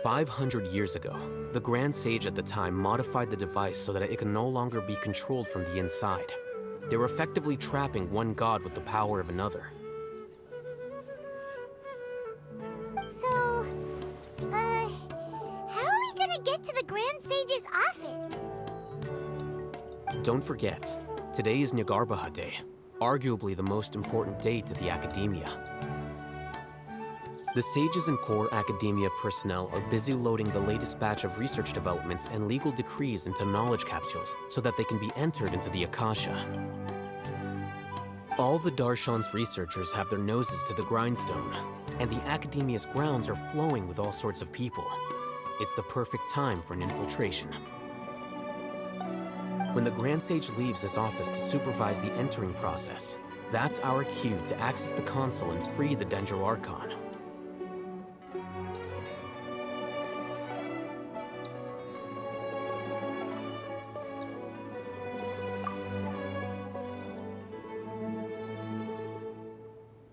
500 years ago, the Grand Sage at the time modified the device so that it could no longer be controlled from the inside. They were effectively trapping one god with the power of another. So, how are we gonna get to the Grand Sage's office? Don't forget, today is Nyagarbha Day, arguably the most important day to the Academia. The sages and core Academia personnel are busy loading the latest batch of research developments and legal decrees into knowledge capsules so that they can be entered into the Akasha. All the Darshan's researchers have their noses to the grindstone, and the Academia's grounds are flowing with all sorts of people. It's the perfect time for an infiltration. When the Grand Sage leaves his office to supervise the entering process, that's our cue to access the console and free the Dendro Archon.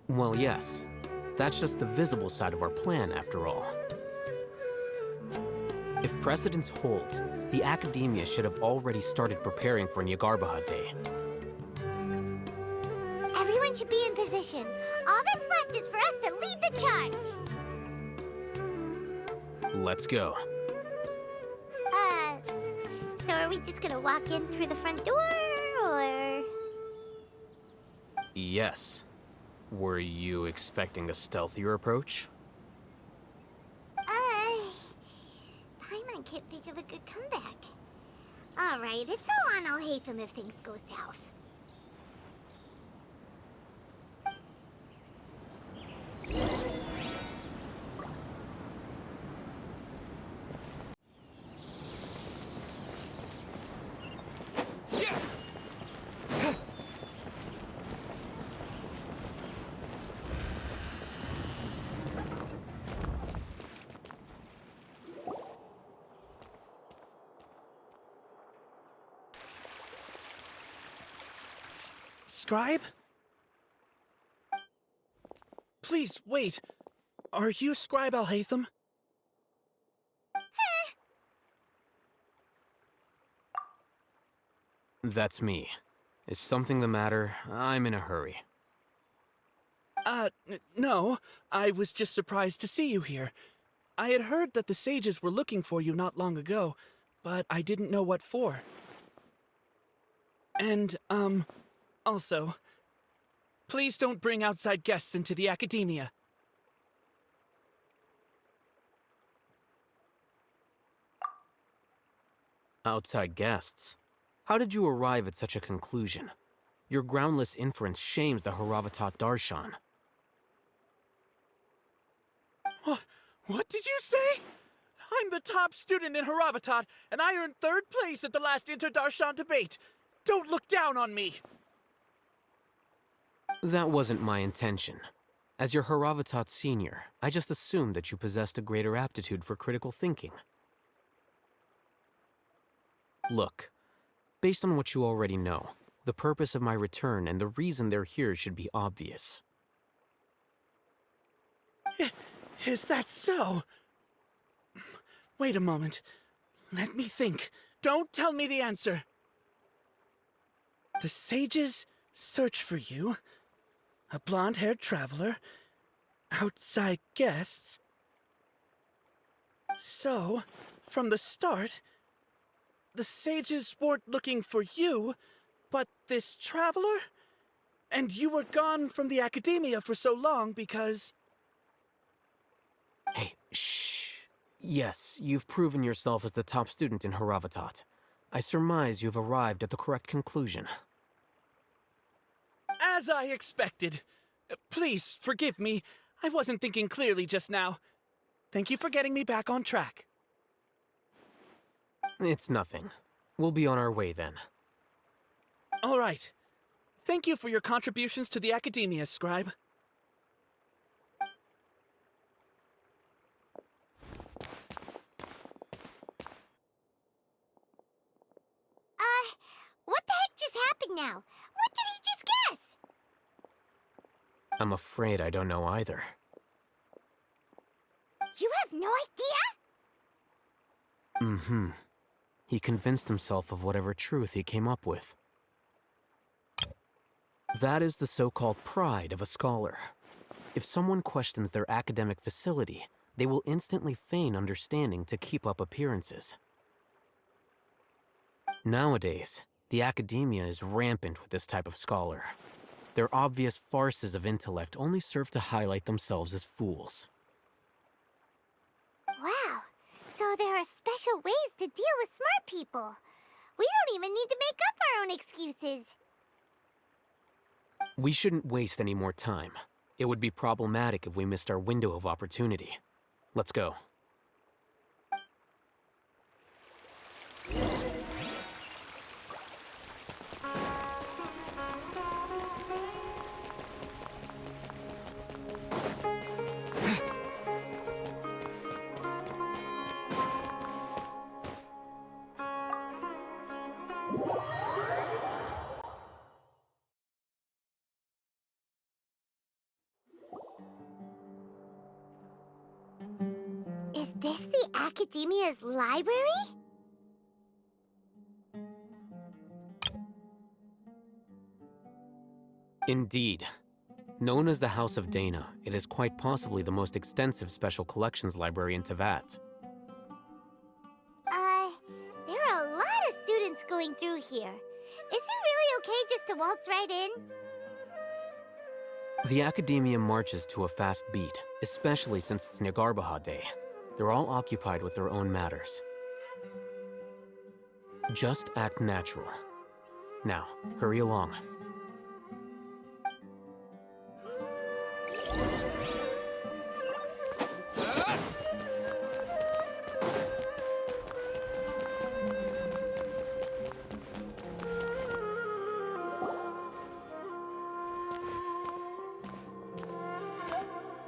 Well, yes. That's just the visible side of our plan, after all. If precedence holds, the Academia should have already started preparing for Nyagarbha Day. Everyone should be in position. All that's left is for us to lead the charge. Let's go. So are we just gonna walk in through the front door, or...? Yes. Were you expecting a stealthier approach? Paimon can't think of a good comeback. Alright, it's all on Alhaitham if things go south. Scribe? Please, wait. Are you Scribe Alhaitham? That's me. Is something the matter? I'm in a hurry. No. I was just surprised to see you here. I had heard that the sages were looking for you not long ago, but I didn't know what for. And, also, please don't bring outside guests into the Academia. Outside guests? How did you arrive at such a conclusion? Your groundless inference shames the Haravatat Darshan. What did you say? I'm the top student in Haravatat, and I earned 3rd place at the last Inter-Darshan debate. Don't look down on me! That wasn't my intention. As your Haravatat senior, I just assumed that you possessed a greater aptitude for critical thinking. Look, based on what you already know, the purpose of my return and the reason they're here should be obvious. Is that so? Wait a moment. Let me think. Don't tell me the answer. The sages search for you. A blonde-haired traveler. Outside guests. So, from the start, the sages weren't looking for you, but this traveler? And you were gone from the Academia for so long because... Hey, shh. Yes, you've proven yourself as the top student in Haravatat. I surmise you've arrived at the correct conclusion. As I expected. Please, forgive me. I wasn't thinking clearly just now. Thank you for getting me back on track. It's nothing. We'll be on our way then. All right. Thank you for your contributions to the Academia, Scribe. happened now? What did he just guess? I'm afraid I don't know either. You have no idea? Mm-hmm. He convinced himself of whatever truth he came up with. That is the so-called pride of a scholar. If someone questions their academic facility, they will instantly feign understanding to keep up appearances. Nowadays, the academia is rampant with this type of scholar. Their obvious farces of intellect only serve to highlight themselves as fools. Wow, so there are special ways to deal with smart people. We don't even need to make up our own excuses. We shouldn't waste any more time. It would be problematic if we missed our window of opportunity. Let's go. Is this the Academia's library? Indeed. Known as the House of Dana, it is quite possibly the most extensive special collections library in Teyvat. There are a lot of students going through here. Is it really okay just to waltz right in? The Academia marches to a fast beat, especially since it's Nagarbaha Day. They're all occupied with their own matters. Just act natural. Now, hurry along.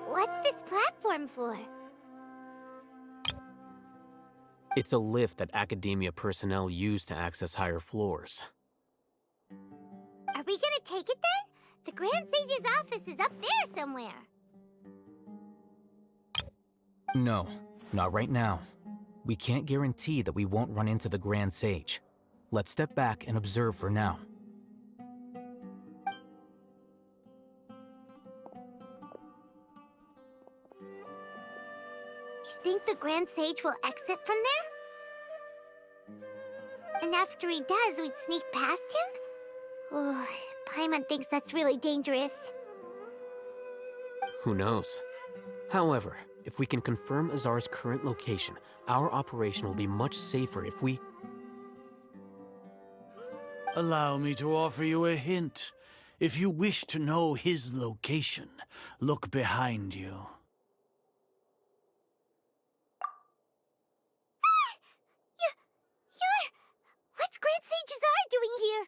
What's this platform for? It's a lift that Academia personnel use to access higher floors. Are we gonna take it then? The Grand Sage's office is up there somewhere. No, not right now. We can't guarantee that we won't run into the Grand Sage. Let's step back and observe for now. You think the Grand Sage will exit from there? And after he does, we'd sneak past him? Oh, Paimon thinks that's really dangerous. Who knows? However, if we can confirm Azar's current location, our operation will be much safer if we... Allow me to offer you a hint. If you wish to know his location, look behind you. What's Grand Sage Azar doing here?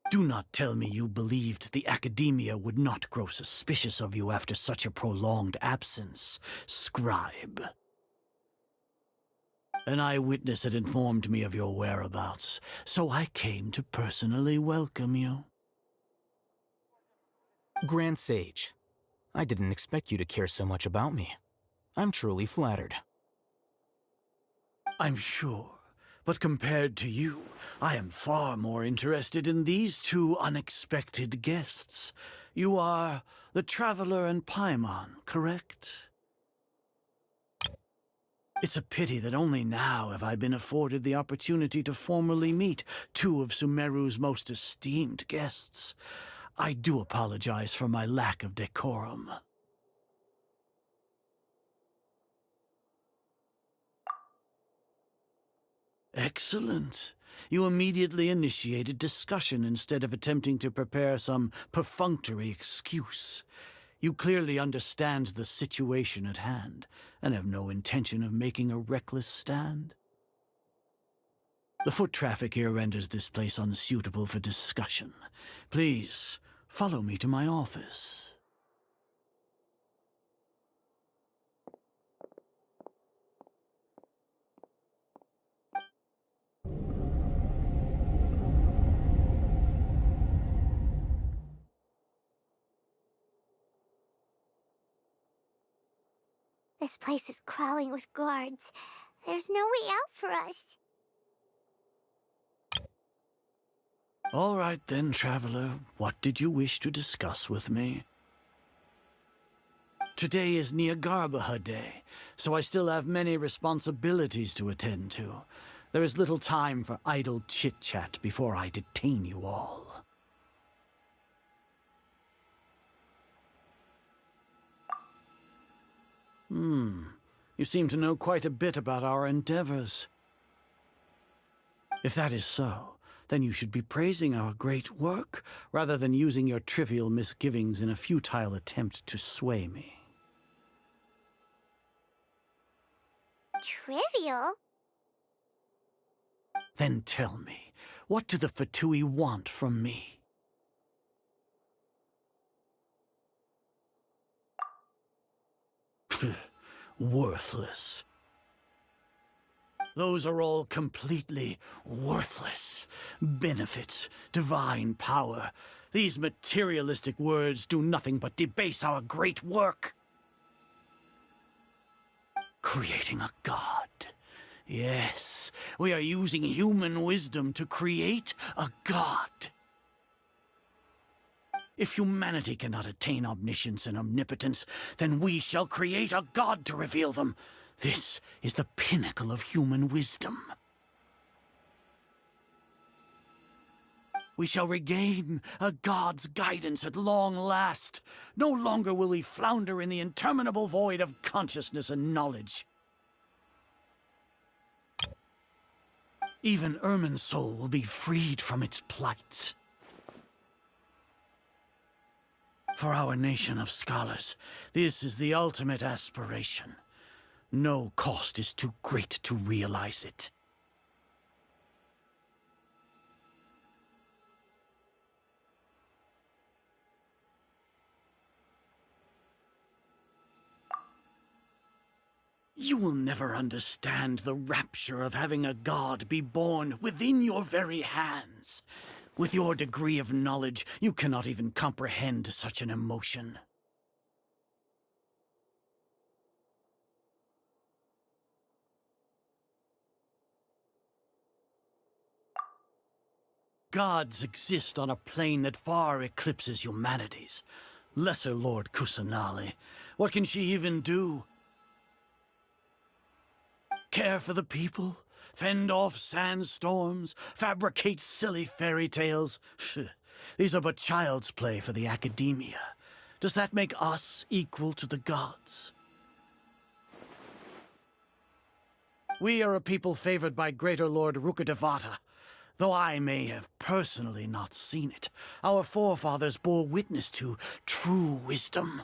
Do not tell me you believed the Academia would not grow suspicious of you after such a prolonged absence, scribe. An eyewitness had informed me of your whereabouts, so I came to personally welcome you. Grand Sage, I didn't expect you to care so much about me. I'm truly flattered. I'm sure, but compared to you, I am far more interested in these two unexpected guests. You are the Traveler and Paimon, correct? It's a pity that only now have I been afforded the opportunity to formally meet two of Sumeru's most esteemed guests. I do apologize for my lack of decorum. Excellent. You immediately initiated discussion instead of attempting to prepare some perfunctory excuse. You clearly understand the situation at hand, and have no intention of making a reckless stand. The foot traffic here renders this place unsuitable for discussion. Please, follow me to my office. This place is crawling with guards. There's no way out for us. All right then, traveler. What did you wish to discuss with me? Today is Niagarbaha Day, so I still have many responsibilities to attend to. There is little time for idle chit-chat before I detain you all. You seem to know quite a bit about our endeavors. If that is so, then you should be praising our great work, rather than using your trivial misgivings in a futile attempt to sway me. Trivial? Then tell me, what do the Fatui want from me? Worthless. Those are all completely worthless. Benefits, divine power. These materialistic words do nothing but debase our great work. Creating a god. Yes, we are using human wisdom to create a god. If humanity cannot attain omniscience and omnipotence, then we shall create a god to reveal them. This is the pinnacle of human wisdom. We shall regain a god's guidance at long last. No longer will we flounder in the interminable void of consciousness and knowledge. Even Ermin's soul will be freed from its plight. For our nation of scholars, this is the ultimate aspiration. No cost is too great to realize it. You will never understand the rapture of having a god be born within your very hands. With your degree of knowledge, you cannot even comprehend such an emotion. Gods exist on a plane that far eclipses humanity's. Lesser Lord Kusanali. What can she even do? Care for the people? Fend off sandstorms? Fabricate silly fairy tales? These are but child's play for the academia. Does that make us equal to the gods? We are a people favored by Greater Lord Rukkhadevata. Though I may have personally not seen it, our forefathers bore witness to true wisdom.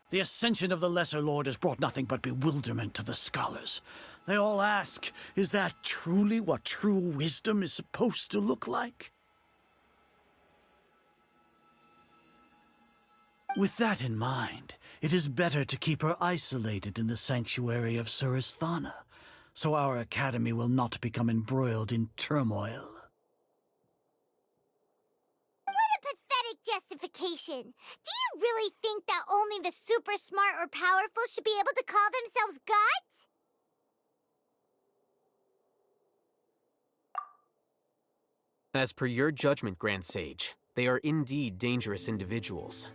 The ascension of the Lesser Lord has brought nothing but bewilderment to the scholars. They all ask, is that truly what true wisdom is supposed to look like? With that in mind, it is better to keep her isolated in the sanctuary of Suristhana, so our academy will not become embroiled in turmoil. What a pathetic justification! Do you really think that only the super smart or powerful should be able to call themselves gods? As per your judgment, Grand Sage, they are indeed dangerous individuals.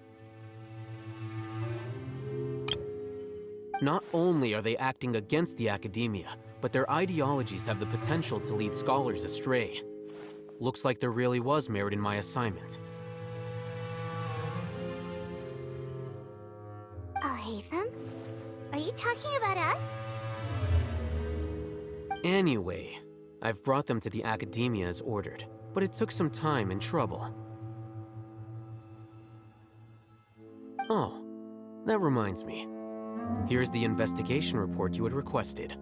Not only are they acting against the academia, but their ideologies have the potential to lead scholars astray. Looks like there really was merit in my assignment. Alhaitham? Are you talking about us? Anyway, I've brought them to the academia as ordered, but it took some time and trouble. Oh, that reminds me. Here's the investigation report you had requested.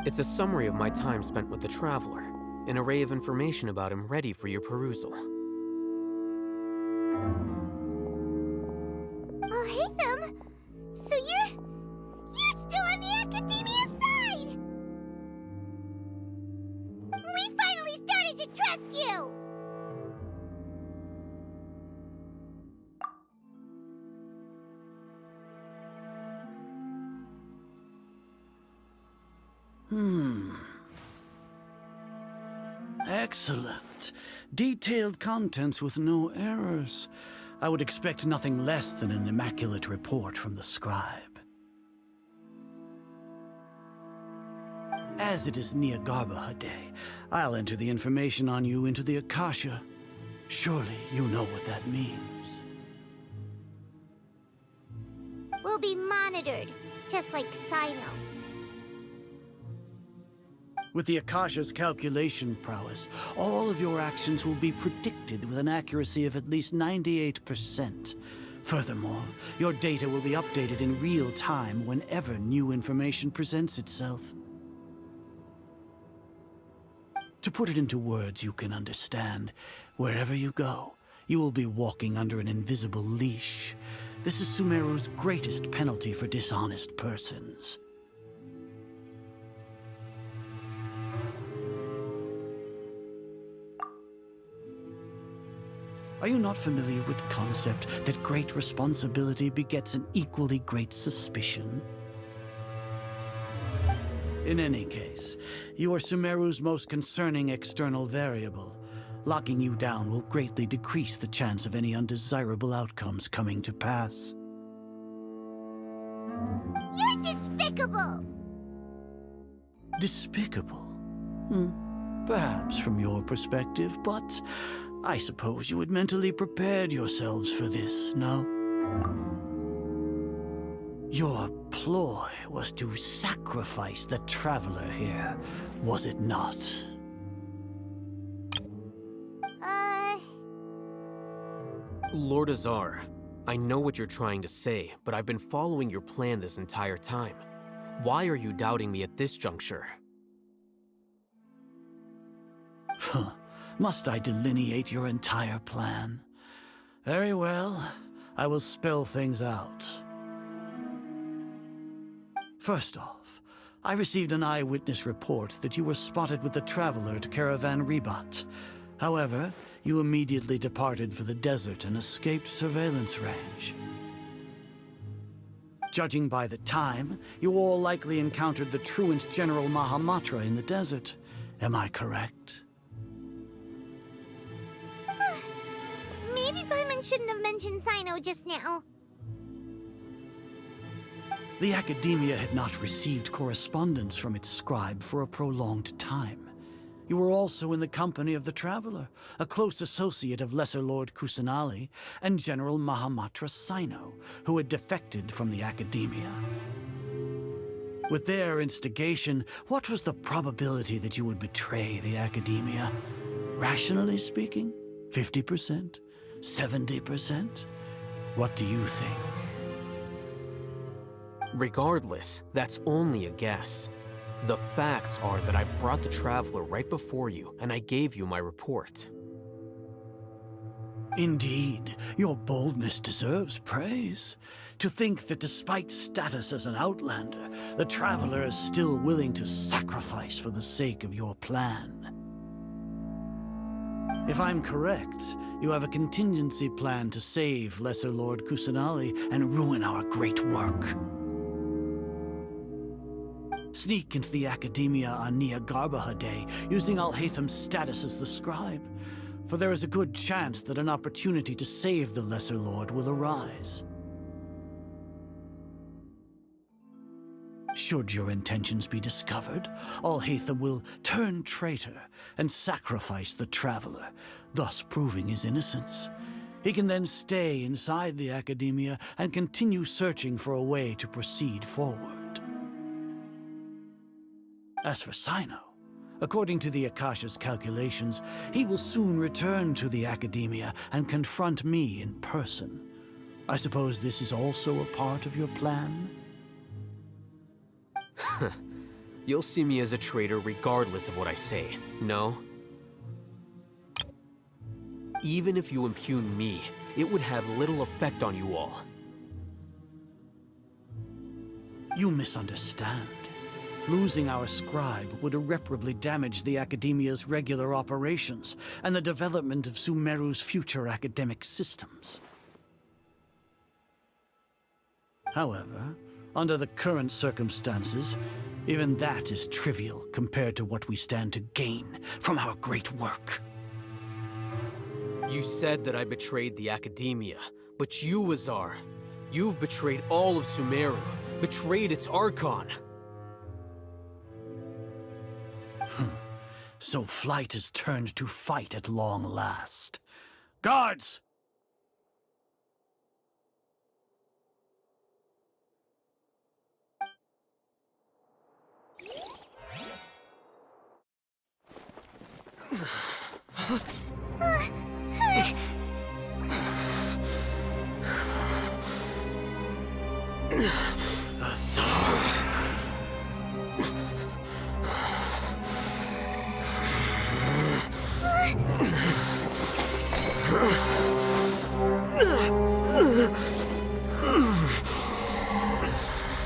It's a summary of my time spent with the Traveler, an array of information about him ready for your perusal. Alhaitham? So you're still on the academia side! We finally started to trust you! Excellent. Detailed contents with no errors. I would expect nothing less than an immaculate report from the scribe. As it is Niagarbaha Day, I'll enter the information on you into the Akasha. Surely you know what that means. We'll be monitored, just like Sino. With the Akasha's calculation prowess, all of your actions will be predicted with an accuracy of at least 98%. Furthermore, your data will be updated in real time whenever new information presents itself. To put it into words you can understand, wherever you go, you will be walking under an invisible leash. This is Sumeru's greatest penalty for dishonest persons. Are you not familiar with the concept that great responsibility begets an equally great suspicion? In any case, you are Sumeru's most concerning external variable. Locking you down will greatly decrease the chance of any undesirable outcomes coming to pass. You're despicable! Despicable? Perhaps from your perspective, but I suppose you had mentally prepared yourselves for this, no? Your ploy was to sacrifice the Traveler here, was it not? Lord Azar, I know what you're trying to say, but I've been following your plan this entire time. Why are you doubting me at this juncture? Must I delineate your entire plan? Very well, I will spell things out. First off, I received an eyewitness report that you were spotted with the Traveler at Caravan Ribat. However, you immediately departed for the desert and escaped surveillance range. Judging by the time, you all likely encountered the truant General Mahamatra in the desert. Am I correct? Maybe Paimon shouldn't have mentioned Sino just now. The Academia had not received correspondence from its scribe for a prolonged time. You were also in the company of the Traveler, a close associate of Lesser Lord Kusanali and General Mahamatra Sino, who had defected from the Academia. With their instigation, what was the probability that you would betray the Academia? Rationally speaking, 50%? 70%? What do you think? Regardless, that's only a guess. The facts are that I've brought the Traveler right before you, and I gave you my report. Indeed, your boldness deserves praise. To think that despite status as an outlander, the Traveler is still willing to sacrifice for the sake of your plan. If I'm correct, you have a contingency plan to save Lesser Lord Kusanali and ruin our great work. Sneak into the Academia on Niagarbaha Day, using Alhaitham's status as the scribe, for there is a good chance that an opportunity to save the Lesser Lord will arise. Should your intentions be discovered, Alhaitham will turn traitor and sacrifice the Traveler, thus proving his innocence. He can then stay inside the Academia and continue searching for a way to proceed forward. As for Sino, according to the Akasha's calculations, he will soon return to the Academia and confront me in person. I suppose this is also a part of your plan? You'll see me as a traitor regardless of what I say, no? Even if you impugn me, it would have little effect on you all. You misunderstand. Losing our scribe would irreparably damage the Academia's regular operations and the development of Sumeru's future academic systems. However, Under the current circumstances, even that is trivial compared to what we stand to gain from our great work. You said that I betrayed the Academia, but you, Azar, you've betrayed all of Sumeru, betrayed its Archon. So flight has turned to fight at long last. Guards!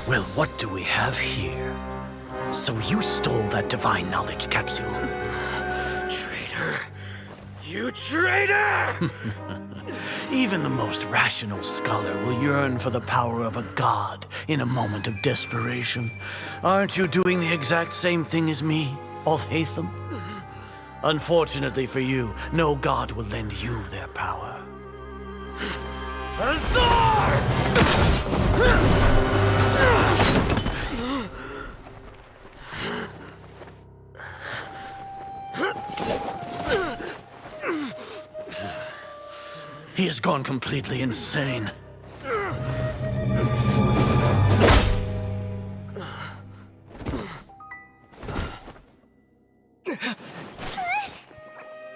Well, what do we have here? So you stole that divine knowledge capsule? Traitor! You traitor! Even the most rational scholar will yearn for the power of a god in a moment of desperation. Aren't you doing the exact same thing as me, Alhaitham? Unfortunately for you, no god will lend you their power. Azar! He has gone completely insane.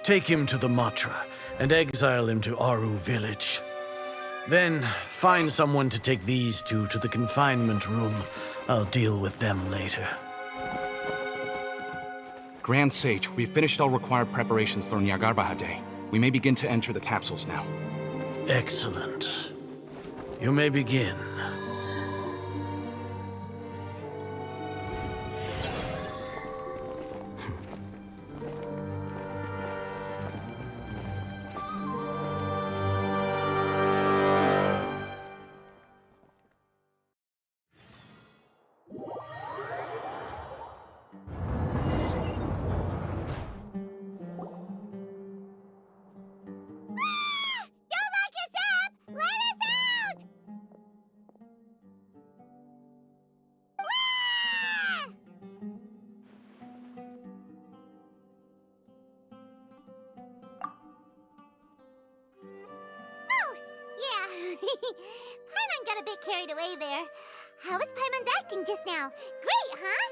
Take him to the Matra and exile him to Aru village. Then find someone to take these two to the confinement room. I'll deal with them later. Grand Sage, we've finished all required preparations for Nyargarbaha Day. We may begin to enter the capsules now. Excellent. You may begin. Paimon got a bit carried away there. How was Paimon acting just now? Great, huh?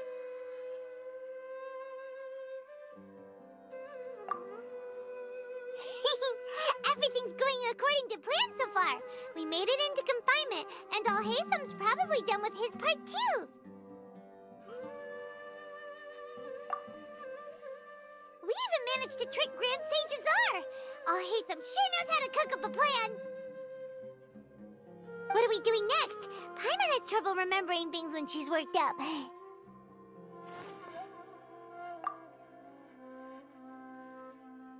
Everything's going according to plan so far. We made it into confinement, and Alhaitham's probably done with his part too. We even managed to trick Grand Sage Azar. Alhaitham sure knows how to cook up a plan. What are we doing next? Paimon has trouble remembering things when she's worked up.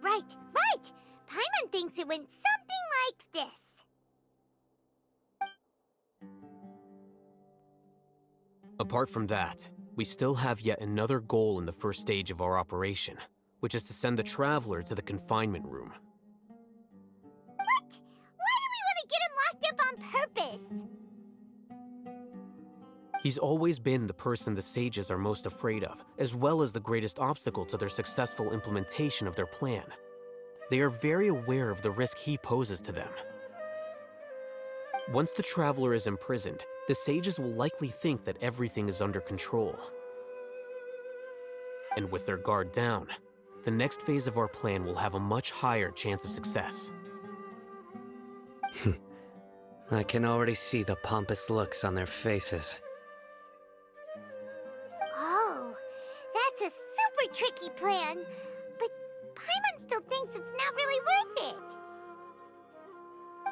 Right. Paimon thinks it went something like this. Apart from that, we still have yet another goal in the first stage of our operation, which is to send the Traveler to the confinement room. What? Why do we want to get him locked up on purpose? He's always been the person the sages are most afraid of, as well as the greatest obstacle to their successful implementation of their plan. They are very aware of the risk he poses to them. Once the Traveler is imprisoned, the sages will likely think that everything is under control. And with their guard down, the next phase of our plan will have a much higher chance of success. I can already see the pompous looks on their faces. Oh, that's a super tricky plan. But Paimon still thinks it's not really worth it.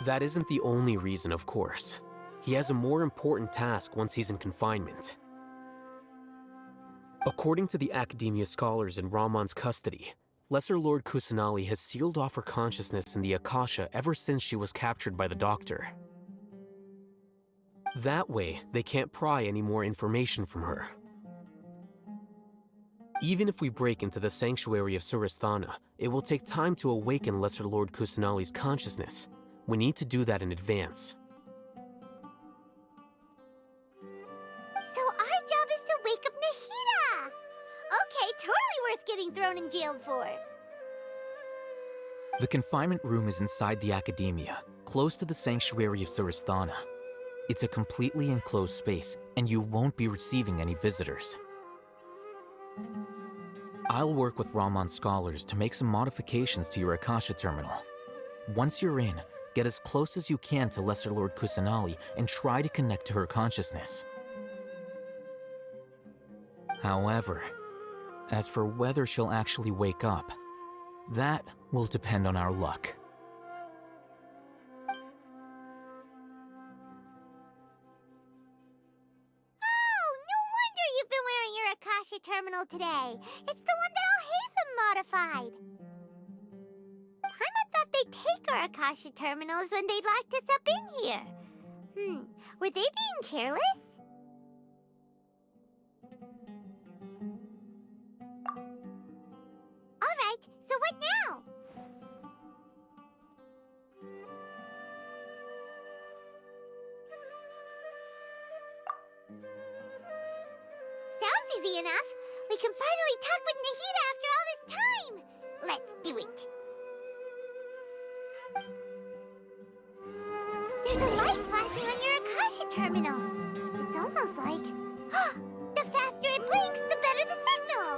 That isn't the only reason, of course. He has a more important task once he's in confinement. According to the Academia scholars in Ramon's custody, Lesser Lord Kusanali has sealed off her consciousness in the Akasha ever since she was captured by the Doctor. That way, they can't pry any more information from her. Even if we break into the sanctuary of Surasthana, it will take time to awaken Lesser Lord Kusanali's consciousness. We need to do that in advance. So our job is to wake up Nahida! Okay, totally worth getting thrown in jail for. The confinement room is inside the academia, close to the sanctuary of Surasthana. It's a completely enclosed space, and you won't be receiving any visitors. I'll work with Raman scholars to make some modifications to your Akasha terminal. Once you're in, get as close as you can to Lesser Lord Kusanali and try to connect to her consciousness. However, as for whether she'll actually wake up, that will depend on our luck. Oh, no wonder you've been wearing your Akasha terminal today. It's the one that Al-Haytham modified. Paimon thought they'd take our Akasha terminals when they locked us up in here. Were they being careless? Alright, so what now? Sounds easy enough. We can finally talk with Nahida after all this time. Let's do it. There's a light flashing on your Akasha terminal. It's almost like... the faster it blinks, the better the signal.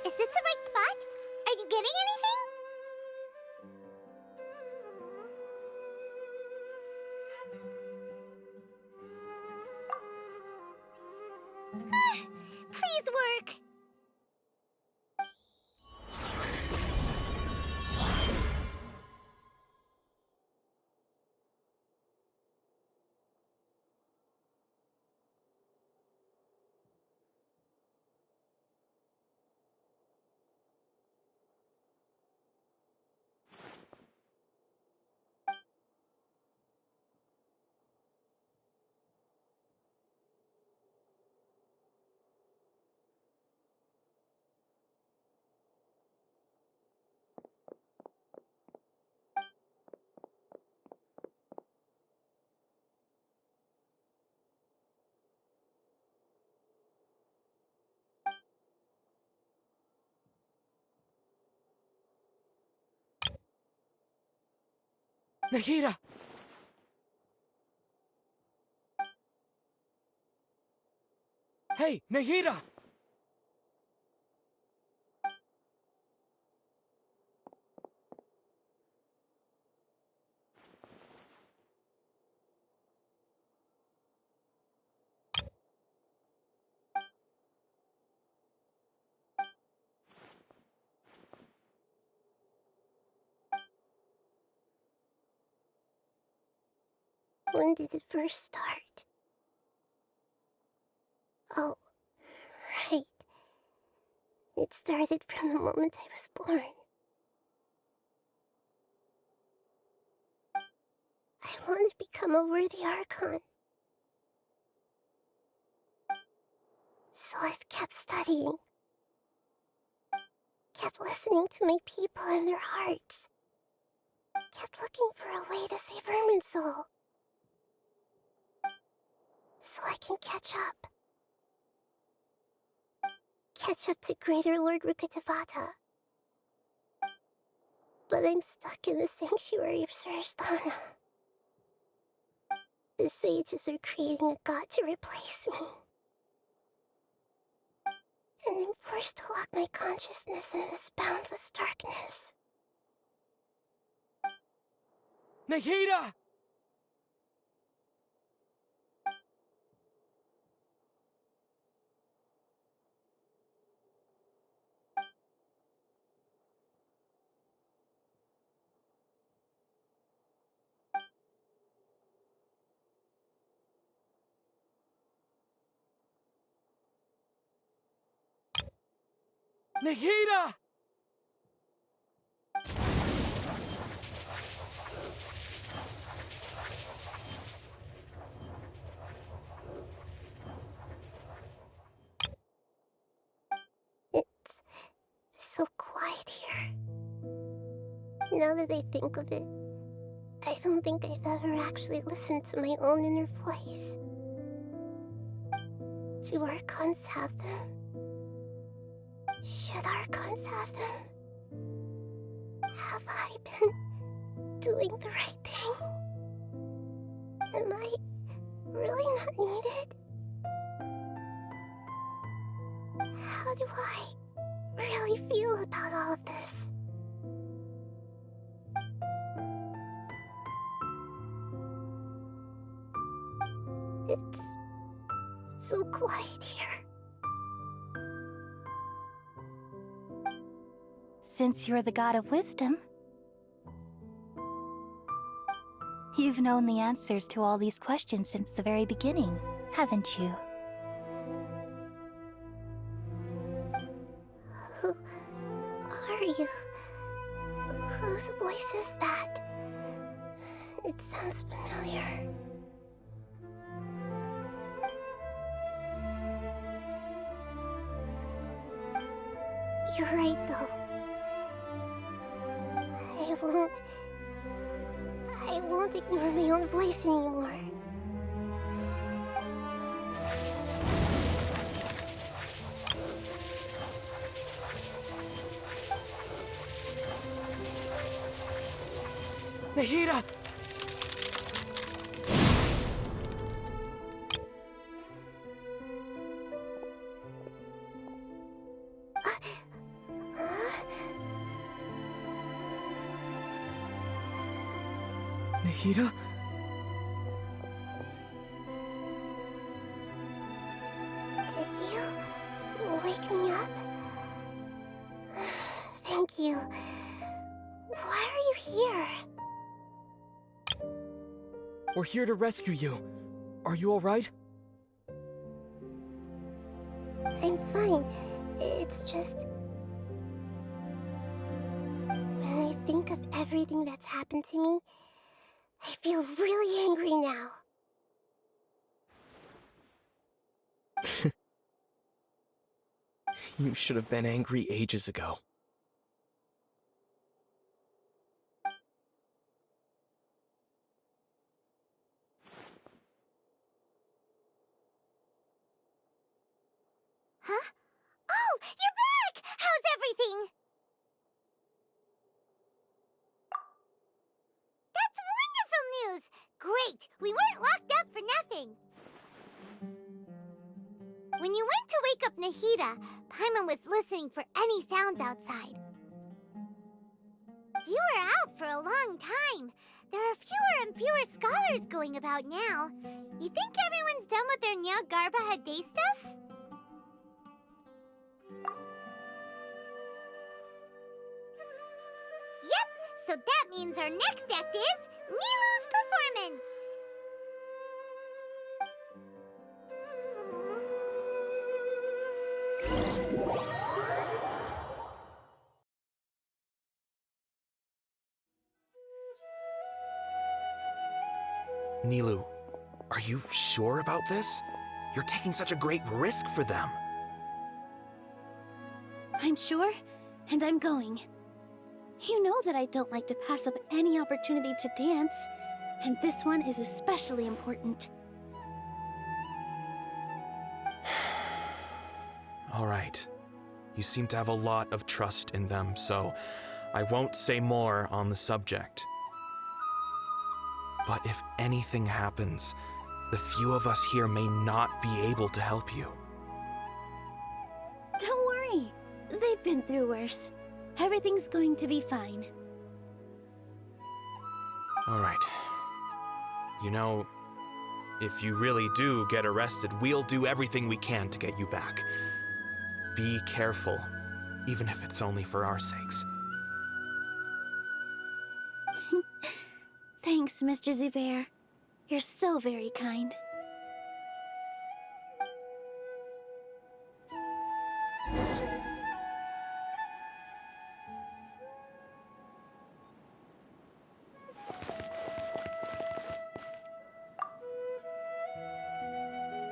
Is this the right spot? Are you getting anything? Please work. Nahida! Hey, Nahida! When did it first start? Oh, right. It started from the moment I was born. I want to become a worthy Archon. So I've kept studying. Kept listening to my people and their hearts. Kept looking for a way to save Irminsul. So I can catch up. Catch up to Greater Lord Rukkhadevata. But I'm stuck in the sanctuary of Surstana. The sages are creating a god to replace me. And I'm forced to lock my consciousness in this boundless darkness. Nahida! Nahida! It's so quiet here. Now that I think of it, I don't think I've ever actually listened to my own inner voice. Do Archons have them? Should Archons have them? Have I been doing the right thing? Am I really not needed? How do I really feel about all of this? It's so quiet here. Since you're the god of wisdom, you've known the answers to all these questions since the very beginning, haven't you? Who are you? Whose voice is that? It sounds familiar. You're right, though. I won't ignore my own voice anymore. Nahida! Nahida? Did you wake me up? Thank you. Why are you here? We're here to rescue you. Are you alright? I'm fine. It's just... when I think of everything that's happened to me, I feel really angry now. You should have been angry ages ago. Huh? Oh, you're back! How's everything? That's wonderful news! Great! We weren't locked up for nothing! When you went to wake up Nahida, Paimon was listening for any sounds outside. You were out for a long time. There are fewer and fewer scholars going about now. You think everyone's done with their Nyargarba day stuff? Yep, so that means our next act is Milu's performance! Nilu, are you sure about this? You're taking such a great risk for them. I'm sure, and I'm going. You know that I don't like to pass up any opportunity to dance, and this one is especially important. All right. You seem to have a lot of trust in them, so I won't say more on the subject. But if anything happens, the few of us here may not be able to help you. Don't worry. They've been through worse. Everything's going to be fine. All right. You know, if you really do get arrested, we'll do everything we can to get you back. Be careful, even if it's only for our sakes. Thanks, Mr. Zubair. You're so very kind.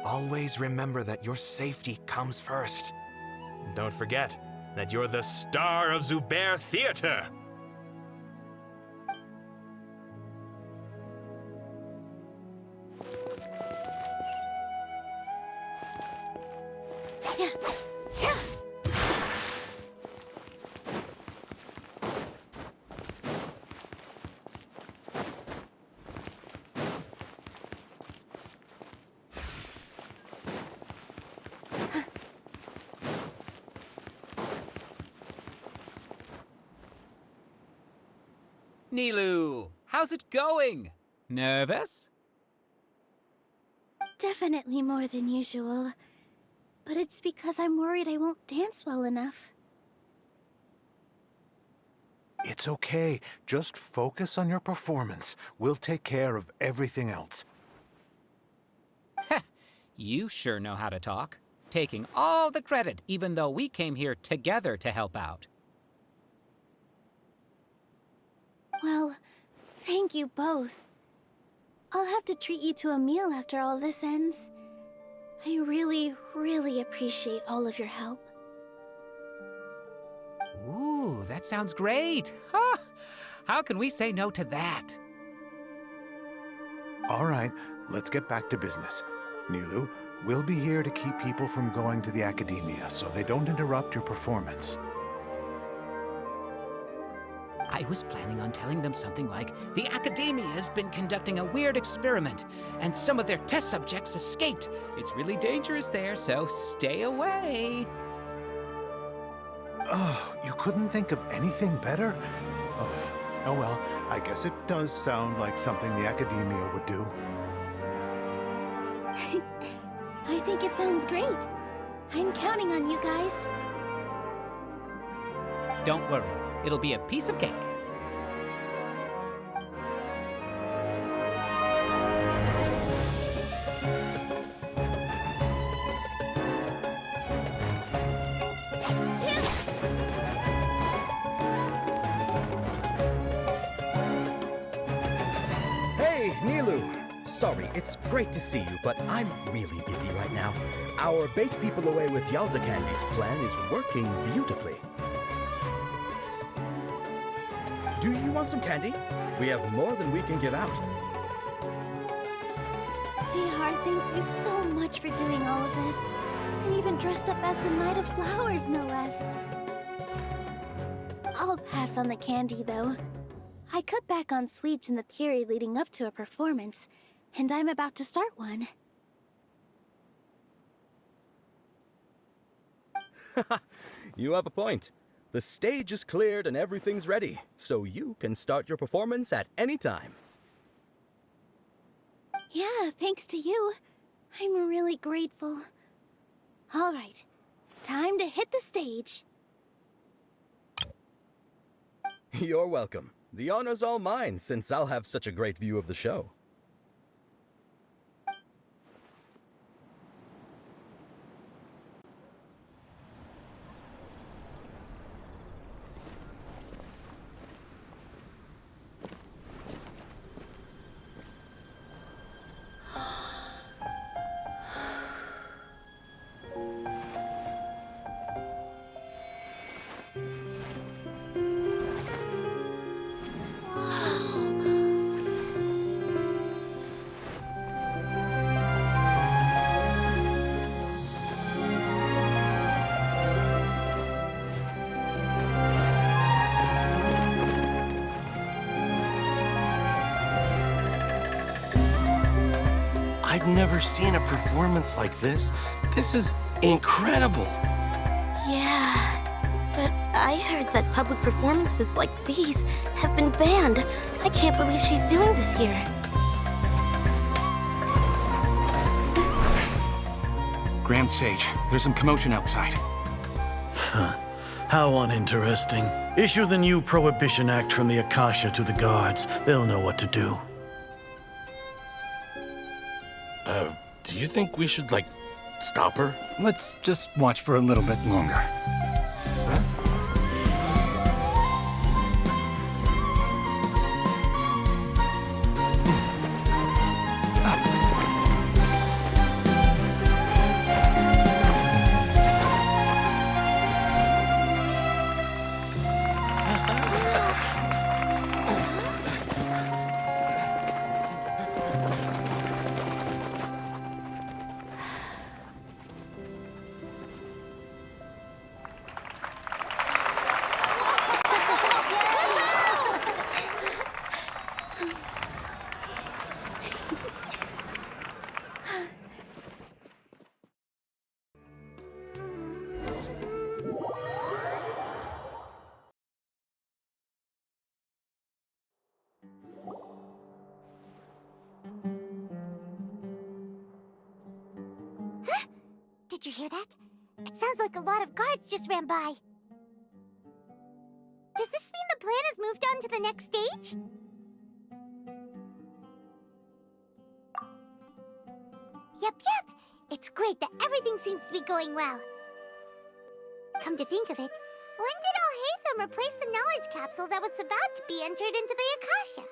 Always remember that your safety comes first. And don't forget that you're the star of Zubair Theater! Nilu, how's it going? Nervous? Definitely more than usual. But it's because I'm worried I won't dance well enough. It's okay. Just focus on your performance. We'll take care of everything else. You sure know how to talk. Taking all the credit, even though we came here together to help out. Well, thank you both. I'll have to treat you to a meal after all this ends. I really, really appreciate all of your help. Ooh, that sounds great. Huh? How can we say no to that? All right, let's get back to business. Nilu, we'll be here to keep people from going to the academia so they don't interrupt your performance. I was planning on telling them something like, the Academia has been conducting a weird experiment, and some of their test subjects escaped. It's really dangerous there, so stay away. Oh, you couldn't think of anything better? Oh well, I guess it does sound like something the Academia would do. I think it sounds great. I'm counting on you guys. Don't worry, it'll be a piece of cake. Hey, Nilu! Sorry, it's great to see you, but I'm really busy right now. Our Bait People Away with Yalta Candies plan is working beautifully. Do you want some candy? We have more than we can give out. Vihar, thank you so much for doing all of this. And even dressed up as the Knight of Flowers, no less. I'll pass on the candy, though. I cut back on sweets in the period leading up to a performance, and I'm about to start one. You have a point. The stage is cleared and everything's ready, so you can start your performance at any time. Yeah, thanks to you. I'm really grateful. All right, time to hit the stage. You're welcome. The honor's all mine, since I'll have such a great view of the show. never seen a performance like this. This is incredible. Yeah, but I heard that public performances like these have been banned. I can't believe she's doing this here. Grand Sage, there's some commotion outside. How uninteresting. Issue the new Prohibition Act from the Akasha to the guards. They'll know what to do. Do you think we should, like, stop her? Let's just watch for a little bit longer. Did you hear that? It sounds like a lot of guards just ran by. Does this mean the plan has moved on to the next stage? Yep. It's great that everything seems to be going well. Come to think of it, when did Al-Haytham replace the knowledge capsule that was about to be entered into the Akasha?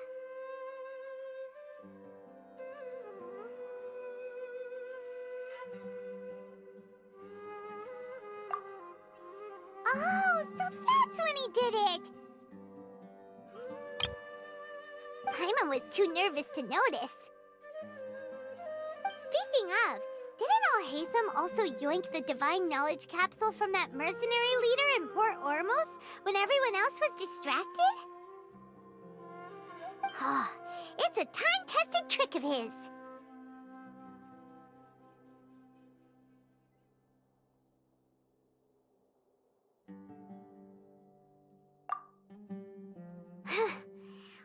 Oh, so that's when he did it! Paimon was too nervous to notice. Speaking of, didn't Al-Haytham also yoink the divine knowledge capsule from that mercenary leader in Port Ormos when everyone else was distracted? Oh, it's a time-tested trick of his.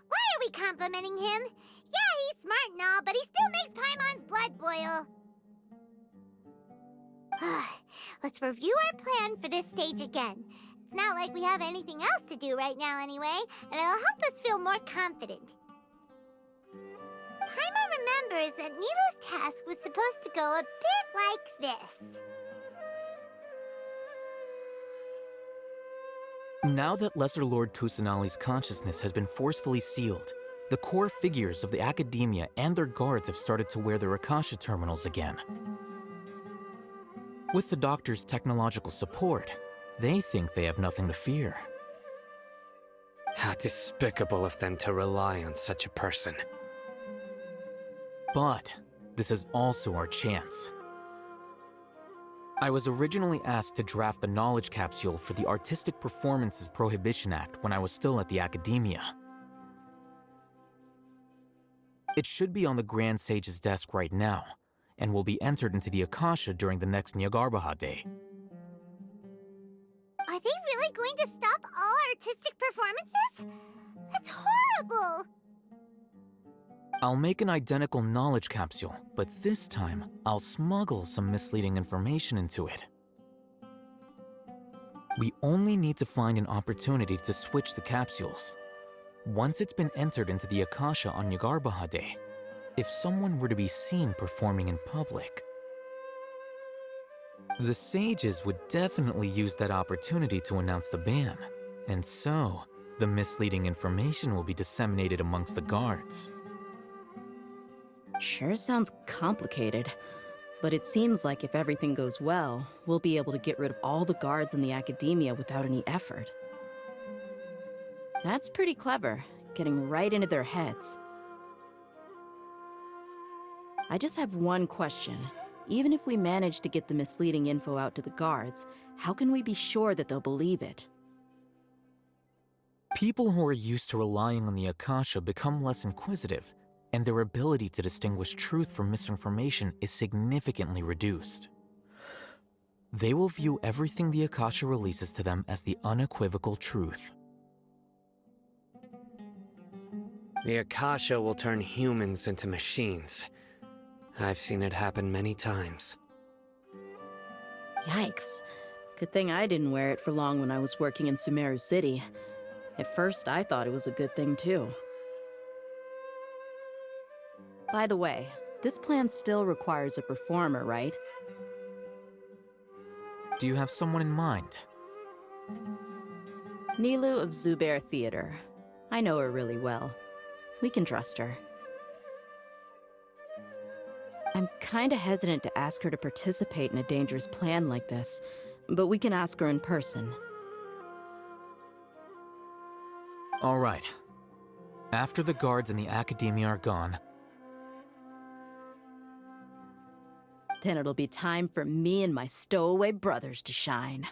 Why are we complimenting him? Yeah, he's smart and all, but he still makes Paimon's blood boil. Let's review our plan for this stage again. It's not like we have anything else to do right now anyway, and it'll help us feel more confident. Paimon remembers that Nilou's task was supposed to go a bit like this. Now that Lesser Lord Kusanali's consciousness has been forcefully sealed, the core figures of the Academia and their guards have started to wear their Akasha terminals again. With the Doctor's technological support, they think they have nothing to fear. How despicable of them to rely on such a person. But this is also our chance. I was originally asked to draft the knowledge capsule for the Artistic Performances Prohibition Act when I was still at the Academia. It should be on the Grand Sage's desk right now, and will be entered into the Akasha during the next Nyargarbaha Day. Are they really going to stop all artistic performances? That's horrible! I'll make an identical knowledge capsule, but this time, I'll smuggle some misleading information into it. We only need to find an opportunity to switch the capsules. Once it's been entered into the Akasha on Nyargarbaha Day, if someone were to be seen performing in public, the sages would definitely use that opportunity to announce the ban, and so the misleading information will be disseminated amongst the guards. Sure sounds complicated, but it seems like if everything goes well, we'll be able to get rid of all the guards in the Academia without any effort. That's pretty clever, getting right into their heads. I just have one question. Even if we manage to get the misleading info out to the guards, how can we be sure that they'll believe it? People who are used to relying on the Akasha become less inquisitive, and their ability to distinguish truth from misinformation is significantly reduced. They will view everything the Akasha releases to them as the unequivocal truth. The Akasha will turn humans into machines. I've seen it happen many times. Yikes. Good thing I didn't wear it for long when I was working in Sumeru City. At first, I thought it was a good thing too. By the way, this plan still requires a performer, right? Do you have someone in mind? Nilu of Zubair Theater. I know her really well. We can trust her. I'm kinda hesitant to ask her to participate in a dangerous plan like this, but we can ask her in person. All right. After the guards and the Academia are gone, then it'll be time for me and my stowaway brothers to shine.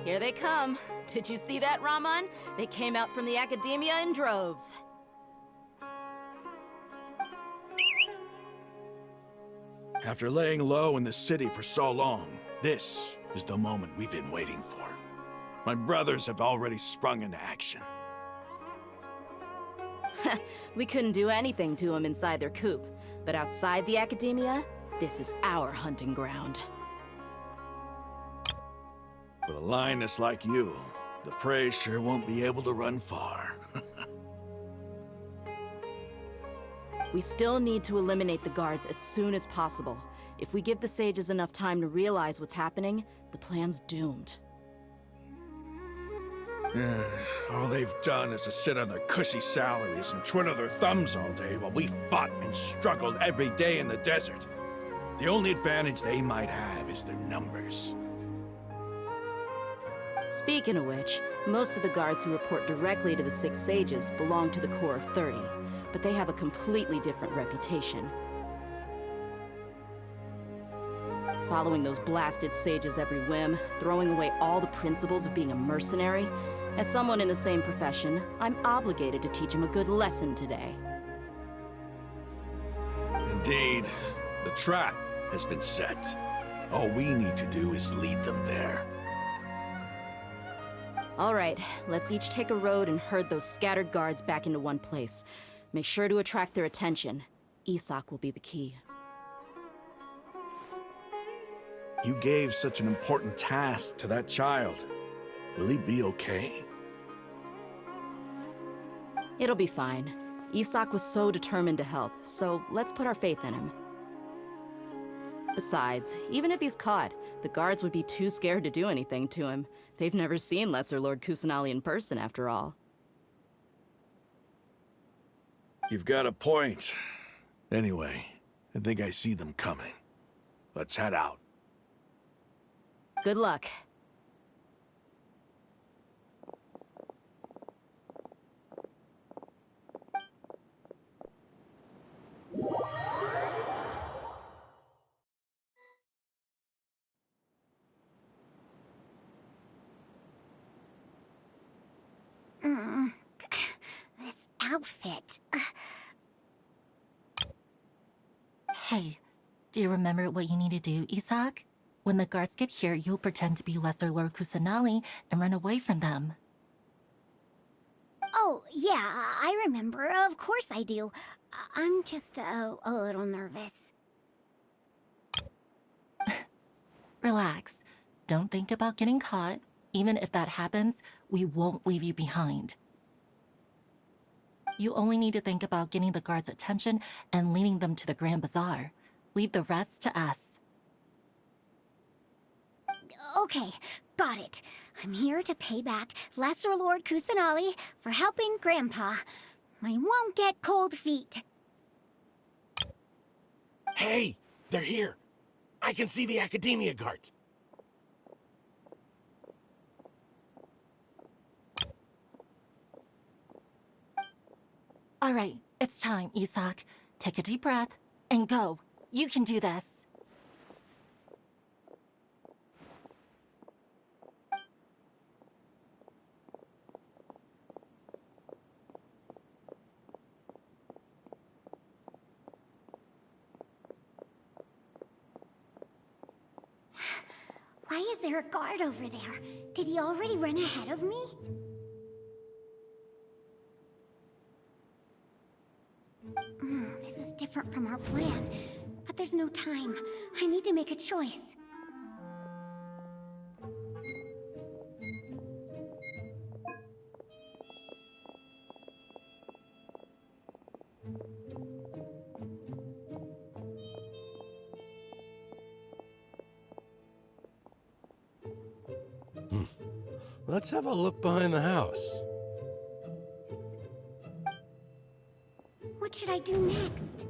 Here they come. Did you see that, Raman? They came out from the Academia in droves. After laying low in the city for so long, this is the moment we've been waiting for. My brothers have already sprung into action. We couldn't do anything to them inside their coop, but outside the Academia, this is our hunting ground. With a lioness like you, the prey sure won't be able to run far. We still need to eliminate the guards as soon as possible. If we give the sages enough time to realize what's happening, the plan's doomed. All they've done is to sit on their cushy salaries and twiddle their thumbs all day while we fought and struggled every day in the desert. The only advantage they might have is their numbers. Speaking of which, most of the guards who report directly to the Six Sages belong to the Corps of 30, but they have a completely different reputation. Following those blasted sages every whim, throwing away all the principles of being a mercenary. As someone in the same profession, I'm obligated to teach them a good lesson today. Indeed, the trap has been set. All we need to do is lead them there. All right, let's each take a road and herd those scattered guards back into one place. Make sure to attract their attention. Isak will be the key. You gave such an important task to that child. Will he be okay? It'll be fine. Isak was so determined to help, so let's put our faith in him. Besides, even if he's caught, the guards would be too scared to do anything to him. They've never seen Lesser Lord Kusanali in person, after all. You've got a point. Anyway, I think I see them coming. Let's head out. Good luck. This outfit. Hey, do you remember what you need to do, Isak? When the guards get here, you'll pretend to be Lesser Lord Kusanali and run away from them. Oh, yeah, I remember. Of course I do. I'm just a little nervous. Relax. Don't think about getting caught. Even if that happens, we won't leave you behind. You only need to think about getting the guards' attention and leading them to the Grand Bazaar. Leave the rest to us. Okay, got it. I'm here to pay back Lesser Lord Kusanali for helping Grandpa. I won't get cold feet. Hey, they're here. I can see the Academia guards. All right, it's time, Isak. Take a deep breath and go. You can do this. Why is there a guard over there? Did he already run ahead of me? This is different from our plan. But there's no time. I need to make a choice. Let's have a look behind the house. What should I do next?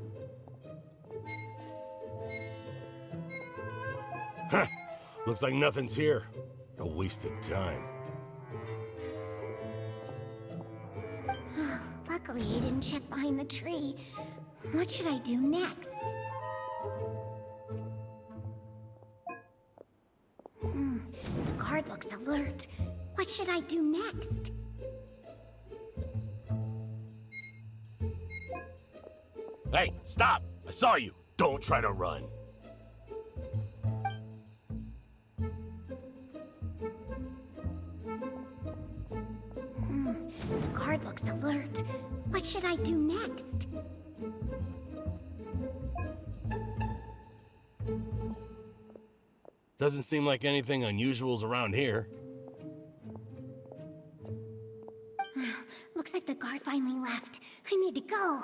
Huh. Looks like nothing's here. A waste of time. Luckily, he didn't check behind the tree. What should I do next? The guard looks alert. What should I do next? Hey, stop! I saw you! Don't try to run. The guard looks alert. What should I do next? Doesn't seem like anything unusual's around here. Looks like the guard finally left. I need to go.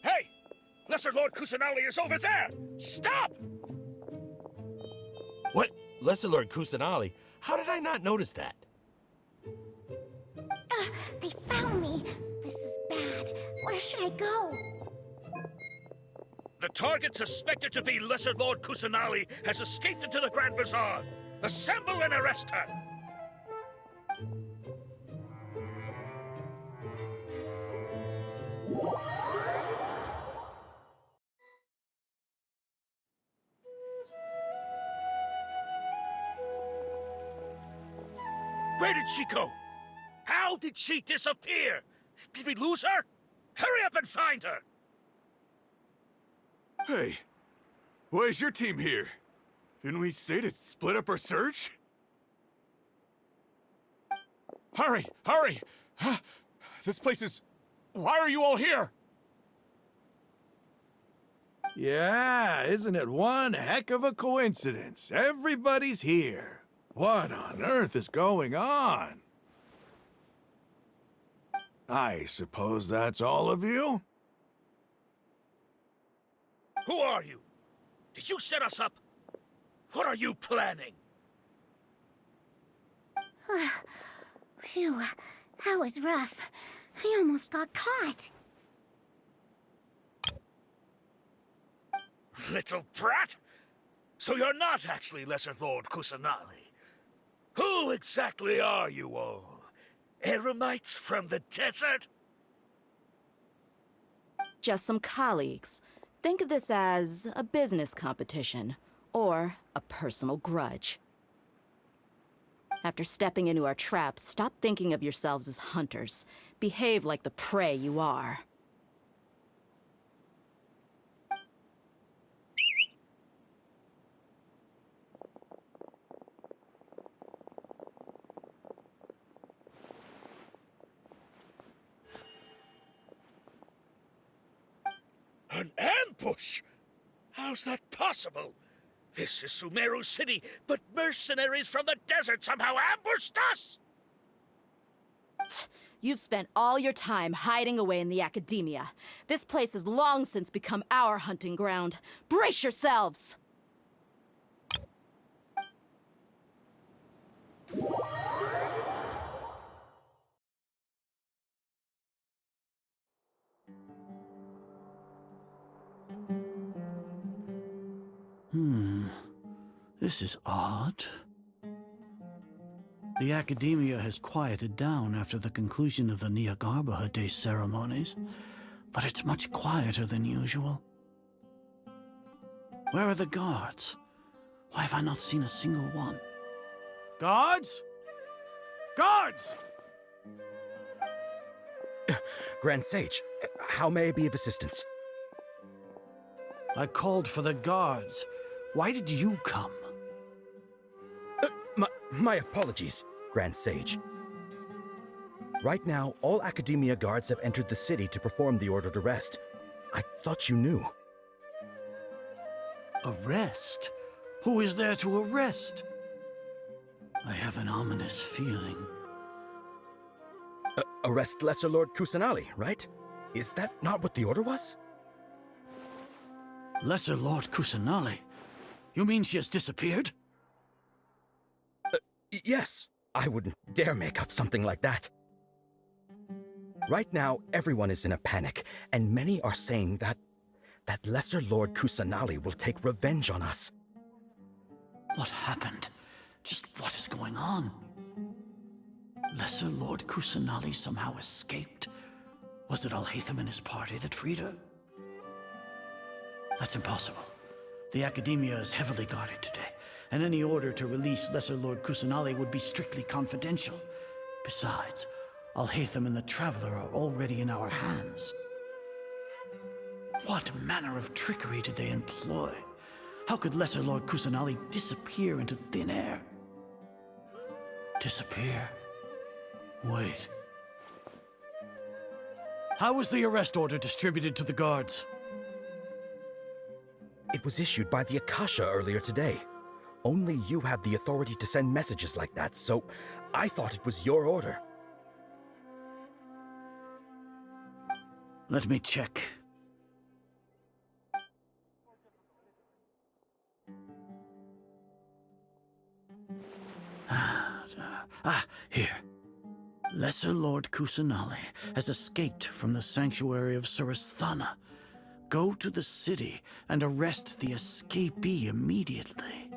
Hey! Lesser Lord Kusanali is over there! Stop! What? Lesser Lord Kusanali? How did I not notice that? They found me. This is bad. Where should I go? The target suspected to be Lesser Lord Kusanali has escaped into the Grand Bazaar. Assemble and arrest her! Where did she go? How did she disappear? Did we lose her? Hurry up and find her! Hey, why is your team here? Didn't we say to split up our search? Hurry! Hurry! This place is... Why are you all here? Yeah, isn't it one heck of a coincidence? Everybody's here. What on earth is going on? I suppose that's all of you? Who are you? Did you set us up? What are you planning? Phew, that was rough. I almost got caught. Little brat! So you're not actually Lesser Lord Kusanali. Who exactly are you all? Eremites from the desert? Just some colleagues. Think of this as a business competition, or a personal grudge. After stepping into our traps, stop thinking of yourselves as hunters. Behave like the prey you are. An ambush? How's that possible? This is Sumeru City, but mercenaries from the desert somehow ambushed us! You've spent all your time hiding away in the academia. This place has long since become our hunting ground. Brace yourselves! This is odd. The Academia has quieted down after the conclusion of the Niagarbaha Day ceremonies, but it's much quieter than usual. Where are the guards? Why have I not seen a single one? Guards? Guards! Grand Sage, how may I be of assistance? I called for the guards. Why did you come? My apologies, Grand Sage. Right now, all Academia guards have entered the city to perform the ordered arrest. I thought you knew. Arrest? Who is there to arrest? I have an ominous feeling. Arrest Lesser Lord Kusanali, right? Is that not what the order was? Lesser Lord Kusanali? You mean she has disappeared? Yes. I wouldn't dare make up something like that. Right now, everyone is in a panic, and many are saying that Lesser Lord Kusanali will take revenge on us. What happened? Just what is going on? Lesser Lord Kusanali somehow escaped? Was it Alhaitham and his party that freed her? That's impossible. The Academia is heavily guarded today, and any order to release Lesser Lord Kusanali would be strictly confidential. Besides, Alhaitham and the Traveler are already in our hands. What manner of trickery did they employ? How could Lesser Lord Kusanali disappear into thin air? Disappear? Wait. How was the arrest order distributed to the guards? It was issued by the Akasha earlier today. Only you have the authority to send messages like that, so I thought it was your order. Let me check. Here. Lesser Lord Kusanali has escaped from the sanctuary of Surasthana. Go to the city and arrest the escapee immediately.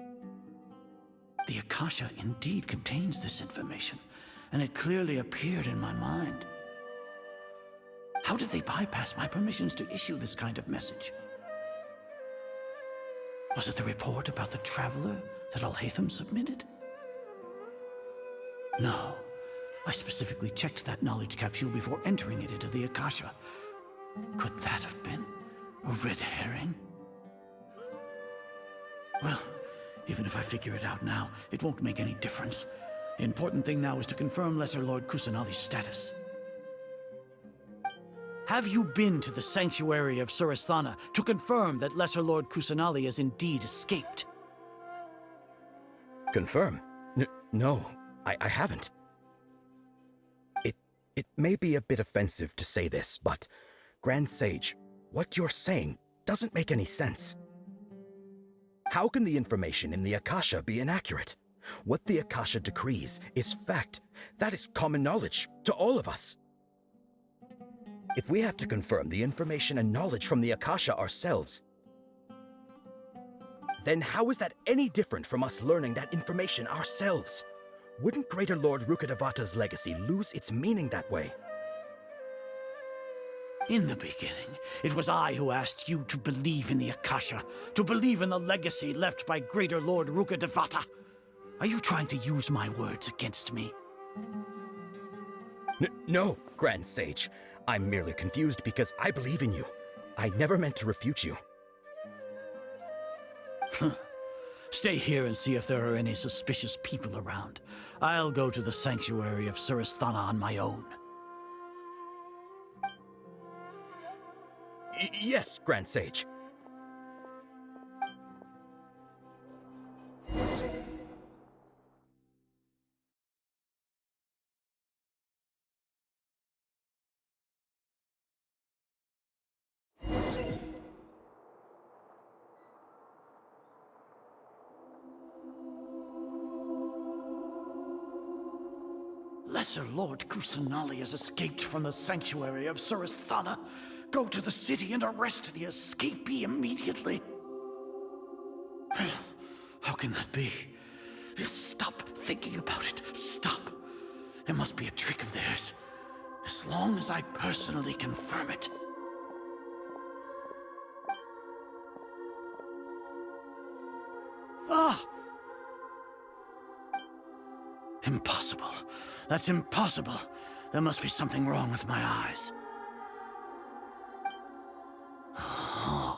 The Akasha indeed contains this information, and it clearly appeared in my mind. How did they bypass my permissions to issue this kind of message? Was it the report about the Traveler that Alhaitham submitted? No. I specifically checked that knowledge capsule before entering it into the Akasha. Could that have been a red herring? Well, even if I figure it out now, it won't make any difference. The important thing now is to confirm Lesser Lord Kusanali's status. Have you been to the sanctuary of Surasthana to confirm that Lesser Lord Kusanali has indeed escaped? Confirm? No, I haven't. It may be a bit offensive to say this, but Grand Sage, what you're saying doesn't make any sense. How can the information in the Akasha be inaccurate? What the Akasha decrees is fact. That is common knowledge to all of us. If we have to confirm the information and knowledge from the Akasha ourselves, then how is that any different from us learning that information ourselves? Wouldn't Greater Lord Rukkhadevata's legacy lose its meaning that way? In the beginning, it was I who asked you to believe in the Akasha, to believe in the legacy left by Greater Lord Rukkhadevata. Are you trying to use my words against me? No, Grand Sage. I'm merely confused because I believe in you. I never meant to refute you. Stay here and see if there are any suspicious people around. I'll go to the sanctuary of Surasthana on my own. Yes, Grand Sage. Lesser Lord Kusanali has escaped from the sanctuary of Surasthana. Go to the city and arrest the escapee immediately. How can can that be? Stop thinking about it. Stop. It must be a trick of theirs. As long as I personally confirm it. Ah! Impossible. That's impossible. There must be something wrong with my eyes. Huh?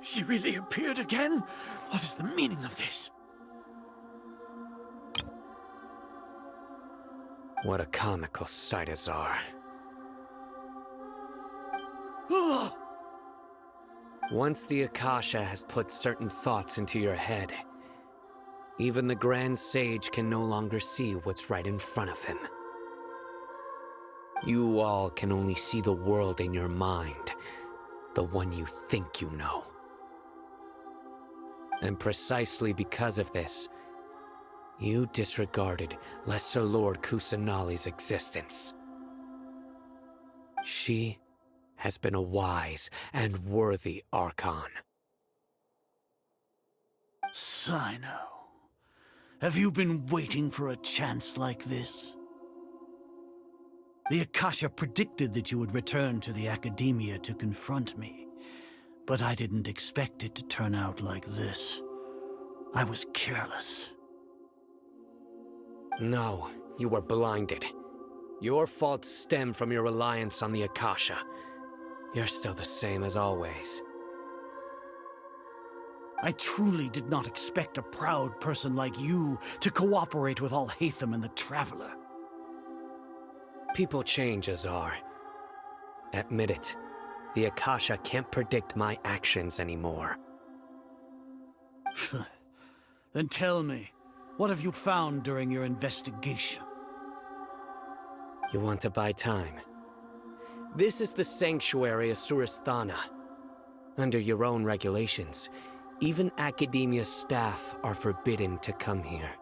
She really appeared again? What is the meaning of this? What a comical sight, Azar. Oh! Once the Akasha has put certain thoughts into your head, even the Grand Sage can no longer see what's right in front of him. You all can only see the world in your mind, the one you think you know. And precisely because of this, you disregarded Lesser Lord Kusanali's existence. She has been a wise and worthy Archon. Sino, have you been waiting for a chance like this? The Akasha predicted that you would return to the Academia to confront me, but I didn't expect it to turn out like this. I was careless. No, you were blinded. Your faults stem from your reliance on the Akasha. You're still the same as always. I truly did not expect a proud person like you to cooperate with Alhaitham and the Traveler. People change, Azar. Admit it. The Akasha can't predict my actions anymore. Then tell me, what have you found during your investigation? You want to buy time? This is the sanctuary of Suristhana. Under your own regulations, even Academia staff are forbidden to come here.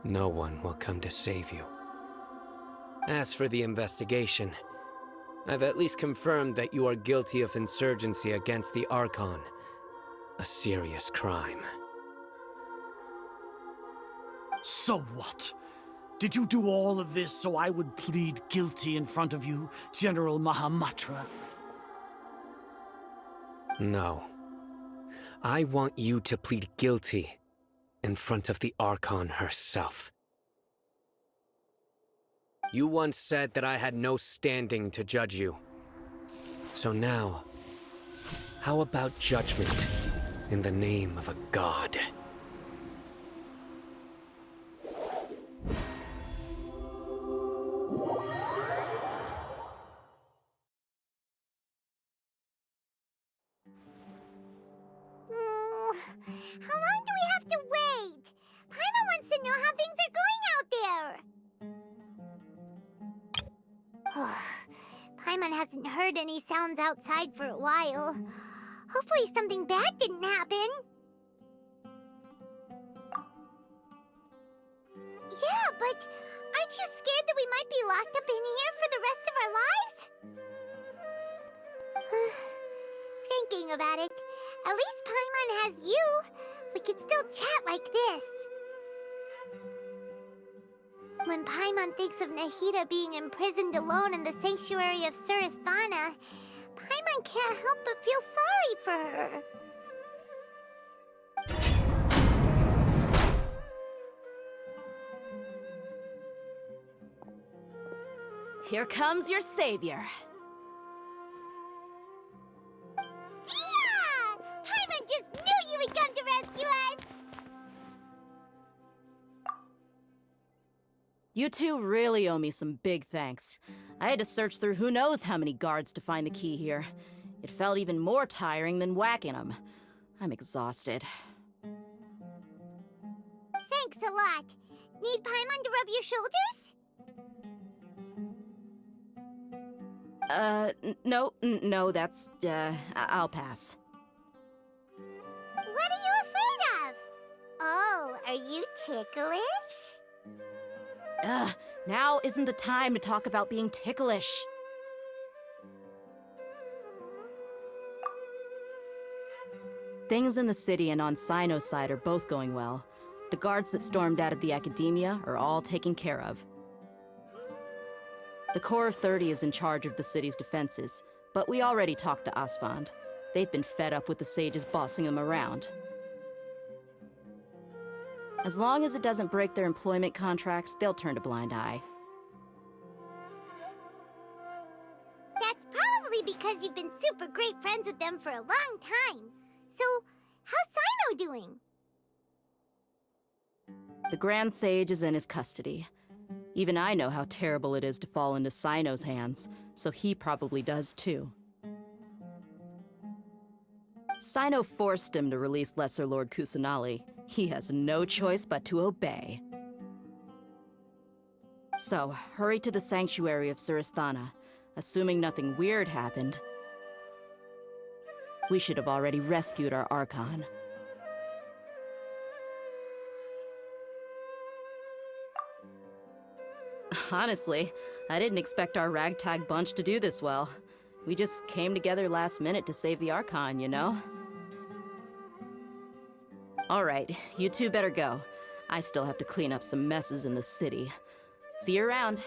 No one will come to save you. As for the investigation, I've at least confirmed that you are guilty of insurgency against the Archon. A serious crime. So what? Did you do all of this so I would plead guilty in front of you, General Mahamatra? No. I want you to plead guilty in front of the Archon herself. You once said that I had no standing to judge you. So now, how about judgment in the name of a god? How long do we have to wait? Paimon wants to know how things are going out there. Paimon hasn't heard any sounds outside for a while. Hopefully something bad didn't happen. Yeah, but aren't you scared that we might be locked up in here for the rest of our lives? Thinking about it, at least Paimon has you. We could still chat like this. When Paimon thinks of Nahida being imprisoned alone in the sanctuary of Suristhana, Paimon can't help but feel sorry for her. Here comes your savior. Dia! Paimon just knew you would come to rescue us! You two really owe me some big thanks. I had to search through who knows how many guards to find the key here. It felt even more tiring than whacking them. I'm exhausted. Thanks a lot. Need Paimon to rub your shoulders? No, that's, I'll pass. What are you afraid of? Oh, are you ticklish? Now isn't the time to talk about being ticklish. Things in the city and on Sino's side are both going well. The guards that stormed out of the Academia are all taken care of. The Corps of 30 is in charge of the city's defenses, but we already talked to Asfand. They've been fed up with the sages bossing them around. As long as it doesn't break their employment contracts, they'll turn a blind eye. That's probably because you've been super great friends with them for a long time. So, how's Sino doing? The Grand Sage is in his custody. Even I know how terrible it is to fall into Sino's hands, so he probably does too. Sino forced him to release Lesser Lord Kusanali. He has no choice but to obey. So, hurry to the sanctuary of Surasthana. Assuming nothing weird happened, we should have already rescued our Archon. Honestly, I didn't expect our ragtag bunch to do this well. We just came together last minute to save the Archon, you know? Alright, you two better go. I still have to clean up some messes in the city. See you around.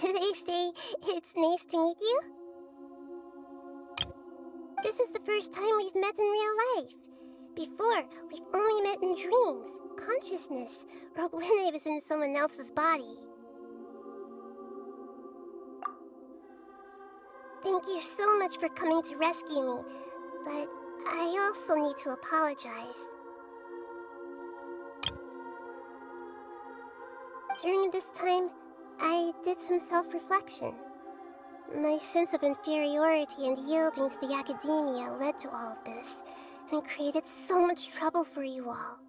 Should I say it's nice to meet you? This is the first time we've met in real life. Before, we've only met in dreams, consciousness, or when I was in someone else's body. Thank you so much for coming to rescue me, but I also need to apologize. During this time, I did some self-reflection. My sense of inferiority and yielding to the Academia led to all of this, and created so much trouble for you all.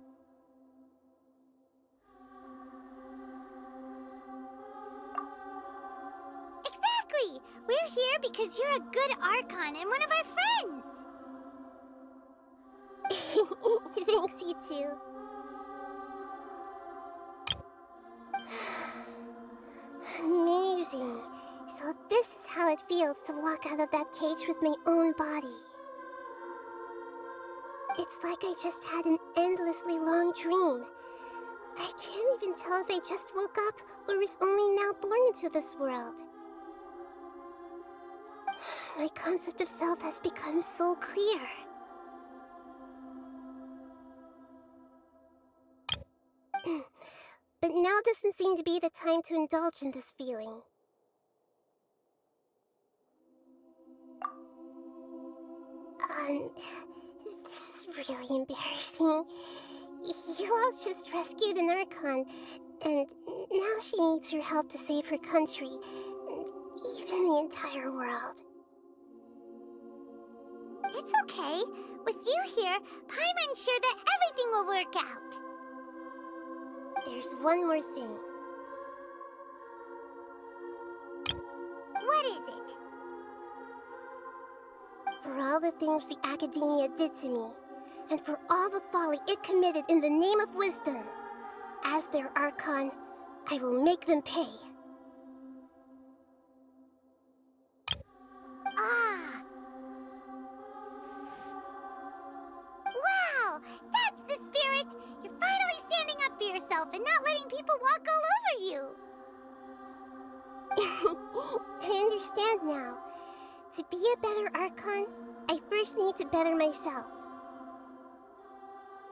Exactly! We're here because you're a good Archon and one of our friends! Thanks, you too. Amazing. So this is how it feels to walk out of that cage with my own body. It's like I just had an endlessly long dream. I can't even tell if I just woke up or was only now born into this world. My concept of self has become so clear. But now doesn't seem to be the time to indulge in this feeling. This is really embarrassing. You all just rescued an Archon, and now she needs your help to save her country, and even the entire world. It's okay. With you here, Paimon's sure that everything will work out. There's one more thing. What is it? For all the things the Academia did to me, and for all the folly it committed in the name of wisdom, as their Archon, I will make them pay. Ah! Wow! That's the spirit! You're finally standing up for yourself! yourself and not letting people walk all over you. I understand now. To be a better Archon, I first need to better myself.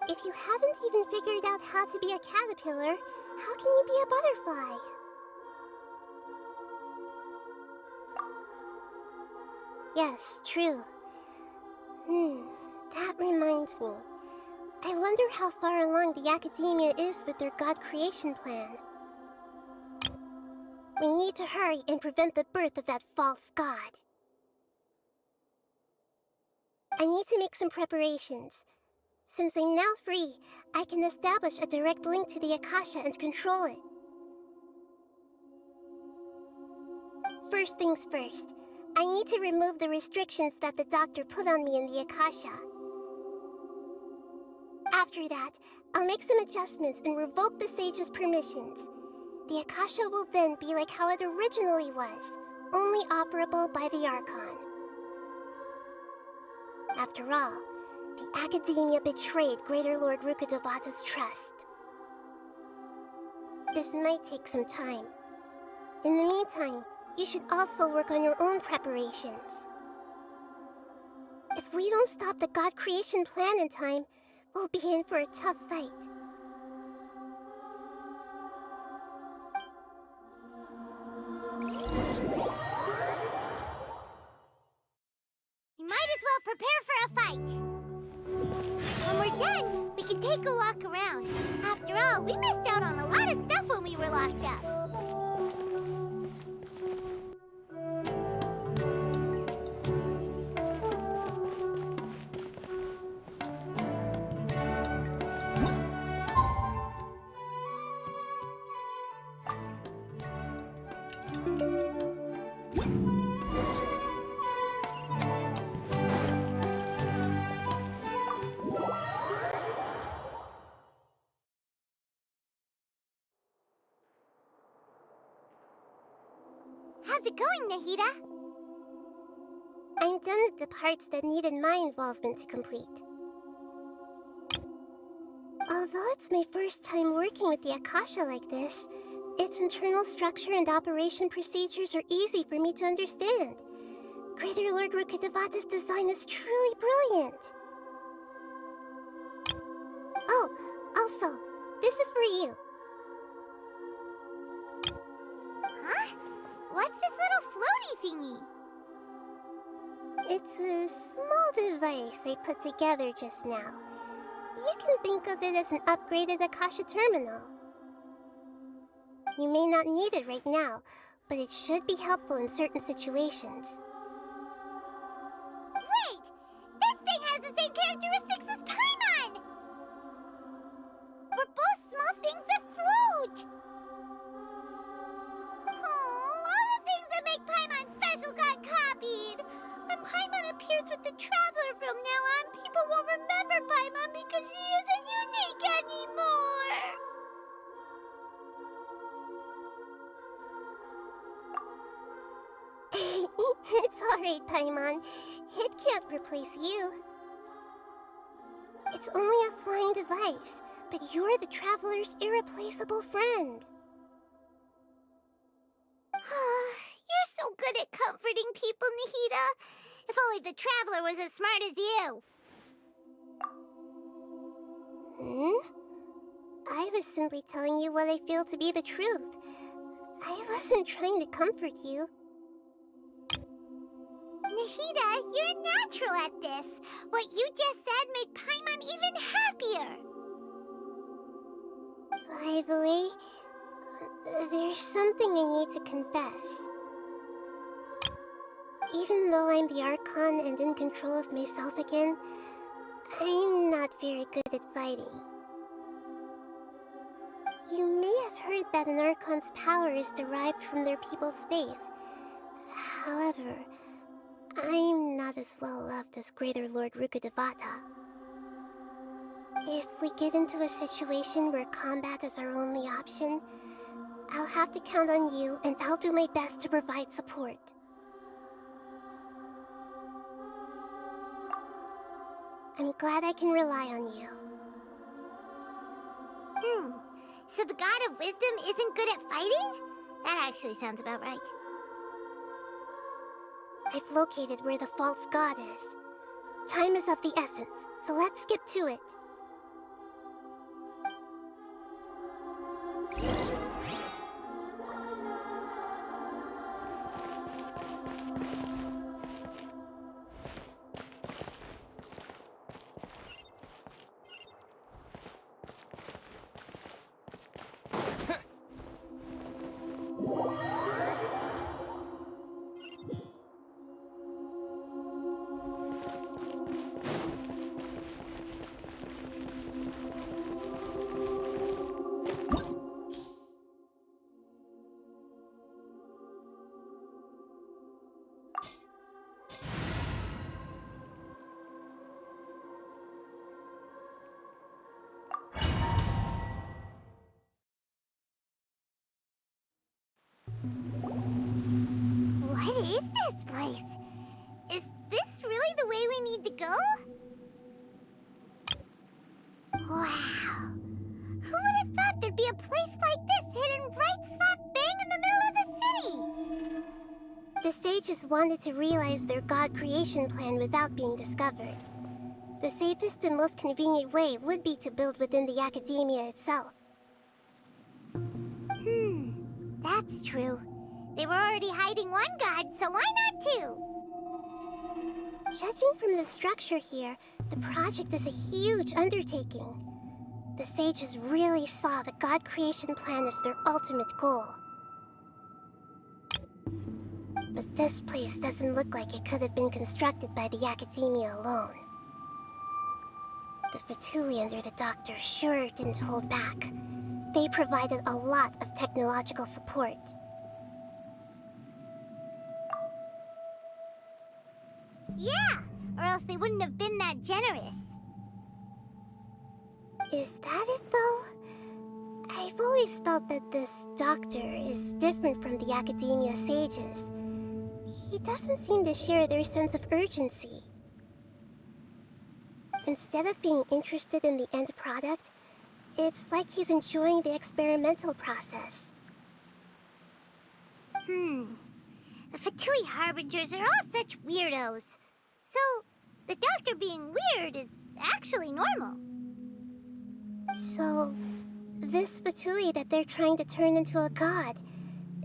If you haven't even figured out how to be a caterpillar, how can you be a butterfly? Yes, true. That reminds me. I wonder how far along the Academia is with their God creation plan. We need to hurry and prevent the birth of that false god. I need to make some preparations. Since I'm now free, I can establish a direct link to the Akasha and control it. First things first, I need to remove the restrictions that the doctor put on me in the Akasha. After that, I'll make some adjustments and revoke the sage's permissions. The Akasha will then be like how it originally was, only operable by the Archon. After all, the Academia betrayed Greater Lord Rukkhadevata's trust. This might take some time. In the meantime, you should also work on your own preparations. If we don't stop the God creation plan in time, we'll be in for a tough fight. We might as well prepare for a fight. When we're done, we can take a walk around. After all, we missed out on a lot of stuff when we were locked up. How's it going, Nahida? I'm done with the parts that needed my involvement to complete. Although it's my first time working with the Akasha like this, its internal structure and operation procedures are easy for me to understand. Greater Lord Rukkhadevata's design is truly brilliant. Oh, also, this is for you. Huh? What's this little floaty thingy? It's a small device I put together just now. You can think of it as an upgraded Akasha terminal. You may not need it right now, but it should be helpful in certain situations. Wait! This thing has the same characteristics as Paimon! We're both small things that float! All the things that make Paimon special got copied! When Paimon appears with the Traveler from now on, people won't remember Paimon because she isn't unique anymore! It's alright, Paimon. It can't replace you. It's only a flying device, but you're the Traveler's irreplaceable friend. You're so good at comforting people, Nahida. If only the Traveler was as smart as you. I was simply telling you what I feel to be the truth. I wasn't trying to comfort you. Nahida, you're natural at this. What you just said made Paimon even happier. By the way, there's something I need to confess. Even though I'm the Archon and in control of myself again, I'm not very good at fighting. You may have heard that an Archon's power is derived from their people's faith. However, I'm not as well loved as Greater Lord Rukkhadevata. If we get into a situation where combat is our only option, I'll have to count on you, and I'll do my best to provide support. I'm glad I can rely on you. So the God of Wisdom isn't good at fighting? That actually sounds about right. I've located where the false god is. Time is of the essence, so let's get to it. What is this place? Is this really the way we need to go? Wow. Who would have thought there'd be a place like this hidden right slap bang in the middle of the city? The sages wanted to realize their god creation plan without being discovered. The safest and most convenient way would be to build within the academia itself. That's true. They were already hiding one god, so why not two? Judging from the structure here, the project is a huge undertaking. The sages really saw the god creation plan as their ultimate goal. But this place doesn't look like it could have been constructed by the academia alone. The Fatui under the Doctor sure didn't hold back. They provided a lot of technological support. Yeah, or else they wouldn't have been that generous. Is that it, though? I've always felt that this doctor is different from the academia sages. He doesn't seem to share their sense of urgency. Instead of being interested in the end product, it's like he's enjoying the experimental process. The Fatui Harbingers are all such weirdos. So, the doctor being weird is actually normal. So, this Fatui that they're trying to turn into a god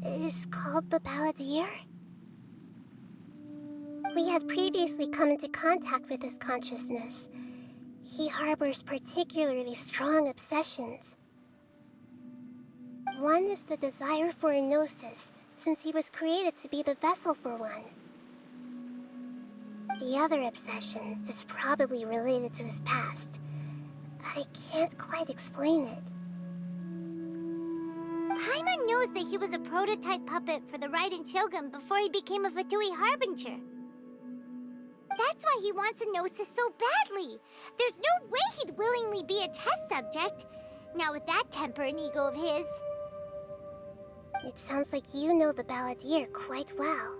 is called the Balladeer? We had previously come into contact with his consciousness. He harbors particularly strong obsessions. One is the desire for a gnosis, since he was created to be the vessel for one. The other obsession is probably related to his past. I can't quite explain it. Paimon knows that he was a prototype puppet for the Raiden Shogun before he became a Fatui Harbinger. That's why he wants a gnosis so badly. There's no way he'd willingly be a test subject. Not with that temper and ego of his. It sounds like you know the Balladeer quite well.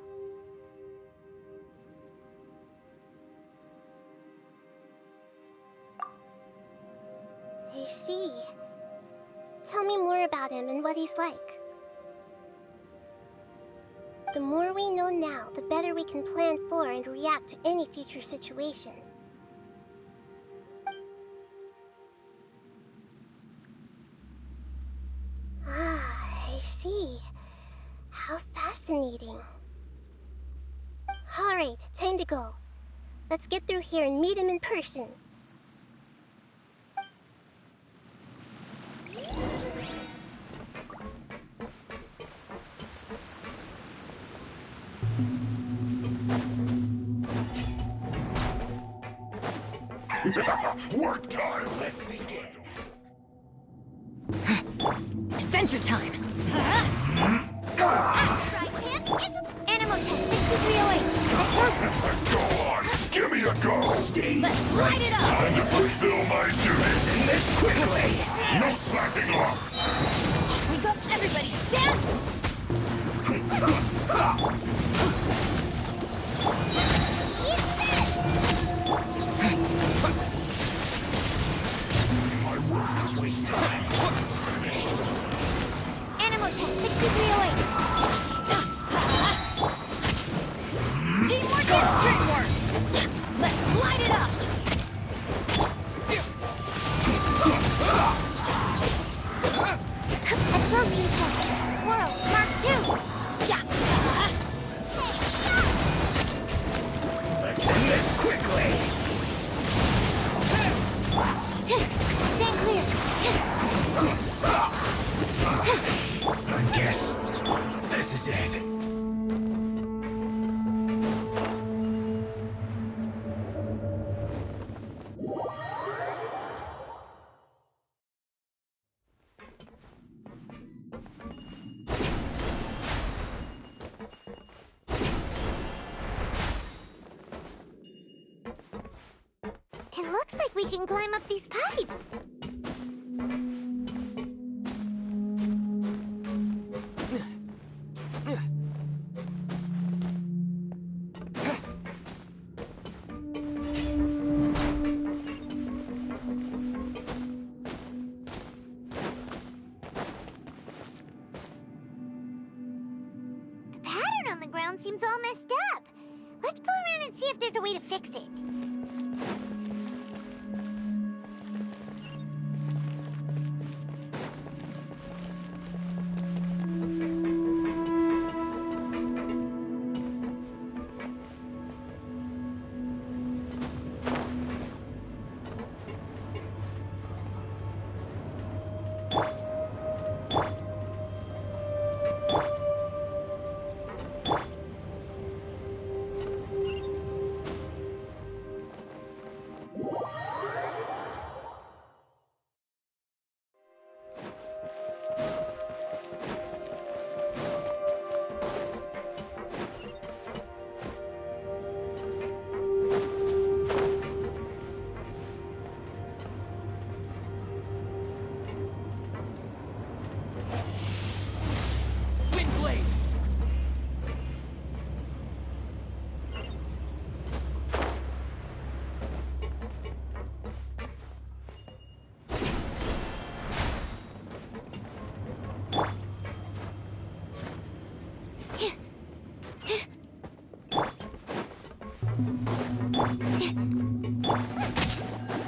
I see. Tell me more about him and what he's like. The more we know now, the better we can plan for and react to any future situation. Ah, I see. How fascinating. Alright, time to go. Let's get through here and meet him in person. Work time! Let's begin! Adventure time! It's Animo Test 6308. Go on! Give me a go! Stay Light it up! Time to fulfill my duties! Send this quickly! No slacking off! Wake up, everybody! Stand! I won't waste time. Finished. Looks like we can climb up these pipes. The pattern on the ground seems all messed up. Let's go around and see if there's a way to fix it.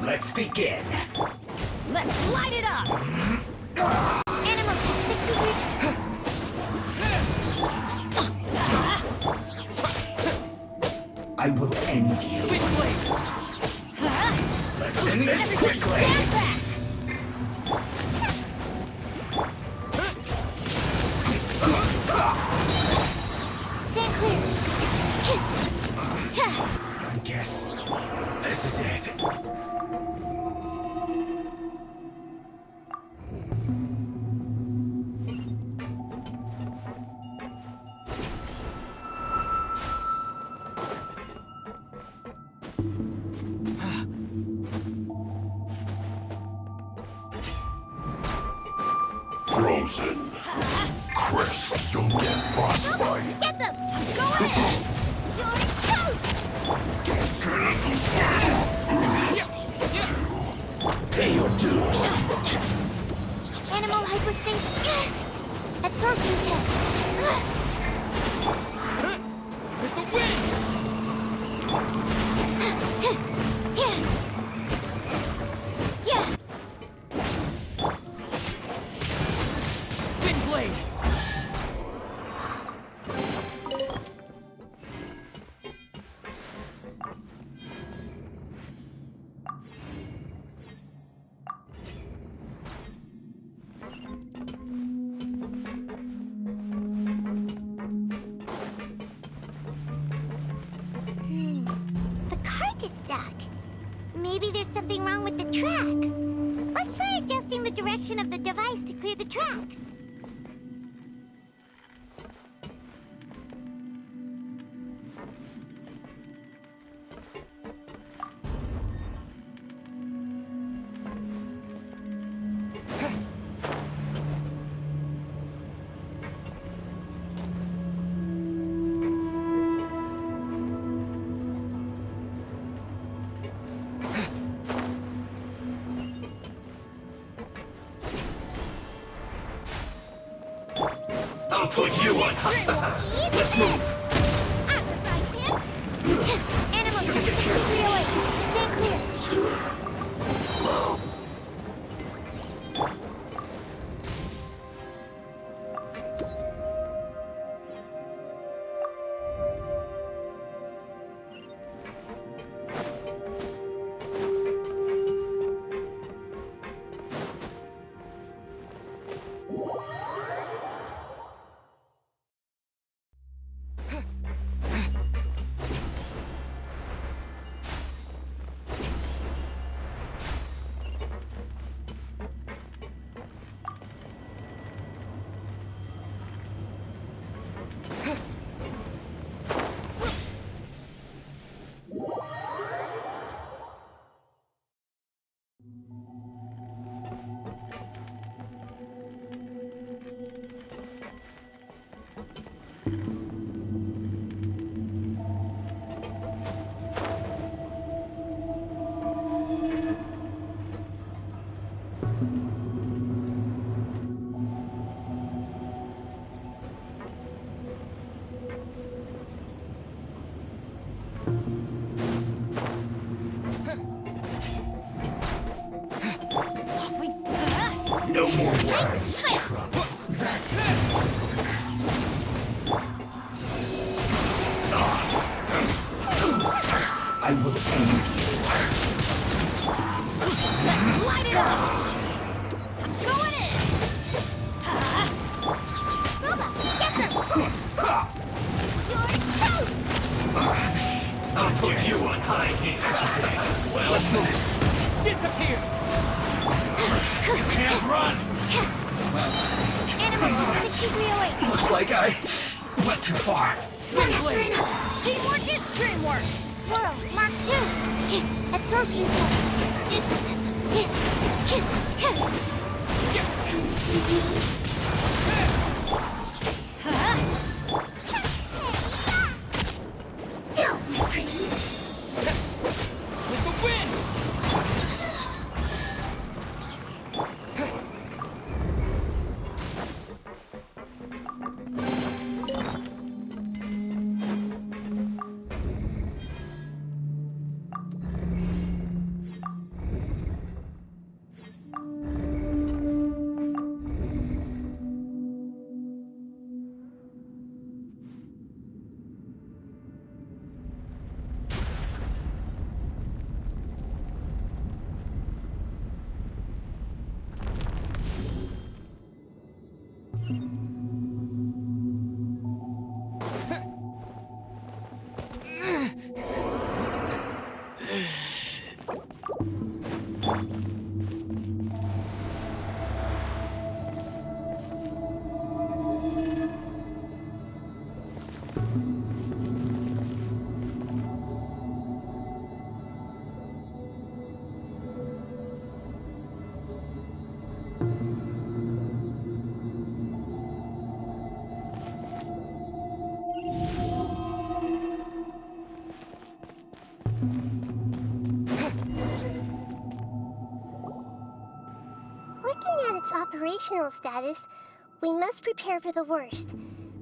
Let's begin. Let's light it up! Animal test 63. I will end you. Let's end this quickly. Stand back! Stand clear. I guess this is it. Frozen. Crisp, you'll get frostbite. Get them! Go ahead! You're toast! Pay your dues. Animal hypostasis. Absorption test. With the wind! Yeah. Yeah. Wind blade! The cart is stuck. Maybe there's something wrong with the tracks. Let's try adjusting the direction of the device to clear the tracks. I'll put you on. Let's move. Animal test 6308. Stand clear. nice and tight! I will end you. Let's light it up! I'm going in! Booba, get them! You're toast! I'll put you on high heels. Well, let's move it. Disappear! You can't run! Animal 6308! Looks like I went too far. One after another! Teamwork is dreamwork! Swirl, Mark 2! Absorption Help me, please. With the wind! Looking at its operational status, we must prepare for the worst.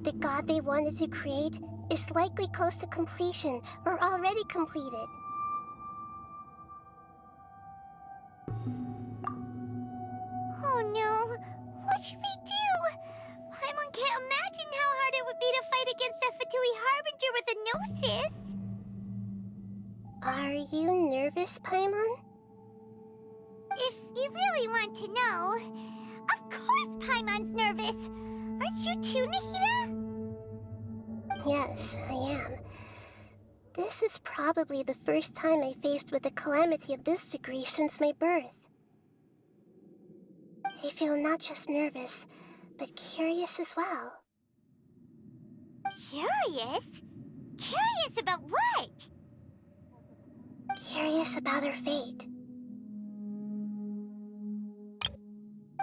The god they wanted to create is likely close to completion or already completed. Oh no! What should we do? Paimon can't imagine how hard it would be to fight against a Fatui Harbinger with a Gnosis! Are you nervous, Paimon? If you really want to know, of course Paimon's nervous! Aren't you too, Nahida? Yes, I am. This is probably the first time I faced with a calamity of this degree since my birth. I feel not just nervous, but curious as well. Curious? Curious about what? Curious about her fate.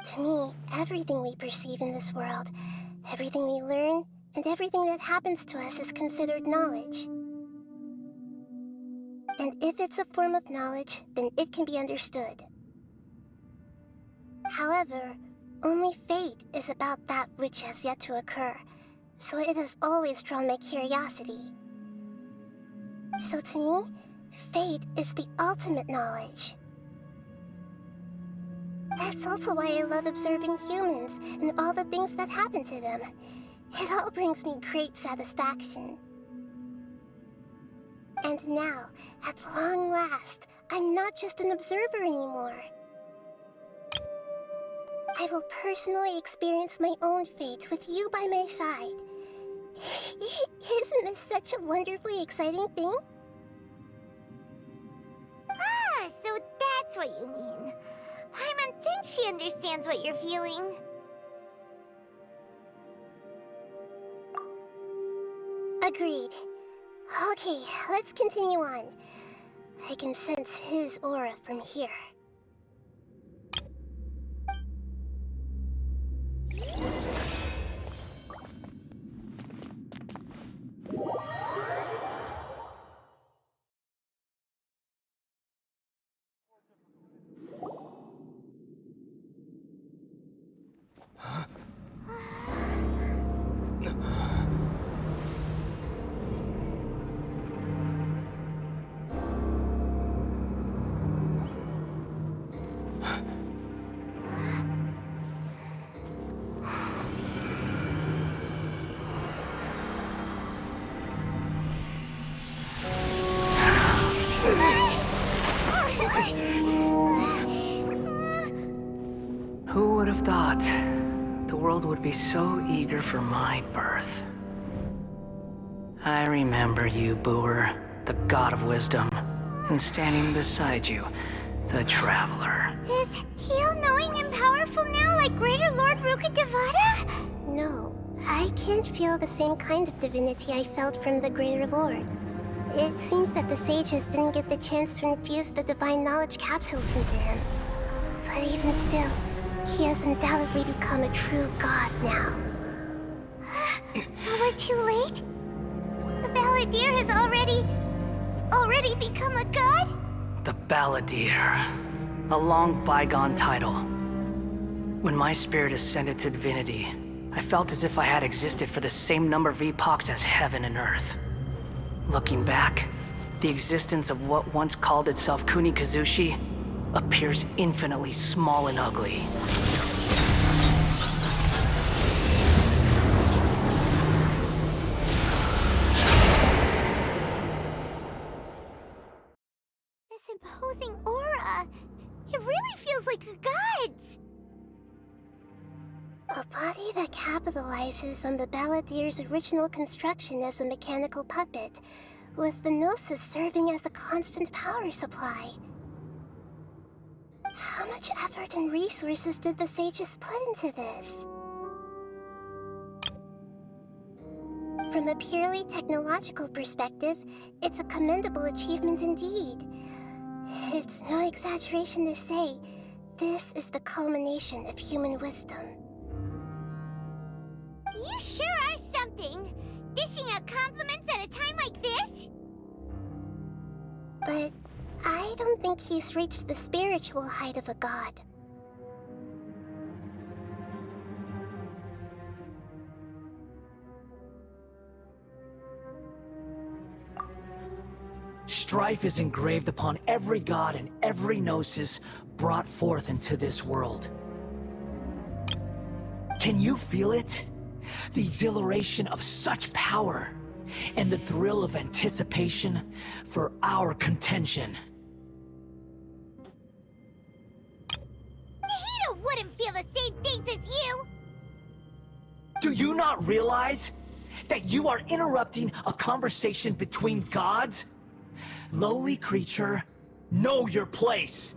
To me, everything we perceive in this world, everything we learn, and everything that happens to us is considered knowledge. And if it's a form of knowledge, then it can be understood. However, only fate is about that which has yet to occur, so it has always drawn my curiosity. So to me, fate is the ultimate knowledge. That's also why I love observing humans and all the things that happen to them. It all brings me great satisfaction. And now, at long last, I'm not just an observer anymore. I will personally experience my own fate with you by my side. Isn't this such a wonderfully exciting thing? Ah, so that's what you mean. Paimon thinks she understands what you're feeling. Agreed. Okay, let's continue on. I can sense his aura from here. would have thought the world would be so eager for my birth? I remember you, Booer, the god of wisdom, and standing beside you, the traveler. Is he all-knowing and powerful now, like Greater Lord Rukkhadevata? No, I can't feel the same kind of divinity I felt from the Greater Lord. It seems that the sages didn't get the chance to infuse the divine knowledge capsules into him. But even still, he has undoubtedly become a true god now. So we're too late? The Balladeer has already become a god? The Balladeer. A long bygone title. When my spirit ascended to divinity, I felt as if I had existed for the same number of epochs as heaven and earth. Looking back, the existence of what once called itself Kunikazushi appears infinitely small and ugly. This imposing aura, it really feels like the gods! A body that capitalizes on the Balladeer's original construction as a mechanical puppet, with the Gnosis serving as a constant power supply. How much effort and resources did the sages put into this? From a purely technological perspective, it's a commendable achievement indeed. It's no exaggeration to say, this is the culmination of human wisdom. You sure are something! Dishing out compliments at a time like this? But I don't think he's reached the spiritual height of a god. Strife is engraved upon every god and every gnosis brought forth into this world. Can you feel it? The exhilaration of such power, and the thrill of anticipation for our contention. Nahida wouldn't feel the same things as you! Do you not realize that you are interrupting a conversation between gods? Lowly creature, know your place!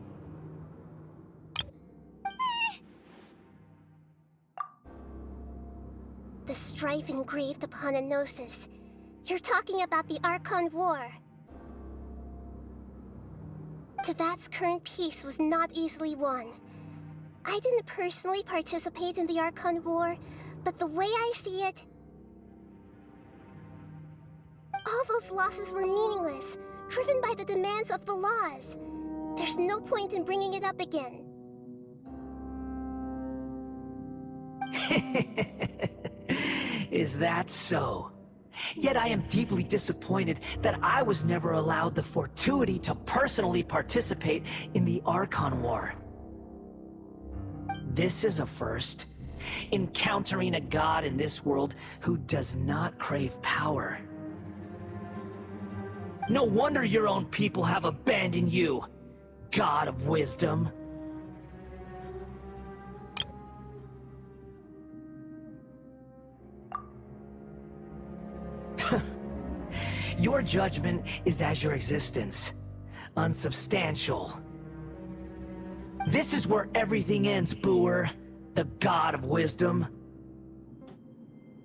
The strife engraved upon a Gnosis. You're talking about the Archon War. Tevat's current peace was not easily won. I didn't personally participate in the Archon War, but the way I see it... all those losses were meaningless, driven by the demands of the laws. There's no point in bringing it up again. Is that so? Yet I am deeply disappointed that I was never allowed the fortuity to personally participate in the Archon War. This is a first. Encountering a god in this world who does not crave power. No wonder your own people have abandoned you, god of wisdom. Your judgment is as your existence, unsubstantial. This is where everything ends, Booer, the god of wisdom.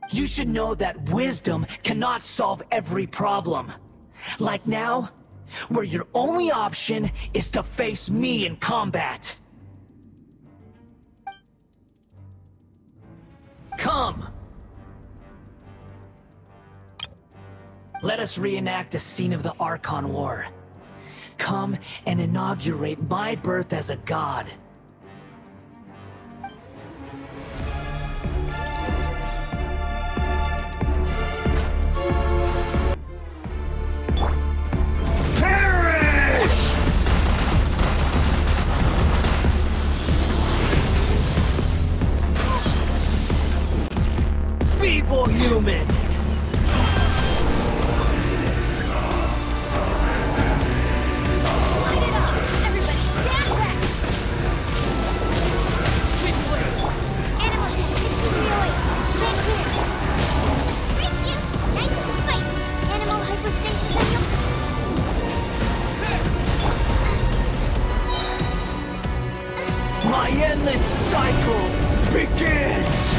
You should know that wisdom cannot solve every problem. Like now, where your only option is to face me in combat. Come! Let us reenact a scene of the Archon War. Come and inaugurate my birth as a god. Perish! Feeble human! begins!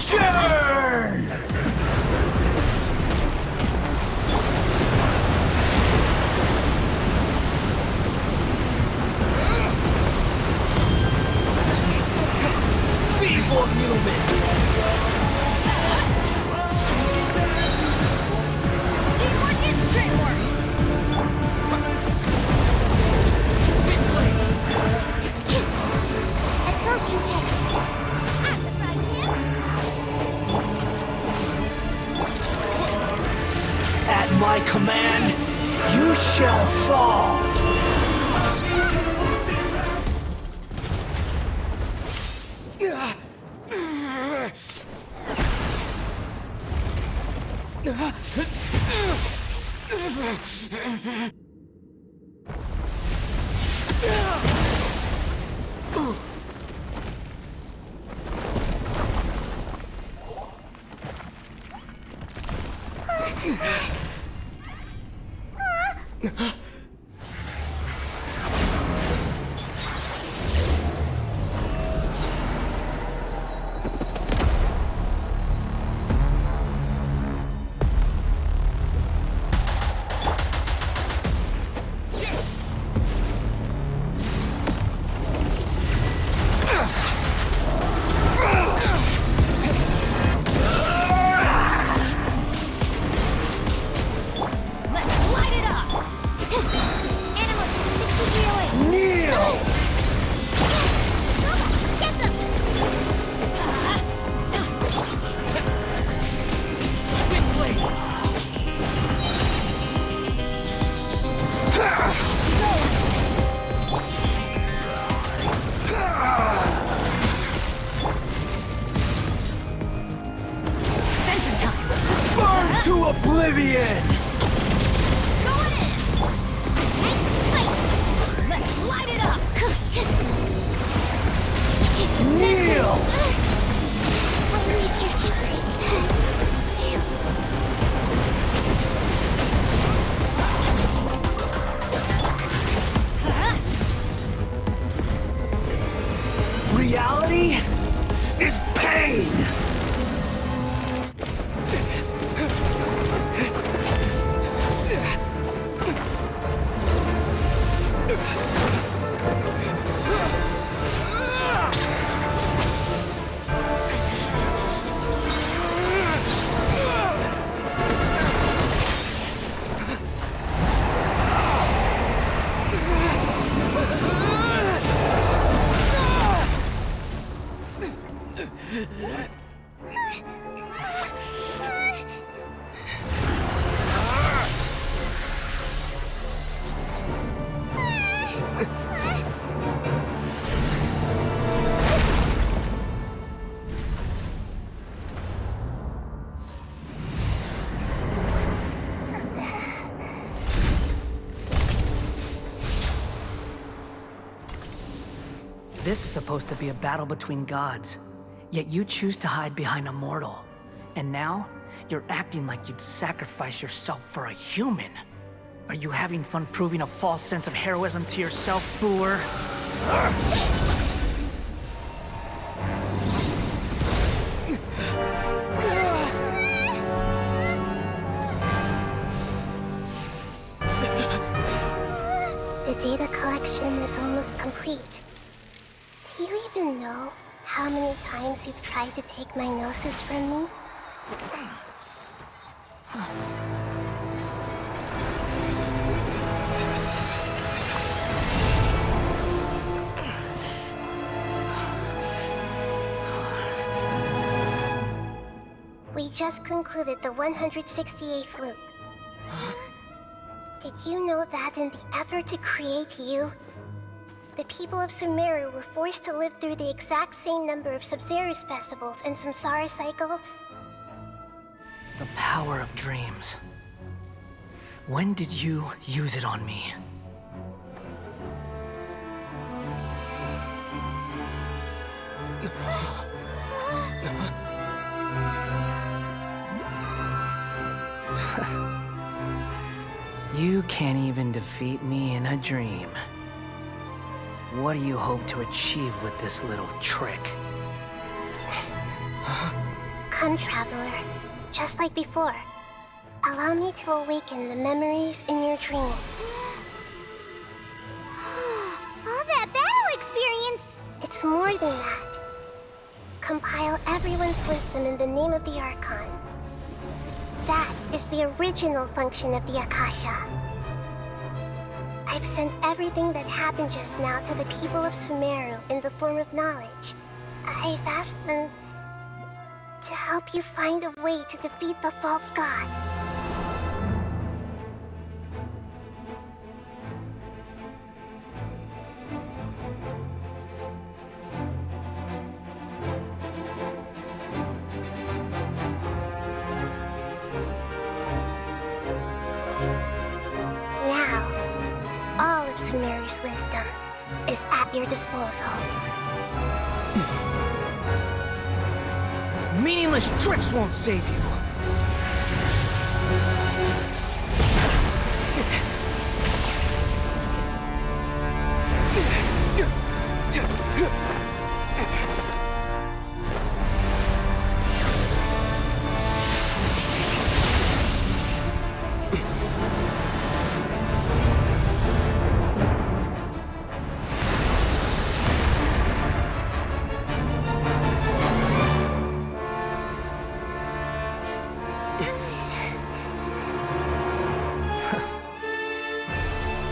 Churn! Feeble human! Teamwork is dreamwork! Absorption test. At my command, you shall fall! Burn to oblivion! Going in! Let's light it up! Kneel! Reality is pain! This is supposed to be a battle between gods, yet you choose to hide behind a mortal. And now, you're acting like you'd sacrifice yourself for a human. Are you having fun proving a false sense of heroism to yourself, Booer? The data collection is almost complete. Do you even know how many times you've tried to take my gnosis from me? We just concluded the 168th loop. Did you know that in the effort to create you, the people of Sumeru were forced to live through the exact same number of Sub-Zerus festivals and Samsara cycles? The power of dreams. When did you use it on me? You can't even defeat me in a dream. What do you hope to achieve with this little trick? Come, Traveler. Just like before. Allow me to awaken the memories in your dreams. All that battle experience! It's more than that. Compile everyone's wisdom in the name of the Archon. That is the original function of the Akasha. I've sent everything that happened just now to the people of Sumeru in the form of knowledge. I've asked them to help you find a way to defeat the false god. Now, all of Sumeru's wisdom is at your disposal. Meaningless tricks won't save you.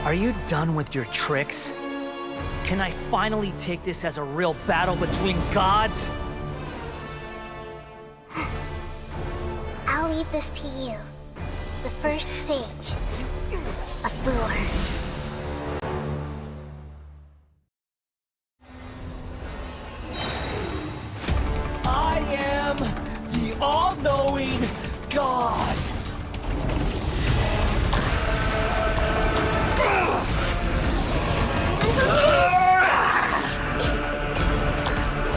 Are you done with your tricks? Can I finally take this as a real battle between gods? I'll leave this to you, the first sage of Boor. I am the all-knowing God!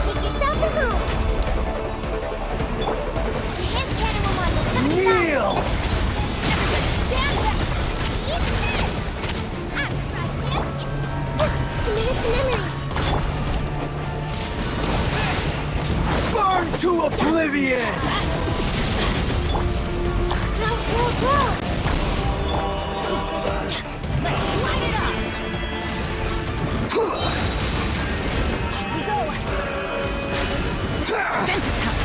Make yourselves a move! Hand cannon will on the second Kneel! Everybody stand back! Eat this! I'm Commit it to memory. Burn to oblivion! Go! Let's light it up! Here we go! Venture time!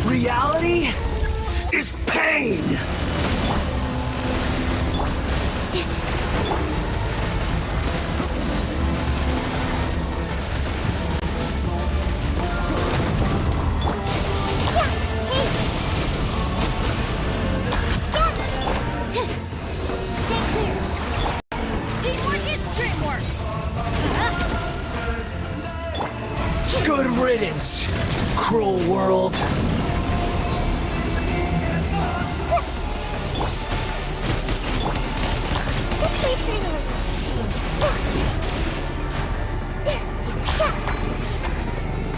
Reality is pain! Good riddance, cruel world.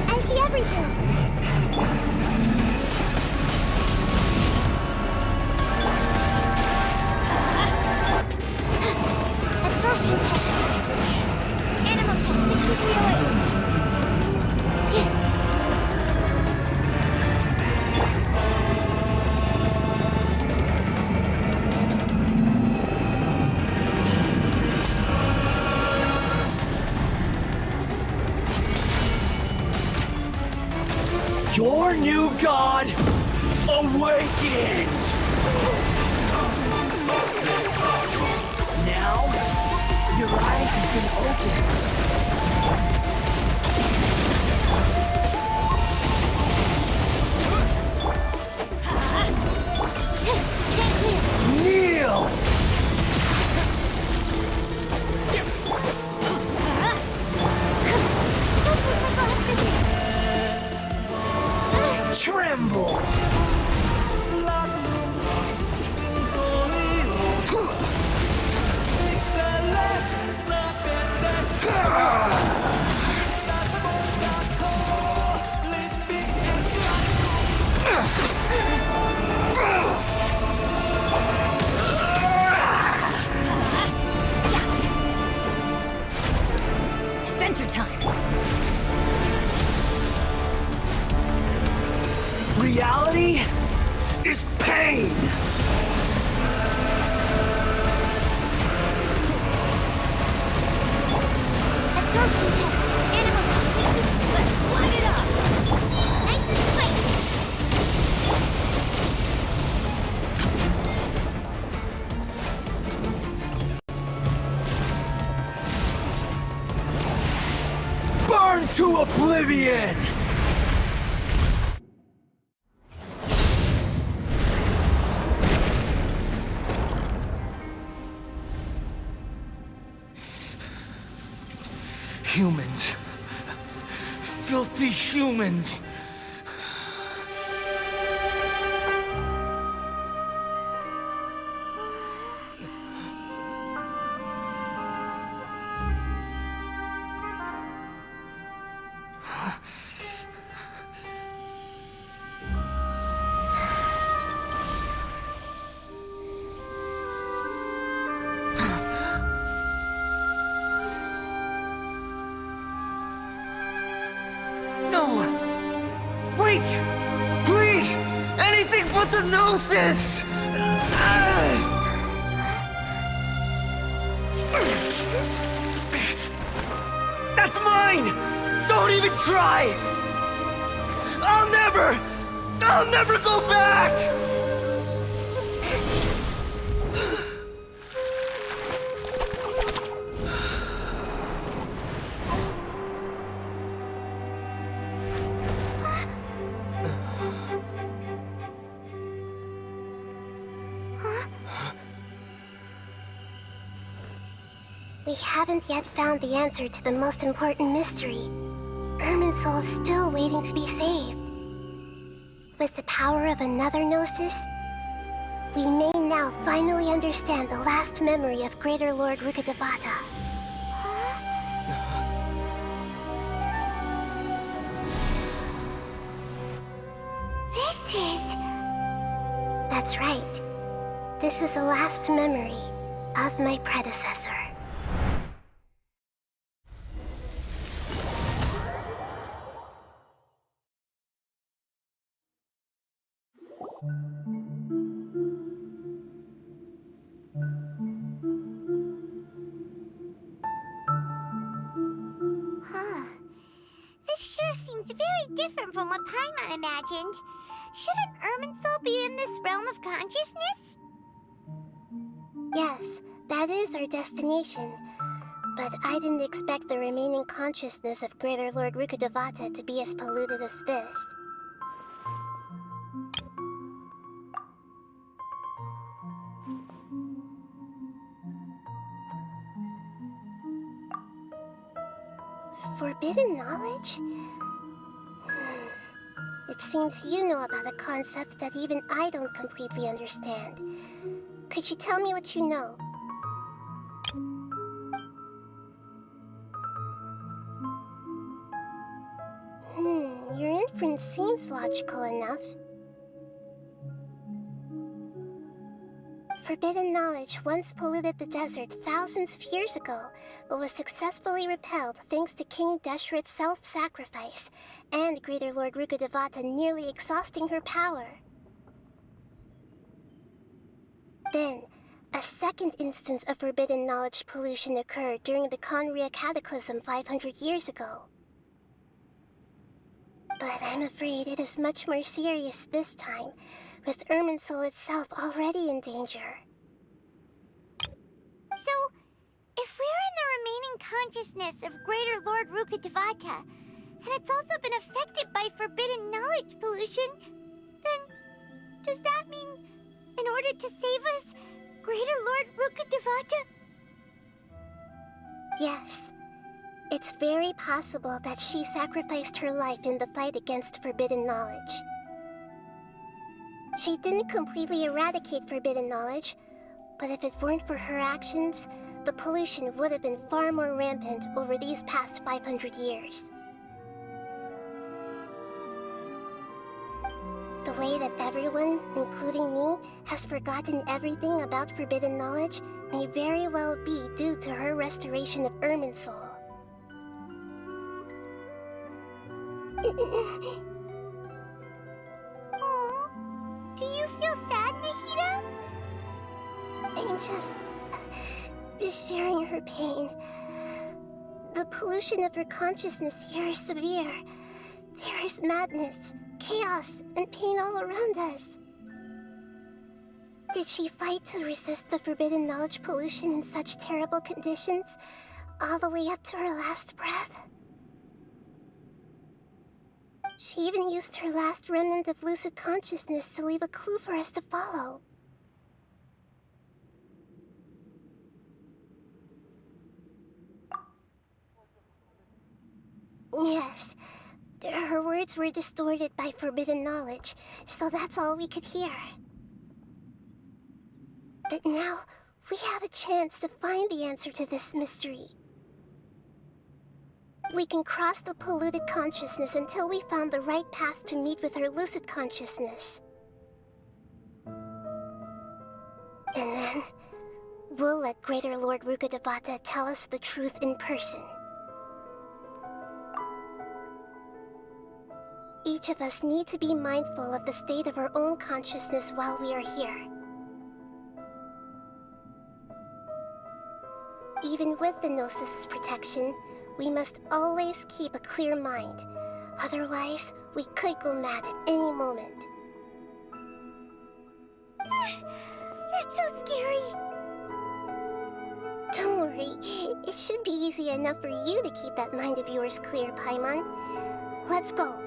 I see everything. Absorption test. Animal test 6308. Your new god awakens! Now, your eyes have been opened. Kneel! Tremble! reality is pain! Absorption test. Animal toxicity. Let's light it up. Nice and spicy. Burn to oblivion! Humans. Filthy humans. Wait! Please! Anything but the gnosis! That's mine! Don't even try! I'll never go back! We haven't yet found the answer to the most important mystery. Irminsul is still waiting to be saved. With the power of another Gnosis, we may now finally understand the last memory of Greater Lord Rukkhadevata. This is... That's right. This is the last memory of my predecessor. This sure seems very different from what Paimon imagined. Shouldn't Irminsul be in this realm of consciousness? Yes, that is our destination. But I didn't expect the remaining consciousness of Greater Lord Rukkhadevata to be as polluted as this. Forbidden knowledge? It seems you know about a concept that even I don't completely understand. Could you tell me what you know? Your inference seems logical enough. Forbidden knowledge once polluted the desert thousands of years ago, but was successfully repelled thanks to King Deshret's self-sacrifice, and Greater Lord Rukkhadevata nearly exhausting her power. Then, a second instance of forbidden knowledge pollution occurred during the Conria Cataclysm 500 years ago. But I'm afraid it is much more serious this time, with Irminsul itself already in danger. So, if we're in the remaining consciousness of Greater Lord Rukkhadevata, and it's also been affected by forbidden knowledge pollution, then does that mean, in order to save us, Greater Lord Rukkhadevata? Yes. It's very possible that she sacrificed her life in the fight against forbidden knowledge. She didn't completely eradicate forbidden knowledge, but if it weren't for her actions, the pollution would have been far more rampant over these past 500 years. The way that everyone, including me, has forgotten everything about forbidden knowledge may very well be due to her restoration of Irminsul. is sharing her pain. The pollution of her consciousness here is severe. There is madness, chaos, and pain all around us. Did she fight to resist the forbidden knowledge pollution in such terrible conditions, all the way up to her last breath? She even used her last remnant of lucid consciousness to leave a clue for us to follow. Yes, her words were distorted by forbidden knowledge, so that's all we could hear. But now, we have a chance to find the answer to this mystery. We can cross the polluted consciousness until we found the right path to meet with her lucid consciousness. And then, we'll let Greater Lord Rukkhadevata tell us the truth in person. Each of us need to be mindful of the state of our own consciousness while we are here. Even with the Gnosis' protection, we must always keep a clear mind. Otherwise, we could go mad at any moment. That's so scary. Don't worry, it should be easy enough for you to keep that mind of yours clear, Paimon. Let's go.